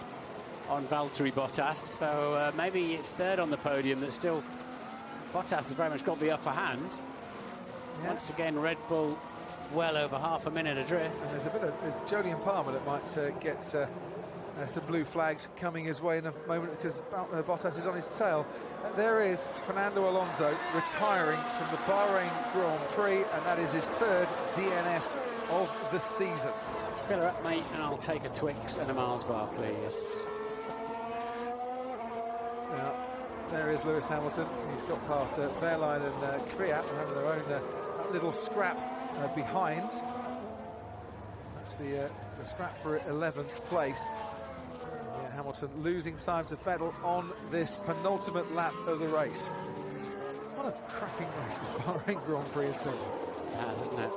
on Valtteri Bottas. So maybe it's third on the podium that still Bottas has very much got the upper hand. Yeah. Once again, Red Bull well over half a minute adrift. And there's Jolyon Palmer that might get some blue flags coming his way in a moment because Bottas is on his tail. There is Fernando Alonso retiring from the Bahrain Grand Prix, and that is his third DNF of the season. Fill her up, mate, and I'll take a Twix and a Mars bar, please. Now, there is Lewis Hamilton. He's got past Wehrlein and Kvyat, having their own little scrap behind. That's the scrap for 11th place. Yeah, Hamilton losing time to Vettel on this penultimate lap of the race. What a cracking race this Bahrain Grand Prix has been. It has, hasn't it?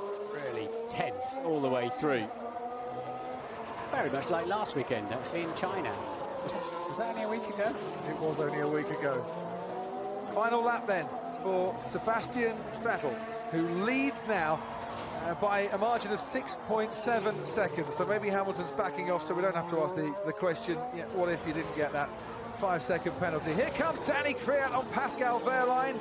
Really tense all the way through. Very much like last weekend, actually, in China. Was that only a week ago? It was only a week ago. Final lap then for Sebastian Vettel, who leads now by a margin of 6.7 seconds. So maybe Hamilton's backing off, so we don't have to ask the question, yeah, what if you didn't get that 5-second penalty? Here comes Danny Kvyat on Pascal Wehrlein.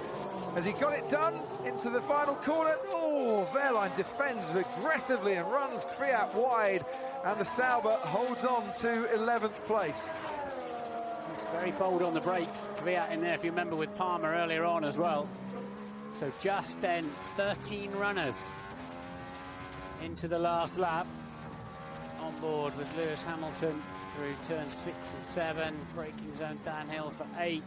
Has he got it done into the final corner? Oh, Wehrlein defends aggressively and runs Kvyat wide, and the Sauber holds on to 11th place. He's very bold on the brakes. Kvyat in there, if you remember, with Palmer earlier on as well. So just then, 13 runners into the last lap. On board with Lewis Hamilton through turns 6 and 7, braking zone downhill for 8.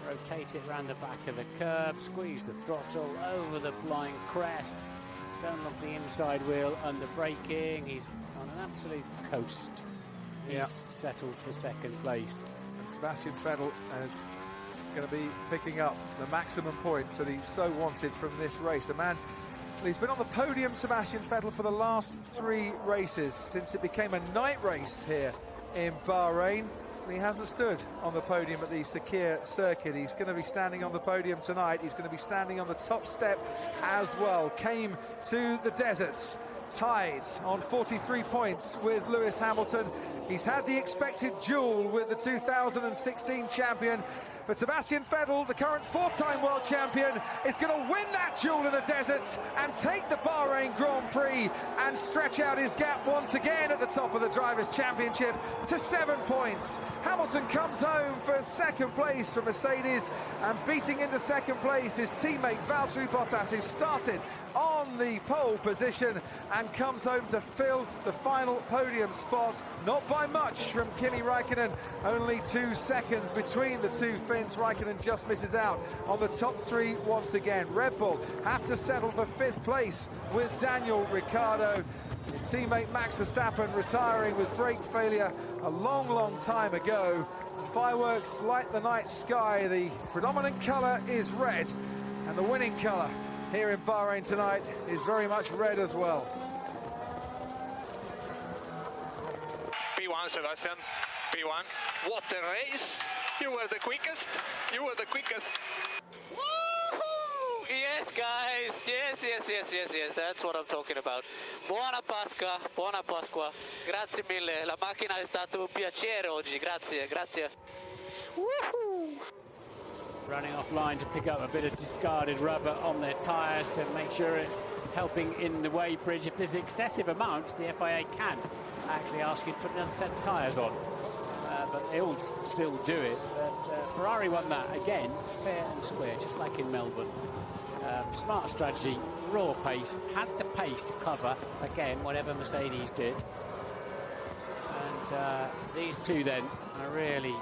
Rotate it around the back of the curb, squeeze the throttle over the blind crest, don't lock the inside wheel under braking. He's on an absolute coast. He's settled for second place. And Sebastian Vettel is going to be picking up the maximum points that he so wanted from this race. A man, he's been on the podium, Sebastian Vettel, for the last 3 races since it became a night race here in Bahrain. He hasn't stood on the podium at the Sakir circuit. He's going to be standing on the podium tonight. He's going to be standing on the top step as well. Came to the deserts, tied on 43 points with Lewis Hamilton. He's had the expected duel with the 2016 champion. But Sebastian Vettel, the current 4-time world champion, is going to win that duel in the deserts and take the Bahrain Grand Prix and stretch out his gap once again at the top of the Drivers' Championship to 7 points. Hamilton comes home for second place for Mercedes, and beating into second place his teammate Valtteri Bottas, who started on the pole position and comes home to fill the final podium spot. Not by much from Kimi Räikkönen, only 2 seconds between the two Finns. Räikkönen just misses out on the top 3 once again. Red Bull have to settle for 5th place with Daniel Ricciardo. His teammate Max Verstappen retiring with brake failure a long time ago. Fireworks light the night sky. The predominant colour is red, and the winning colour here in Bahrain tonight is very much red as well. P1, Sebastian. P1. What a race! You were the quickest. You were the quickest. Woohoo! Yes, guys. Yes. That's what I'm talking about. Buona Pasqua. Buona Pasqua. Grazie mille. La macchina è stato un piacere oggi. Grazie. Woohoo! Running offline to pick up a bit of discarded rubber on their tyres to make sure it's helping in the weighbridge. If there's excessive amounts, the FIA can actually ask you to put another set of tyres on. But they all still do it. But Ferrari won that again, fair and square, just like in Melbourne. Smart strategy, raw pace, had the pace to cover, again, whatever Mercedes did. And these two then are really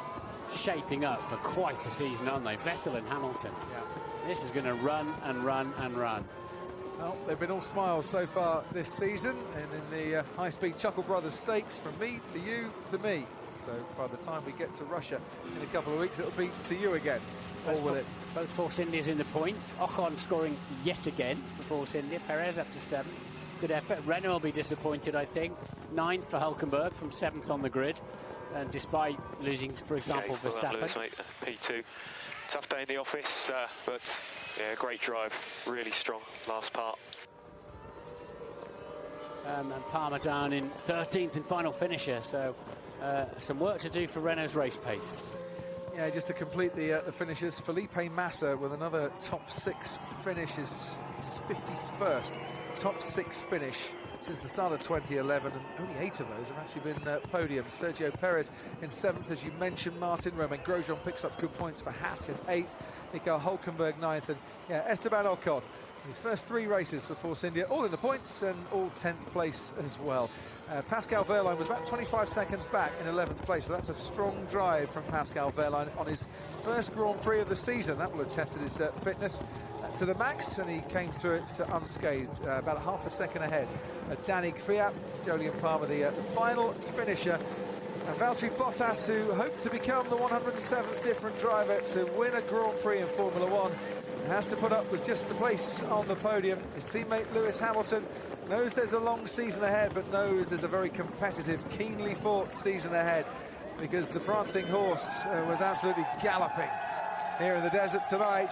shaping up for quite a season, aren't they? Vettel and Hamilton. Yeah. This is going to run and run and run. Well, they've been all smiles so far this season, and in the high-speed Chuckle Brothers Stakes, from me to you to me. So by the time we get to Russia in a couple of weeks, it'll be to you again. Or will it? Both Force Indias in the points. Ocon scoring yet again for Force India. Perez up to 7th. Good effort. Renault will be disappointed, I think. 9th for Hülkenberg from 7th on the grid. And despite losing, for example, Verstappen. Lewis, mate, P2. Tough day in the office, but yeah, great drive. Really strong last part. And Palmer down in 13th and final finisher. So some work to do for Renault's race pace. Yeah, just to complete the finishes, Felipe Massa with another top 6 finish, his 51st top 6 finish since the start of 2011, and only 8 of those have actually been podiums. Sergio Perez in 7th, as you mentioned, Martin. Romain Grosjean picks up good points for Haas in 8th. Nico Hülkenberg 9th, and yeah, Esteban Ocon, his first 3 races for Force India, all in the points and all 10th place as well. Pascal Wehrlein was about 25 seconds back in 11th place, but that's a strong drive from Pascal Wehrlein on his first Grand Prix of the season. That will have tested his fitness to the max, and he came through it unscathed, about a half a second ahead. Danny Kvyat, Jolyon Palmer, the final finisher. And Valtteri Bottas, who hoped to become the 107th different driver to win a Grand Prix in Formula 1, has to put up with just a place on the podium. His teammate Lewis Hamilton knows there's a long season ahead, but knows there's a very competitive, keenly fought season ahead, because the prancing horse was absolutely galloping here in the desert tonight.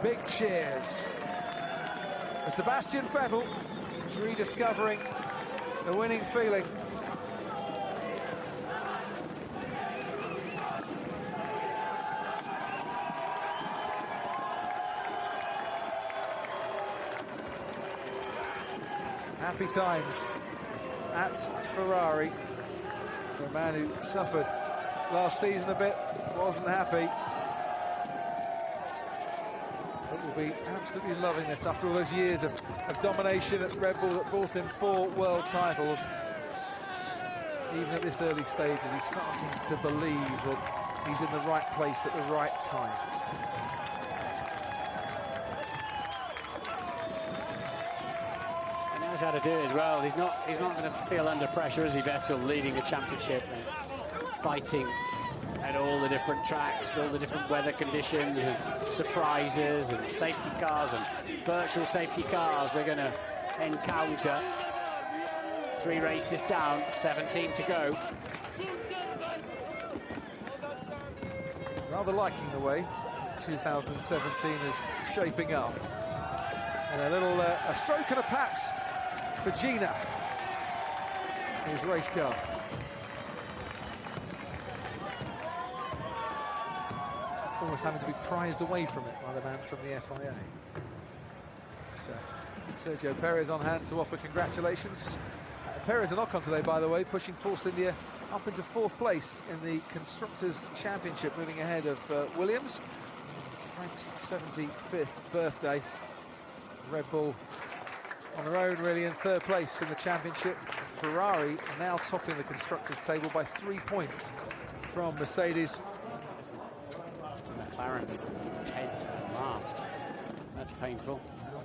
Big cheers for Sebastian Vettel, rediscovering the winning feeling. Happy times at Ferrari for a man who suffered last season a bit, wasn't happy. But will be absolutely loving this after all those years of domination at Red Bull that brought him 4 world titles. Even at this early stage, as he's starting to believe that he's in the right place at the right time. How to do it as well. He's not going to feel under pressure, is he, Vettel, leading a championship and fighting at all the different tracks, all the different weather conditions and surprises and safety cars and virtual safety cars we're going to encounter. 3 races down, 17 to go. Rather liking the way 2017 is shaping up. And a little a stroke and a pat for Gina, his race car. Almost having to be prized away from it by the man from the FIA. So Sergio Perez on hand to offer congratulations. Perez and Ocon today, by the way, pushing Force India up into 4th place in the Constructors' Championship, moving ahead of Williams. It's Frank's 75th birthday. Red Bull on their own, really, in 3rd place in the championship. Ferrari now topping the Constructors' table by 3 points from Mercedes. McLaren 10th last. That's painful.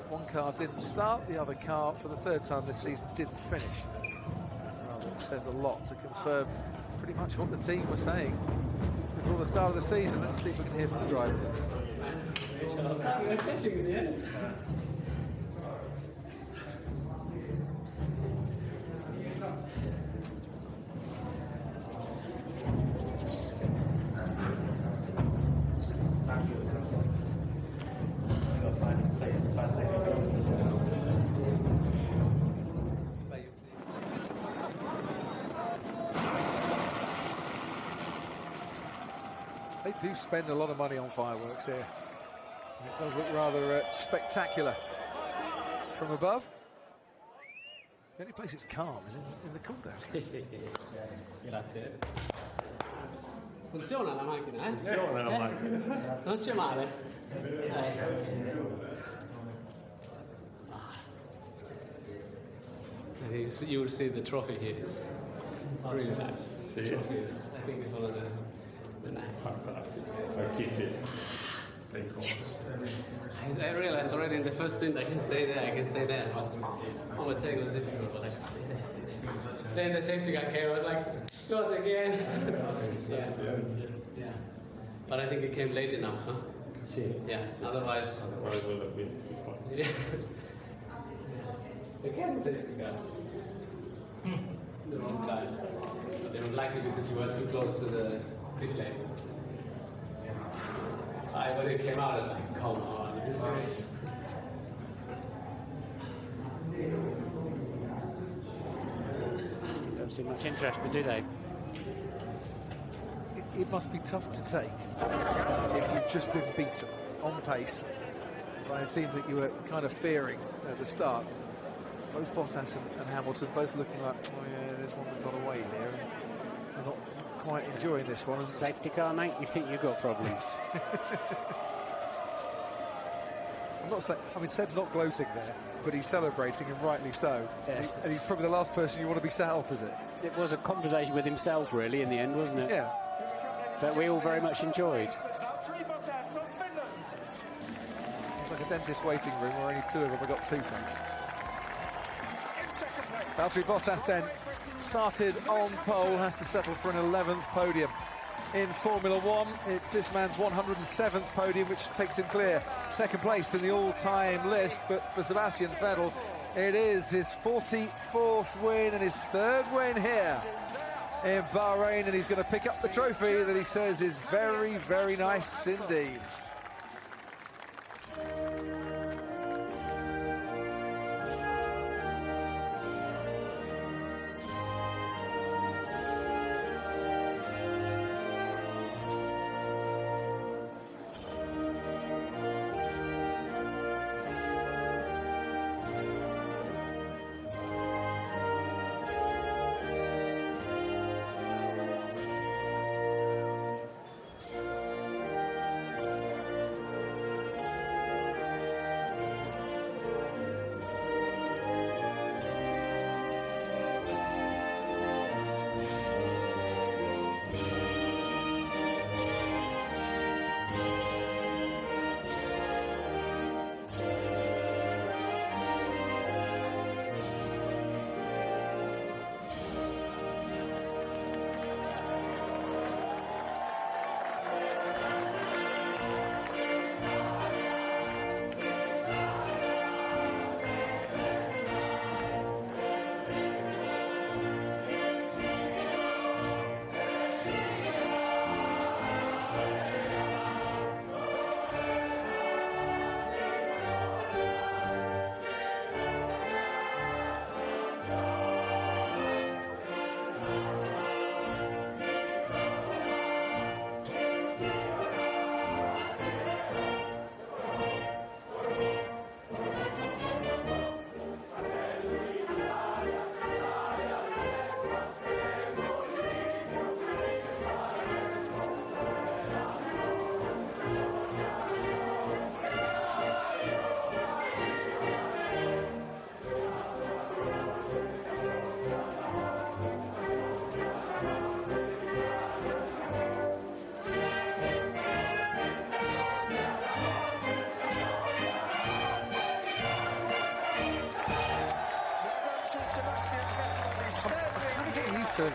One car didn't start, the other car for the 3rd time this season didn't finish. Well, it says a lot to confirm pretty much what the team was saying before the start of the season. Let's see if we can hear from the drivers. They do spend a lot of money on fireworks here. It does look rather spectacular from above. The only place it's calm is in the cool down. Grazie. Funziona la macchina, eh? Funziona la macchina. Non c'è male. You will see the trophy here. It's really nice. See? Trophy is, I think it's one of the nice parts. I'll keep it. Yes! I realized already in the first stint I can stay there, but overtake was difficult, but I can stay there. then the safety car came. I was like, not again. Yeah. But I think it came late enough, huh? Yeah. Otherwise would have been. Yeah. Again, safety car. The wrong time. But they don't like it because you were too close to the pit lane. When it came out, I was like, come on, this race. Don't see much interest, do they? It must be tough to take if you've just been beaten on pace by a team that you were kind of fearing at the start. Both Bottas and Hamilton both looking like, oh yeah, there's one that got away here. And they're not quite enjoying this one. And safety car, mate, you think you've got problems? I'm not saying, I mean, Seb's not gloating there, but he's celebrating, and rightly so. Yes. And he's probably the last person you want to be sat opposite. It was a conversation with himself, really, in the end, wasn't it? Yeah. That we all very much enjoyed. It's like a dentist waiting room where only two of them have got toothache. Valtteri Bottas then started on pole, has to settle for an 11th podium in Formula One. It's this man's 107th podium, which takes him clear second place in the all-time list. But for Sebastian Vettel, it is his 44th win and his third win here in Bahrain, and he's going to pick up the trophy that he says is very, very nice indeed.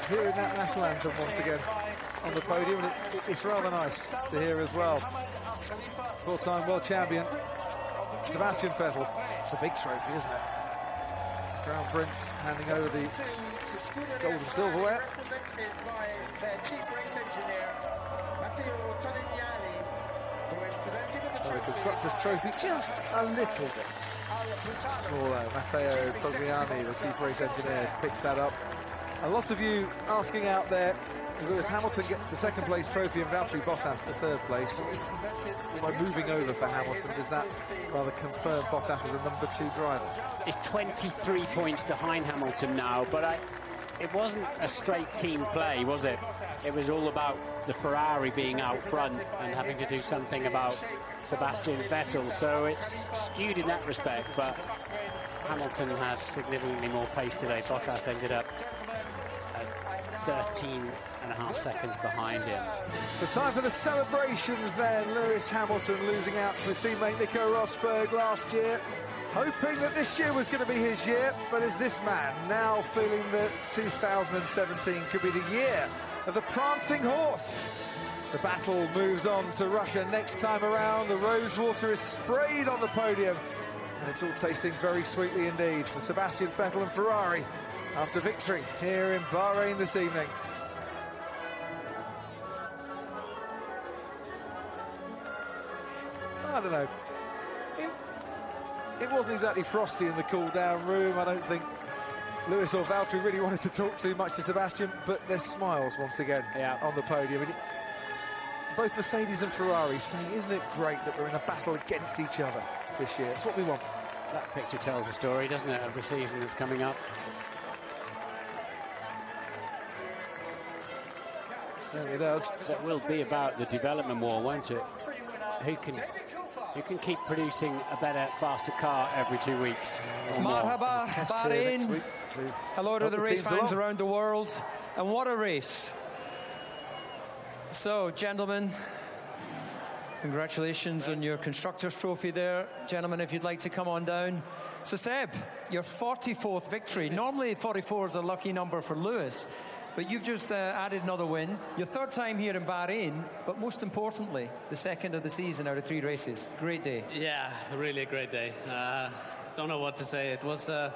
Hearing that national anthem once again on the podium, and it's rather nice to hear as well. Four-time world champion Sebastian Vettel. It's a big trophy, isn't it? Crown Prince handing over the gold and silverware. So the Constructors' Trophy just a little bit smaller. Matteo Togliani, the chief race engineer, picks that up. A lot of you asking out there, Lewis Hamilton gets the second place trophy and Valtteri Bottas the third place. By moving over for Hamilton, does that rather confirm Bottas as a number 2 driver? It's 23 points behind Hamilton now, but it wasn't a straight team play, was it? It was all about the Ferrari being out front and having to do something about Sebastian Vettel, so it's skewed in that respect, but Hamilton has significantly more pace today. Bottas ended up 13.5 seconds behind him. The time for the celebrations then. Lewis Hamilton losing out to his teammate Nico Rosberg last year. hoping that this year was going to be his year, but is this man now feeling that 2017 could be the year of the prancing horse? The battle moves on to Russia next time around. The rose water is sprayed on the podium, and it's all tasting very sweetly indeed for Sebastian Vettel and Ferrari after victory here in Bahrain this evening. I don't know. It wasn't exactly frosty in the cool-down room. I don't think Lewis or Valtteri really wanted to talk too much to Sebastian, but there's smiles once again on the podium. Both Mercedes and Ferrari saying, isn't it great that we're in a battle against each other this year? It's what we want. That picture tells a story, doesn't it, of the season that's coming up. Certainly does. That will be about the development war, won't it? Who can keep producing a better, faster car every 2 weeks? Marhaba, Bahrain. Hello to the race fans around the world. And what a race. So, gentlemen, congratulations on your Constructors' Trophy there. Gentlemen, if you'd like to come on down. So, Seb, your 44th victory. Normally, 44 is a lucky number for Lewis, but you've just added another win. Your third time here in Bahrain, but most importantly, the second of the season out of 3 races. Great day. Yeah, really a great day. Don't know what to say. It was the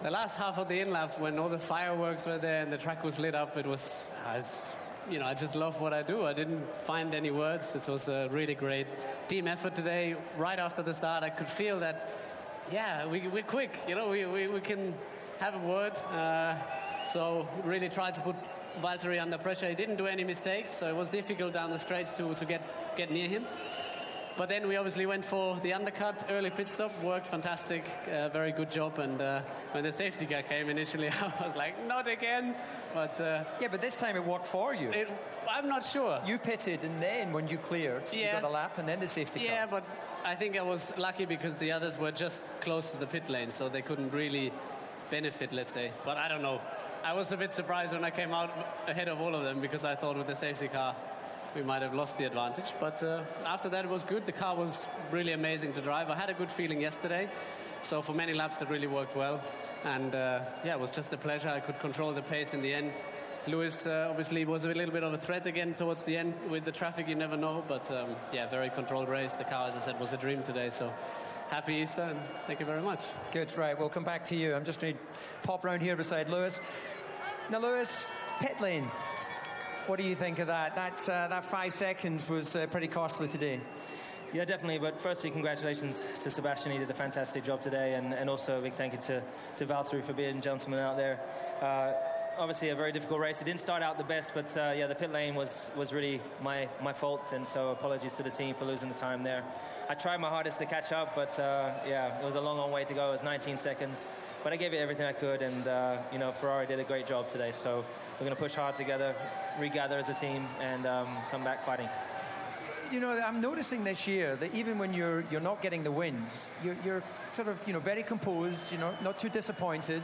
last half of the in-lap when all the fireworks were there and the track was lit up. It was... I just love what I do. I didn't find any words. It was a really great team effort today. Right after the start, I could feel that, we're quick. We can have a word. So really tried to put Valtteri under pressure. He didn't do any mistakes, so it was difficult down the straights to get near him. But then we obviously went for the undercut, early pit stop, worked fantastic, very good job. And when the safety car came initially, I was like, not again. But but this time it worked for you. I'm not sure. You pitted, and then when you cleared, you got a lap, and then the safety car. Yeah, but I think I was lucky because the others were just close to the pit lane, so they couldn't really benefit, let's say. But I don't know. I was a bit surprised when I came out ahead of all of them because I thought with the safety car we might have lost the advantage. But after that it was good. The car was really amazing to drive. I had a good feeling yesterday. So for many laps it really worked well. And it was just a pleasure. I could control the pace in the end. Lewis obviously was a little bit of a threat again towards the end with the traffic. You never know. But very controlled race. The car, as I said, was a dream today. So happy Easter and thank you very much. Good, right, we'll come back to you. I'm just going to pop round here beside Lewis. Now, Lewis, pit lane. What do you think of that? That 5 seconds was pretty costly today. Yeah, definitely. But firstly, congratulations to Sebastian. He did a fantastic job today. And also a big thank you to Valtteri for being a gentleman out there. Obviously, a very difficult race. It didn't start out the best, but the pit lane was really my fault. And so apologies to the team for losing the time there. I tried my hardest to catch up, but it was a long way to go. It was 19 seconds. But I gave it everything I could, and Ferrari did a great job today. So we're going to push hard together, regather as a team, and come back fighting. I'm noticing this year that even when you're not getting the wins, you're sort of very composed, not too disappointed.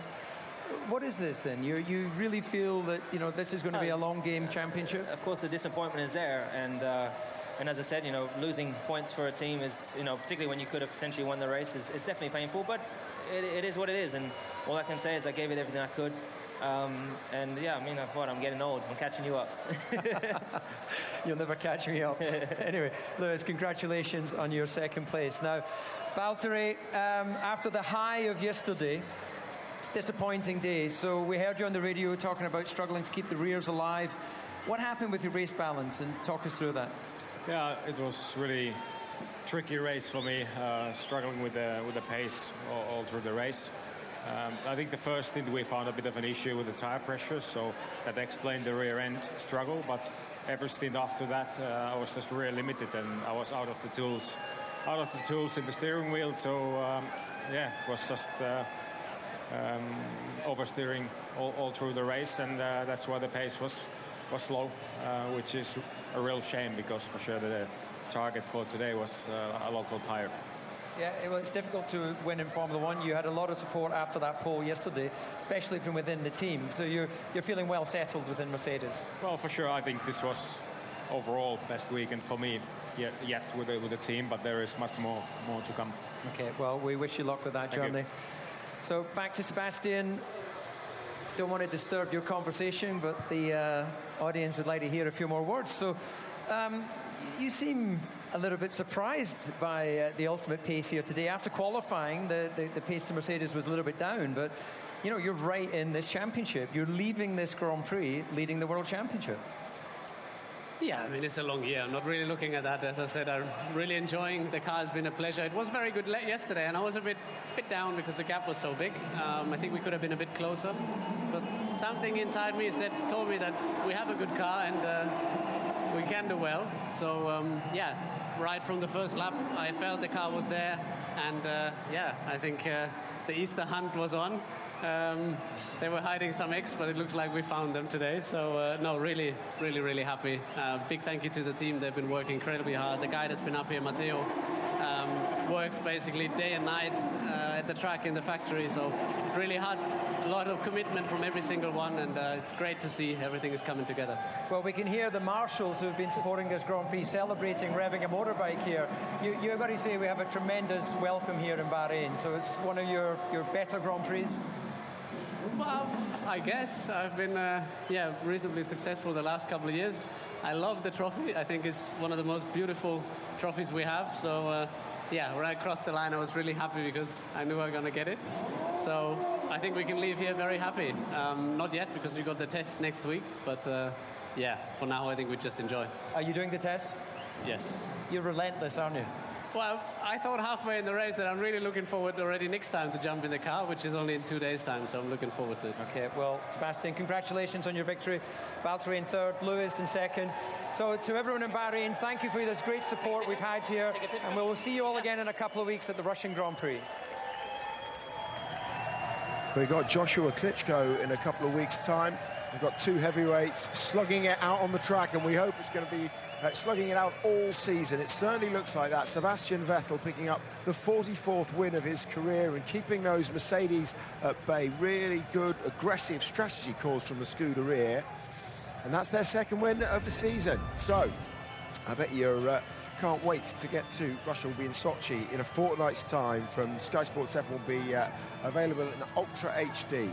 What is this then? You really feel that this is going to be a long game championship? Of course, the disappointment is there, and as I said, losing points for a team is, particularly when you could have potentially won the race, is definitely painful. But it is what it is, and all I can say is I gave it everything I could. I'm getting old. I'm catching you up. You'll never catch me up. Anyway, Lewis, congratulations on your second place. Now, Valtteri, after the high of yesterday, it's a disappointing day. So we heard you on the radio talking about struggling to keep the rears alive. What happened with your race balance? And talk us through that. Yeah, it was really tricky race for me, struggling with the pace all through the race. I think the first thing we found a bit of an issue with the tire pressure, so that explained the rear end struggle. But every stint after that, I was just really limited, and I was out of the tools in the steering wheel. So it was just oversteering all through the race, and that's why the pace was slow, which is a real shame because for sure the target for today was a local tire. Yeah, it's difficult to win in Formula One. You had a lot of support after that pole yesterday, especially from within the team. So you're feeling well settled within Mercedes. Well, for sure. I think this was overall best weekend for me. yet with the team, but there is much more to come. Okay, well, we wish you luck with that, Germany. So back to Sebastian. Don't want to disturb your conversation, but the audience would like to hear a few more words. So you seem a little bit surprised by the ultimate pace here today. After qualifying, the pace to Mercedes was a little bit down, but you know, you're right in this championship. You're leaving this Grand Prix leading the World Championship. Yeah, I mean, it's a long year. I'm not really looking at that. As I said, I'm really enjoying the car. It's been a pleasure. It was very good yesterday, and I was a bit down because the gap was so big. I think we could have been a bit closer. But something inside me told me that we have a good car and we can do well. So, yeah, right from the first lap, I felt the car was there. And, yeah, I think the Easter hunt was on. They were hiding some eggs, but it looks like we found them today. So, no, really, really, really happy. Big thank you to the team. They've been working incredibly hard. The guy that's been up here, Matteo, works basically day and night at the track in the factory. So, really hard. A lot of commitment from every single one, and it's great to see everything is coming together. Well, we can hear the marshals who have been supporting this Grand Prix celebrating revving a motorbike here. You've got to say we have a tremendous welcome here in Bahrain. So, it's one of your better Grand Prix. Well, I guess I've been reasonably successful the last couple of years. I love the trophy. I think it's one of the most beautiful trophies we have. So, yeah, when I crossed the line, I was really happy because I knew I was going to get it. So I think we can leave here very happy. Not yet, because we got the test next week. But, yeah, for now, I think we just enjoy. Are you doing the test? Yes. You're relentless, aren't you? Well, I thought halfway in the race that I'm really looking forward already next time to jump in the car, which is only in 2 days' time, so I'm looking forward to it. Okay, well, Sebastian, congratulations on your victory. Valtteri in third, Lewis in second. So to everyone in Bahrain, thank you for this great support we've had here, and we will see you all again in a couple of weeks at the Russian Grand Prix. We've got Joshua Klitschko in a couple of weeks' time. We've got two heavyweights slugging it out on the track, and we hope it's going to be slugging it out all season. It certainly looks like that. Sebastian Vettel picking up the 44th win of his career and keeping those Mercedes at bay. Really good, aggressive strategy calls from the Scuderia. And that's their second win of the season. So, I bet you can't wait to get to Russia. Will be in Sochi in a fortnight's time. From Sky Sports 7 will be available in Ultra HD.